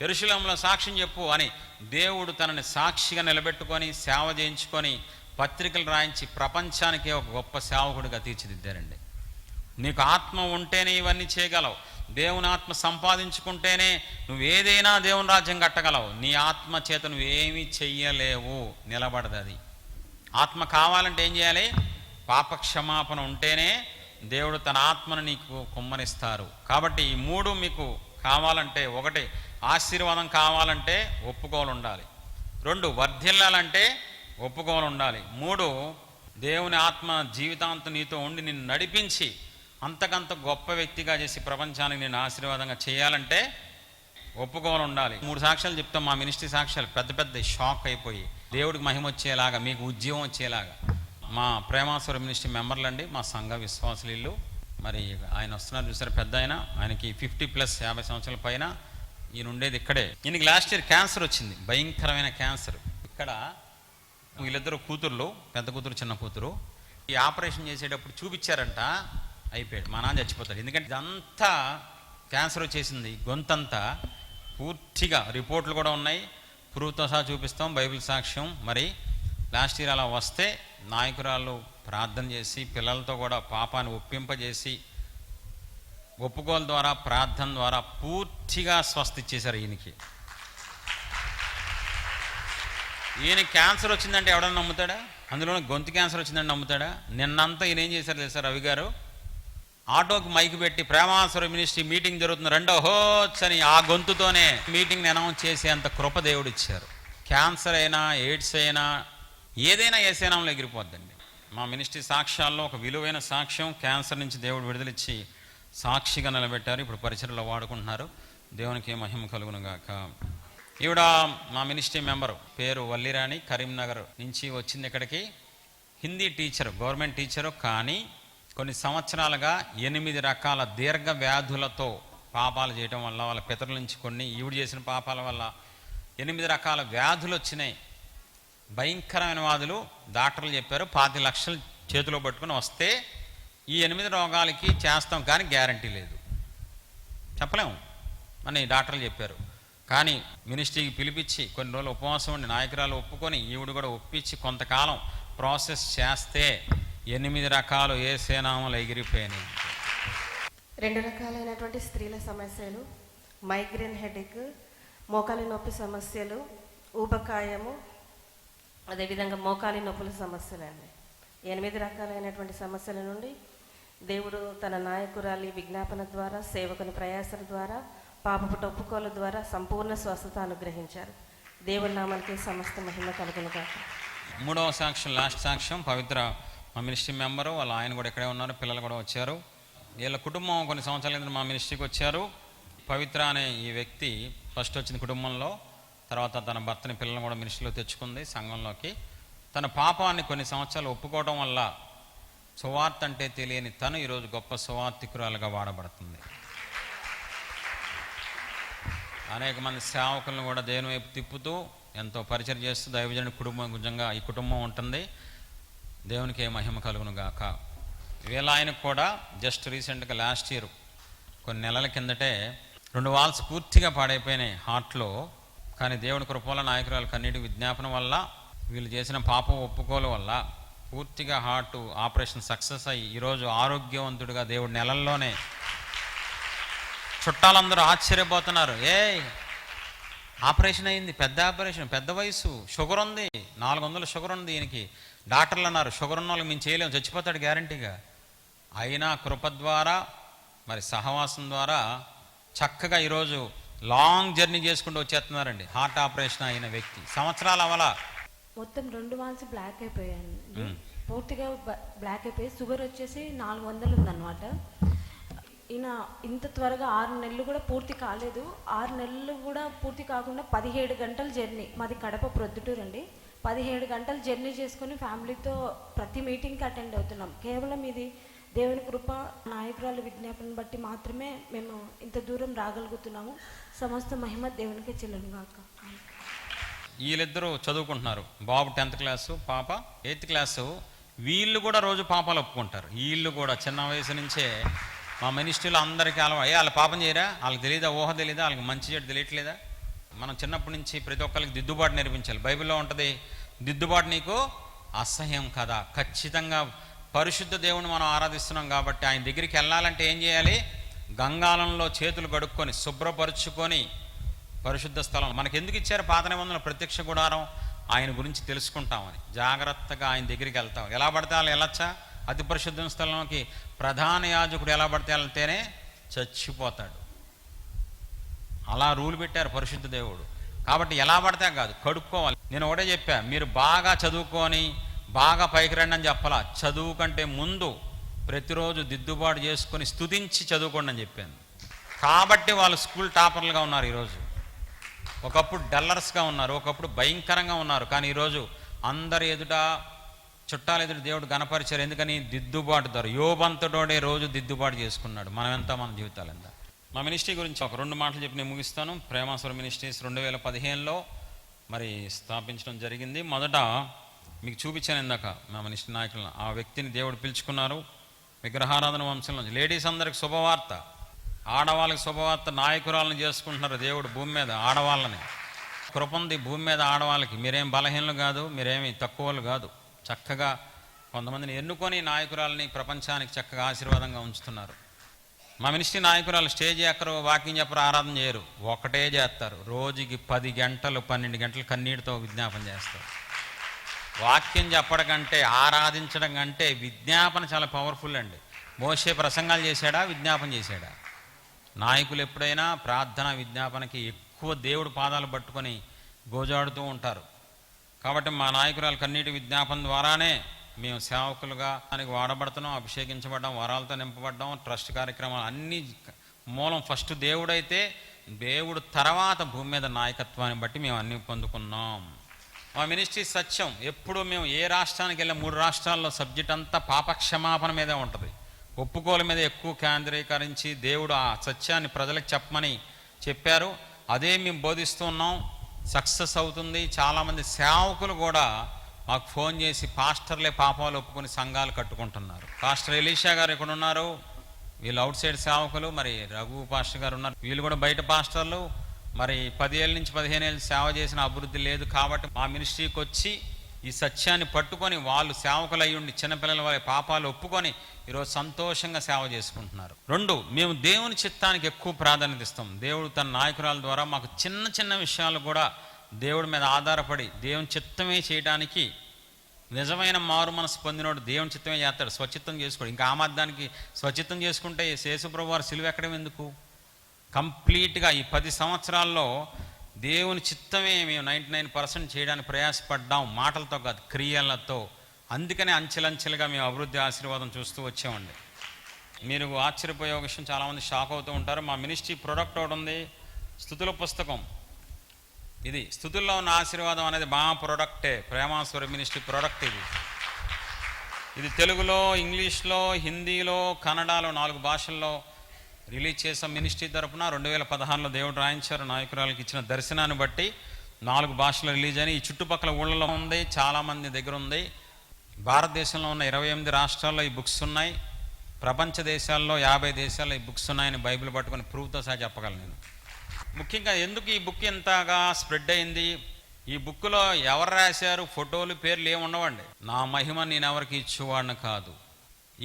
యెరూషలేములో సాక్ష్యం చెప్పు అని దేవుడు తనని సాక్షిగా నిలబెట్టుకొని సేవ చేయించుకొని పత్రికలు రాయించి ప్రపంచానికే ఒక గొప్ప సేవకుడిగా తీర్చిదిద్దారండి. నీకు ఆత్మ ఉంటేనే ఇవన్నీ చేయగలవు. దేవుని ఆత్మ సంపాదించుకుంటేనే నువ్వు ఏదైనా దేవుని రాజ్యం కట్టగలవు. నీ ఆత్మ చేత నువ్వేమీ చెయ్యలేవు, నిలబడదు అది. ఆత్మ కావాలంటే ఏం చేయాలి? పాపక్షమాపణ ఉంటేనే దేవుడు తన ఆత్మను నీకు కుమ్మరిస్తారు. కాబట్టి ఈ 3 మీకు కావాలంటే, 1 ఆశీర్వాదం కావాలంటే ఒప్పుకోలు ఉండాలి, 2 వర్ధిల్లాలంటే ఒప్పుకోలు ఉండాలి, 3 దేవుని ఆత్మ జీవితాంతం నీతో ఉండి నిన్ను నడిపించి అంతకంత గొప్ప వ్యక్తిగా చేసి ప్రపంచానికి నేను ఆశీర్వాదంగా చేయాలంటే ఒప్పుకోలు ఉండాలి. 3 సాక్ష్యాలు చెప్తాం, మా మినిస్ట్రీ సాక్ష్యాలు పెద్ద పెద్ద షాక్ అయిపోయి దేవుడికి మహిమ వచ్చేలాగా, మీకు ఉద్యోగం వచ్చేలాగా. మా ప్రేమాసుర మినిస్ట్రీ మెంబర్లు అండి, మా సంఘ విశ్వాసులు ఇల్లు. మరి ఆయన వస్తున్నారు చూసారు, పెద్ద ఆయనకి 50+ 50 సంవత్సరాల పైన. ఈయన ఉండేది ఇక్కడే. ఈయనకి లాస్ట్ ఇయర్ క్యాన్సర్ వచ్చింది, భయంకరమైన క్యాన్సర్. ఇక్కడ వీళ్ళిద్దరు కూతుర్లు, పెద్ద కూతురు చిన్న కూతురు. ఈ ఆపరేషన్ చేసేటప్పుడు చూపించారంట, అయిపోయాడు, మా నాన్న చచ్చిపోతాడు. ఎందుకంటే ఇదంతా క్యాన్సర్ వచ్చేసింది, గొంతంతా పూర్తిగా. రిపోర్ట్లు కూడా ఉన్నాయి, ప్రూఫ్తో సహా చూపిస్తాం, బైబిల్ సాక్ష్యం. మరి లాస్ట్ ఇయర్ అలా వస్తే నాయకురాలు ప్రార్థన చేసి పిల్లలతో కూడా పాపాన్ని ఒప్పింపజేసి ఒప్పుకోల ద్వారా ప్రార్థన ద్వారా పూర్తిగా స్వస్థ ఇచ్చేశారు ఈయనకి. ఈయన క్యాన్సర్ వచ్చిందంటే ఎవడన్నా నమ్ముతాడా? అందులోనే గొంతు క్యాన్సర్ వచ్చిందంటే నమ్ముతాడా? నిన్నంతా ఈయన ఏం చేశారు తెలుసా రవి గారు? ఆటోకి మైక్ పెట్టి ప్రేమాసుర మినిస్ట్రీ మీటింగ్ జరుగుతుంది రెండో హోచ్ అని ఆ గొంతుతోనే మీటింగ్ని అనౌన్స్ చేసేంత కృప దేవుడు ఇచ్చారు. క్యాన్సర్ అయినా ఎయిడ్స్ అయినా ఏదైనా ఏసేనాంలో ఎగిరిపోద్దండి. మా మినిస్ట్రీ సాక్ష్యాల్లో ఒక విలువైన సాక్ష్యం, క్యాన్సర్ నుంచి దేవుడు విడుదలిచ్చి సాక్షిగా నిలబెట్టారు. ఇప్పుడు పరిచర్లో వాడుకుంటున్నారు. దేవునికి మహిమ కలుగును గాక. ఈవిడ మా మినిస్ట్రీ మెంబరు, పేరు వల్లిరాణి, కరీంనగర్ నుంచి వచ్చింది ఇక్కడికి. Hindi teacher, government teacher. కానీ కొన్ని సంవత్సరాలుగా 8 రకాల దీర్ఘ వ్యాధులతో పాపాలు చేయటం వల్ల, వాళ్ళ పితరుల నుంచి కొన్ని, ఈవిడ చేసిన పాపాల వల్ల 8 రకాల వ్యాధులు వచ్చినాయి. భయంకరమైన వ్యాధులు. డాక్టర్లు చెప్పారు 25 లక్షలు చేతిలో పట్టుకుని వస్తే ఈ 8 రోగాలకి చేస్తాం, కానీ గ్యారంటీ లేదు, చెప్పలేము అని డాక్టర్లు చెప్పారు. కానీ మినిస్ట్రీకి పిలిపించి కొన్ని రోజులు ఉపవాసం ఉండి నాయకురాలు ఒప్పుకొని ఈవిడ కూడా ఒప్పించి కొంతకాలం ప్రాసెస్ చేస్తే 8 రకాలు ఏసేనామాలు ఎగిరిపోయినాయి. 2 రకాలైనటువంటి స్త్రీల సమస్యలు: మైగ్రేన్ హెడేక్, మోకాలి నొప్పి సమస్యలు, ఊబకాయము, అదేవిధంగా మోకాలి నొప్పుల సమస్యలు అండి. 8 రకాలైనటువంటి సమస్యల నుండి దేవుడు తన నాయకురాలి విజ్ఞాపన ద్వారా, సేవకుని ప్రయాసల ద్వారా, పాపపు ఒప్పుకోల ద్వారా సంపూర్ణ స్వస్థత అనుగ్రహించారు. దేవుని నామానికి సమస్త మహిమ కలుగును గాక. 3వ సాక్ష్యం, లాస్ట్ సాక్ష్యం. పవిత్ర మా మినిస్ట్రీ మెంబరు, వాళ్ళ ఆయన కూడా ఇక్కడే ఉన్నారు, పిల్లలు కూడా వచ్చారు. వీళ్ళ కుటుంబం కొన్ని సంవత్సరాల కింద మా మినిస్ట్రీకి వచ్చారు. పవిత్ర అనే ఈ వ్యక్తి ఫస్ట్ వచ్చింది కుటుంబంలో, తర్వాత తన భర్తని పిల్లలను కూడా మినిస్ట్రీలో తెచ్చుకుంది సంఘంలోకి. తన పాపాన్ని కొన్ని సంవత్సరాలు ఒప్పుకోవడం వల్ల సువార్త అంటే తెలియని తను ఈరోజు గొప్ప సువార్తికురాలుగా వాడబడుతుంది. అనేక మంది సేవకులను కూడా దేవుని వైపు తిప్పుతూ ఎంతో పరిచయం చేస్తూ దైవజనుడి కుటుంబం నిజంగా ఈ కుటుంబం ఉంటుంది. దేవునికి మహిమ కలుగును గాక. వీళ్ళ ఆయనకు కూడా జస్ట్ రీసెంట్గా లాస్ట్ ఇయర్ కొన్ని నెలల కిందటే 2 వాల్స్ పూర్తిగా పాడైపోయినాయి హార్ట్లో. కానీ దేవుని కృపల నాయకురాలు కన్నీటి విజ్ఞాపన వల్ల, వీళ్ళు చేసిన పాపం ఒప్పుకోలు వల్ల పూర్తిగా హార్ట్ ఆపరేషన్ సక్సెస్ అయ్యి ఈరోజు ఆరోగ్యవంతుడిగా దేవుడు నెలల్లోనే. చుట్టాలందరూ ఆశ్చర్యపోతున్నారు, ఆపరేషన్ అయింది, పెద్ద ఆపరేషన్, పెద్ద వయసు, షుగర్ ఉంది, 400 షుగర్ ఉంది ఈయనకి. డాక్టర్లు అన్నారు షుగర్ ఉన్న వాళ్ళకి మేము చేయలేము, చచ్చిపోతాడు గ్యారంటీగా. అయినా కృప ద్వారా, మరి సహవాసం ద్వారా చక్కగా ఈరోజు లాంగ్ జర్నీ చేసుకుంటూ వచ్చేస్తున్నారండి. హార్ట్ ఆపరేషన్ అయిన వ్యక్తి సంవత్సరాలు అవలా మొత్తం 2 వాల్స్ బ్లాక్ అయిపోయాయి, పూర్తిగా బ్లాక్ అయిపోయి షుగర్ వచ్చేసి 400 ఉందన్నమాట. ఈయన ఇంత త్వరగా 6 నెలలు కూడా పూర్తి కాలేదు. 6 నెలలు కూడా పూర్తి కాకుండా 17 గంటల జర్నీ. మాది కడప ప్రొద్దుటూరు అండి. 17 గంటలు జర్నీ చేసుకొని ఫ్యామిలీతో ప్రతి మీటింగ్కి అటెండ్ అవుతున్నాం. కేవలం ఇది దేవుని కృప, నాయకురాలు విజ్ఞాపన బట్టి మాత్రమే మేము ఇంత దూరం రాగలుగుతున్నాము. సమస్త మహిమ దేవునికి చెల్లును గాక. వీళ్ళిద్దరూ చదువుకుంటున్నారు. బాబు 10th క్లాసు, పాప 8th క్లాసు. వీళ్ళు కూడా రోజు పాపాలు ఒప్పుకుంటారు. వీళ్ళు కూడా చిన్న వయసు నుంచే మా మినిస్ట్రీలో అందరికీ వాళ్ళ పాపం చేయరా, వాళ్ళకి తెలియదా, ఊహ తెలీదా, వాళ్ళకి మంచి చెడు తెలియట్లేదా? మనం చిన్నప్పటి నుంచి ప్రతి ఒక్కరికి దిద్దుబాటు నేర్పించాలి. బైబిల్లో ఉంటుంది, దిద్దుబాటు నీకు అసహ్యం కదా. ఖచ్చితంగా పరిశుద్ధ దేవుని మనం ఆరాధిస్తున్నాం కాబట్టి ఆయన దగ్గరికి వెళ్ళాలంటే ఏం చేయాలి? గంగాలంలో చేతులు కడుక్కొని శుభ్రపరుచుకొని, పరిశుద్ధ స్థలం మనకు ఎందుకు ఇచ్చారు? పాత నిబంధనల ప్రత్యక్ష గుడారం, ఆయన గురించి తెలుసుకుంటామని జాగ్రత్తగా ఆయన దగ్గరికి వెళ్తాం. ఎలా పడితే వాళ్ళు వెళ్ళొచ్చా? అతి పరిశుద్ధ స్థలంలోకి ప్రధాన యాజకుడు ఎలా పడితే వెళ్తేనే చచ్చిపోతాడు. అలా రూల్ పెట్టారు పరిశుద్ధ దేవుడు. కాబట్టి ఎలా పడితే కాదు, కడుక్కోవాలి. నేను ఒకటే చెప్పా, మీరు బాగా చదువుకొని బాగా పైకి రండి అని చెప్పాలా. చదువు కంటే ముందు ప్రతిరోజు దిద్దుబాటు చేసుకొని స్తుతించి చదువుకోండి అని చెప్పాను. కాబట్టి వాళ్ళు స్కూల్ టాపర్లుగా ఉన్నారు ఈరోజు. ఒకప్పుడు డల్లర్స్గా ఉన్నారు, ఒకప్పుడు భయంకరంగా ఉన్నారు. కానీ ఈరోజు అందరి ఎదుట, చుట్టాల ఎదుట దేవుడు గణపరిచారు. ఎందుకని? దిద్దుబాటు ద్వారా. యోబంతుడోడే రోజు దిద్దుబాటు చేసుకున్నాడు. మనం ఎంత, మన జీవితాలు ఎంత. మా మినిస్ట్రీ గురించి ఒక 2 మాటలు చెప్పి నేను ముగిస్తాను. ప్రేమాసుర మినిస్ట్రీస్ 2015లో మరి స్థాపించడం జరిగింది. మొదట మీకు చూపించాను ఇందాక మా మినిస్ట్రీ నాయకులను. ఆ వ్యక్తిని దేవుడు పిలుచుకున్నారు. విగ్రహారాధన వంశంలో లేడీస్ అందరికి శుభవార్త, ఆడవాళ్ళకి శుభవార్త. నాయకురాలను చేసుకుంటున్నారు దేవుడు భూమి మీద. ఆడవాళ్ళని కృపంది భూమి మీద ఆడవాళ్ళకి. మీరేం బలహీనలు కాదు, మీరేమి తక్కువలు కాదు. చక్కగా కొంతమందిని ఎన్నుకొని నాయకురాలని ప్రపంచానికి చక్కగా ఆశీర్వాదంగా ఉంచుతున్నారు. మా మినిస్ట్రీ నాయకురాలు స్టేజ్ ఎక్కరు, వాకింగ్ చెప్పరు, ఆరాధన చేయరు, ఒకటే చేస్తారు. రోజుకి 10 గంటలు 12 గంటలు కన్నీటితో విజ్ఞాపన చేస్తారు. వాక్యం చెప్పడం కంటే, ఆరాధించడం కంటే విజ్ఞాపన చాలా పవర్ఫుల్ అండి. మోషే ప్రసంగాలు చేశాడా, విజ్ఞాపన చేశాడా? నాయకులు ఎప్పుడైనా ప్రార్థన విజ్ఞాపనకి ఎక్కువ దేవుడు పాదాలు పట్టుకొని గోజాడుతూ ఉంటారు. కాబట్టి మా నాయకురాలు కన్నీటి విజ్ఞాపన ద్వారానే మేము సేవకులుగా దానికి వాడబడుతున్నాం, అభిషేకించబడ్డాం, వరాలతో నింపబడ్డాం. ట్రస్ట్ కార్యక్రమాలు అన్నీ మూలం ఫస్ట్ దేవుడైతే, దేవుడు తర్వాత భూమి మీద నాయకత్వాన్ని బట్టి మేము అన్నీ పొందుకున్నాం. మా మినిస్ట్రీ సత్యం. ఎప్పుడు మేము ఏ రాష్ట్రానికి వెళ్ళినా 3 రాష్ట్రాల్లో సబ్జెక్ట్ అంతా పాపక్షమాపణ మీదే ఉంటుంది. ఒప్పుకోల మీద ఎక్కువ కేంద్రీకరించి దేవుడు ఆ సత్యాన్ని ప్రజలకు చెప్పమని చెప్పారు. అదే మేము బోధిస్తూ ఉన్నాం. సక్సెస్ అవుతుంది. చాలామంది సేవకులు కూడా మాకు ఫోన్ చేసి పాస్టర్లే పాపాలు ఒప్పుకొని సంఘాలు కట్టుకుంటున్నారు. పాస్టర్ ఎలీషా గారు ఇక్కడ ఉన్నారు, వీళ్ళు అవుట్ సైడ్ సేవకులు. మరి రఘు పాస్టర్ గారు ఉన్నారు, వీళ్ళు కూడా బయట పాస్టర్లు. మరి 10 ఏళ్ళ నుంచి 15 ఏళ్ళు సేవ చేసిన అభివృద్ధి లేదు. కాబట్టి మా మినిస్ట్రీకి వచ్చి ఈ సత్యాన్ని పట్టుకొని వాళ్ళు సేవకులు అయ్యుండి చిన్నపిల్లల వారి పాపాలు ఒప్పుకొని ఈరోజు సంతోషంగా సేవ చేసుకుంటున్నారు. 2, మేము దేవుని చిత్తానికి ఎక్కువ ప్రాధాన్యత ఇస్తాం. దేవుడు తన నాయకురాల ద్వారా మాకు చిన్న చిన్న విషయాలు కూడా దేవుడి మీద ఆధారపడి దేవుని చిత్తమే చేయడానికి, నిజమైన మారు మనసు పొందినోడు దేవుని చిత్తమే చేస్తాడు, స్వచిత్తం చేసుకోడు. ఇంకా ఆ మధ్యానికి స్వచిత్తం చేసుకుంటే యేసుప్రభు వారు సిలువ ఎక్కడం ఎందుకు? కంప్లీట్గా ఈ 10 సంవత్సరాల్లో దేవుని చిత్తమే మేము 99% చేయడానికి ప్రయాసపడ్డాం, మాటలతో కాదు క్రియలతో. అందుకనే అంచెలంచెలుగా మేము అభివృద్ధి ఆశీర్వాదం చూస్తూ వచ్చామండి. మీరు ఆశ్చర్యపోయే విషయం, చాలామంది షాక్ అవుతూ ఉంటారు. మా మినిస్ట్రీ ప్రొడక్ట్ ఒకటి ఉంది, స్తుతుల పుస్తకం. ఇది స్తుతుల్లో ఉన్న ఆశీర్వాదం అనేది మా ప్రొడక్టే, ప్రేమాస్వర మినిస్ట్రీ ప్రొడక్ట్. ఇది తెలుగులో, ఇంగ్లీష్లో, హిందీలో, కన్నడలో 4 భాషల్లో రిలీజ్ చేసాం మినిస్ట్రీ తరపున. 2016లో దేవుడు రాయించారు, నాయకురాలకు ఇచ్చిన దర్శనాన్ని బట్టి 4 భాషల్లో రిలీజ్ అని. ఈ చుట్టుపక్కల ఊళ్ళలో ఉంది, చాలామంది దగ్గర ఉంది. భారతదేశంలో ఉన్న 28 రాష్ట్రాల్లో ఈ బుక్స్ ఉన్నాయి. ప్రపంచ దేశాల్లో 50 దేశాల్లో ఈ బుక్స్ ఉన్నాయని బైబిల్ పట్టుకొని ప్రూఫ్తో సహా చెప్పగలను నేను. ముఖ్యంగా ఎందుకు ఈ బుక్ ఇంతగా స్ప్రెడ్ అయింది? ఈ బుక్లో ఎవరు రాశారు, ఫోటోలు, పేర్లు ఏమి ఉండవండి. నా మహిమ నేను ఎవరికి ఇచ్చేవాడిని కాదు.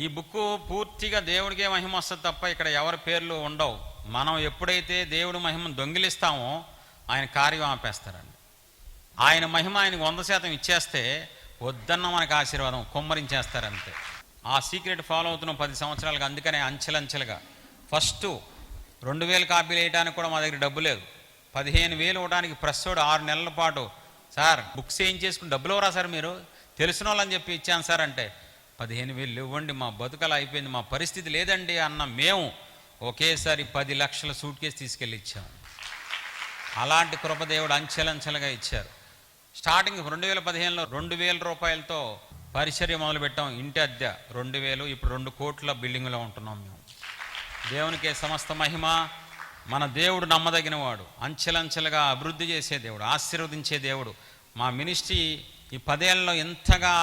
ఈ బుక్ పూర్తిగా దేవుడికే మహిమ వస్తుంది తప్ప ఇక్కడ ఎవరి పేర్లు ఉండవు. మనం ఎప్పుడైతే దేవుడి మహిమను దొంగిలిస్తామో ఆయన కార్యం ఆపేస్తారండి. ఆయన మహిమ ఆయనకు 100% ఇచ్చేస్తే వద్దన్న మనకు ఆశీర్వాదం కుమ్మరించేస్తారంతే. ఆ సీక్రెట్ ఫాలో అవుతున్నాం 10 సంవత్సరాలుగా. అందుకనే అంచెలంచెలుగా ఫస్ట్ 2000 కాపీలు వేయడానికి కూడా మా దగ్గర డబ్బు లేదు. 15,000 ఇవ్వడానికి ప్రెస్సోడు 6 నెలల పాటు, సార్ బుక్స్ ఏం చేసుకుని డబ్బులు ఎవరా సార్ మీరు, తెలిసిన వాళ్ళని చెప్పి ఇచ్చాను సార్ అంటే, 15,000 ఇవ్వండి, మా బతుకలు అయిపోయింది, మా పరిస్థితి లేదండి అన్న మేము ఒకేసారి 10 లక్షల సూట్ కేసు తీసుకెళ్ళి ఇచ్చాము. అలాంటి కృపదేవుడు అంచెలంచెలుగా ఇచ్చారు. స్టార్టింగ్ 2015లో 2,000 రూపాయలతో పరిచర్య మొదలుపెట్టాం. ఇంటి అద్దె 2,000, ఇప్పుడు 2 కోట్ల బిల్డింగ్లో ఉంటున్నాం మేము. దేవునికే సమస్త మహిమ. మన దేవుడు నమ్మదగినవాడు, అంచెలంచెలుగా అభివృద్ధి చేసే దేవుడు, ఆశీర్వదించే దేవుడు. మా మినిస్ట్రీ ఈ 10 ఏళ్ళలో ఎంతగా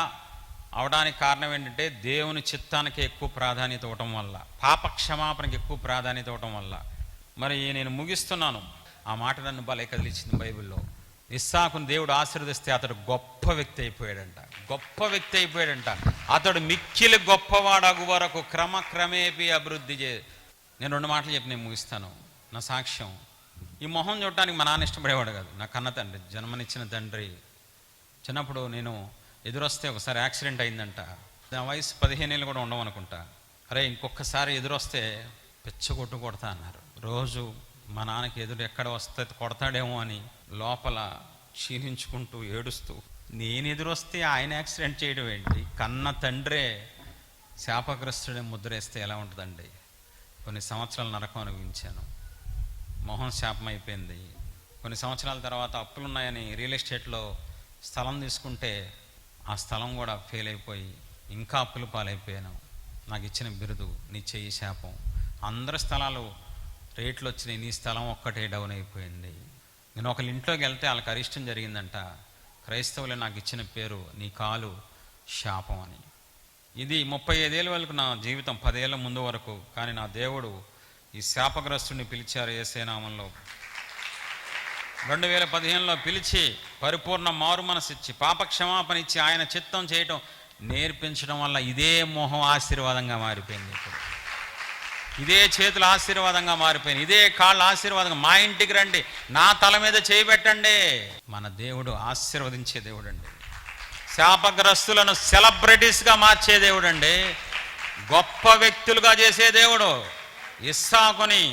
అవడానికి కారణం ఏంటంటే దేవుని చిత్తానికి ఎక్కువ ప్రాధాన్యత ఇవ్వటం వల్ల, పాప క్షమాపణకి ఎక్కువ ప్రాధాన్యత ఇవ్వటం వల్ల. మరి నేను ముగిస్తున్నాను. ఆ మాట నన్ను భలే కదిలిచ్చింది బైబిల్లో. ఇస్సాకును దేవుడు ఆశీర్వదిస్తే అతడు గొప్ప వ్యక్తి అయిపోయాడంట, గొప్ప వ్యక్తి అయిపోయాడంట. అతడు మిక్కిలి గొప్పవాడగు వరకు క్రమక్రమేపీ అభివృద్ధి నేను 2 మాటలు చెప్పి నేను ముగిస్తాను. నా సాక్ష్యం, ఈ మొహం చూడటానికి మా నాన్న ఇష్టపడేవాడు కాదు. నా కన్న తండ్రి, జన్మనిచ్చిన తండ్రి. చిన్నప్పుడు నేను ఎదురొస్తే ఒకసారి యాక్సిడెంట్ అయిందంట. నా వయసు 15 ఏళ్ళు కూడా ఉండవనుకుంటా. అరే ఇంకొకసారి ఎదురొస్తే పిచ్చగొట్టు కొడతా అన్నారు. రోజు మా నాన్నకి ఎదురు ఎక్కడ వస్తే కొడతాడేమో అని లోపల క్షీణించుకుంటూ ఏడుస్తూ, నేను ఎదురొస్తే ఆయన యాక్సిడెంట్ చేయడం ఏంటి, కన్న తండ్రే శాపగ్రస్తుడే ముద్రేస్తే ఎలా ఉంటుందండి. కొన్ని సంవత్సరాలు నరకం అనుభవించాను. మొహం శాపం అయిపోయింది. కొన్ని సంవత్సరాల తర్వాత అప్పులున్నాయని రియల్ ఎస్టేట్లో స్థలం తీసుకుంటే ఆ స్థలం కూడా ఫెయిల్ అయిపోయి ఇంకా అప్పులు పాలైపోయాను. నాకు ఇచ్చిన బిరుదు నీ చెయ్యి శాపం. అందరి స్థలాలు రేట్లు వచ్చినాయి, నీ స్థలం ఒక్కటే డౌన్ అయిపోయింది. నేను ఒకళ్ళ ఇంట్లోకి వెళ్తే వాళ్ళకి అరిష్టం జరిగిందంట. క్రైస్తవులే నాకు ఇచ్చిన పేరు నీ కాలు శాపం అని. ఇది 35 ఏళ్ళ వరకు నా జీవితం, 10 ఏళ్ళ ముందు వరకు. కానీ నా దేవుడు ఈ శాపగ్రస్తుడిని పిలిచారు యేసయ్య నామంలో. 2015లో పిలిచి పరిపూర్ణ మారు మనసిచ్చి పాప క్షమాపణ ఇచ్చి ఆయన చిత్తం చేయటం నేర్పించడం వల్ల ఇదే మొహం ఆశీర్వాదంగా మారిపోయింది. ఇప్పుడు ఇదే చేతులు ఆశీర్వాదంగా మారిపోయింది, ఇదే కాళ్ళు ఆశీర్వాదంగా. మా ఇంటికి రండి, నా తల మీద చేయి పెట్టండి. మన దేవుడు ఆశీర్వదించే దేవుడు అండి. శాపగ్రస్తులను సెలబ్రిటీస్గా మార్చే దేవుడు అండి. గొప్ప వ్యక్తులుగా చేసే దేవుడు. ఇస్సాకుని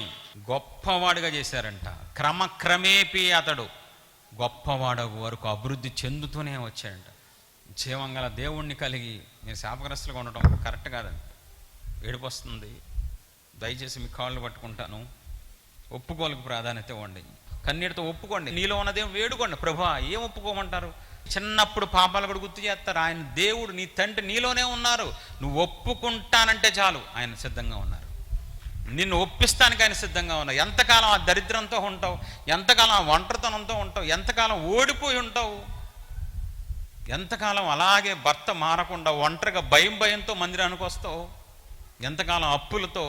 గొప్పవాడిగా చేశారంట. క్రమక్రమేపీ అతడు గొప్పవాడు వరకు అభివృద్ధి చెందుతూనే వచ్చాడంట. జీవంగల దేవుణ్ణి కలిగి నేను శాపగ్రస్తులుగా ఉండటం కరెక్ట్ కాదండి. ఏడుపు వస్తుంది. దయచేసి మీ కాళ్ళు పట్టుకుంటాను, ఒప్పుకోలకు ప్రాధాన్యత ఇవ్వండి. కన్నీటితో ఒప్పుకోండి. నీలో ఉన్న దేవుడు వేడుకోండి. ప్రభా ఏం ఒప్పుకోమంటారు? చిన్నప్పుడు పాపాలు కూడా గుర్తు చేస్తారు. ఆయన దేవుడు, నీ తండ్రి నీలోనే ఉన్నారు. నువ్వు ఒప్పుకుంటానంటే చాలు ఆయన సిద్ధంగా ఉన్నారు. నిన్ను ఒప్పిస్తానికి ఆయన సిద్ధంగా ఉన్నారు. ఎంతకాలం ఆ దరిద్రంతో ఉంటావు, ఎంతకాలం ఆ ఒంటరితనంతో ఉంటావు, ఎంతకాలం ఓడిపోయి ఉంటావు, ఎంతకాలం అలాగే భర్త మారకుండా ఒంటరిగా భయంతో మందిరానికి వస్తావు, ఎంతకాలం అప్పులతో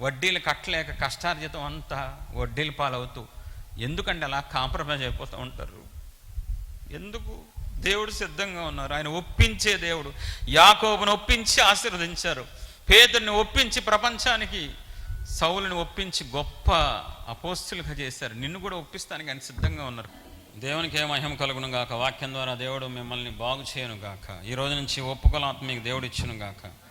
వడ్డీలు కట్టలేక కష్టార్జితం అంతా వడ్డీలు పాలవుతూ ఎందుకంటే అలా కాంప్రమైజ్ అయిపోతూ ఉంటారు. ఎందుకు? దేవుడు సిద్ధంగా ఉన్నారు. ఆయన ఒప్పించే దేవుడు. యాకోబును ఒప్పించి ఆశీర్వదించారు. పేతురుని ఒప్పించి ప్రపంచానికి, సౌలుని ఒప్పించి గొప్ప అపోస్తులుగా చేశారు. నిన్ను కూడా ఒప్పిస్తానికి ఆయన సిద్ధంగా ఉన్నారు. దేవునికి ఏ మహిమ కలుగును గాక. వాక్యం ద్వారా దేవుడు మిమ్మల్ని బాగు చేయను గాక. ఈ రోజు నుంచి ఒప్పుకోల ఆత్మ మీకు దేవుడు ఇచ్చును గాక.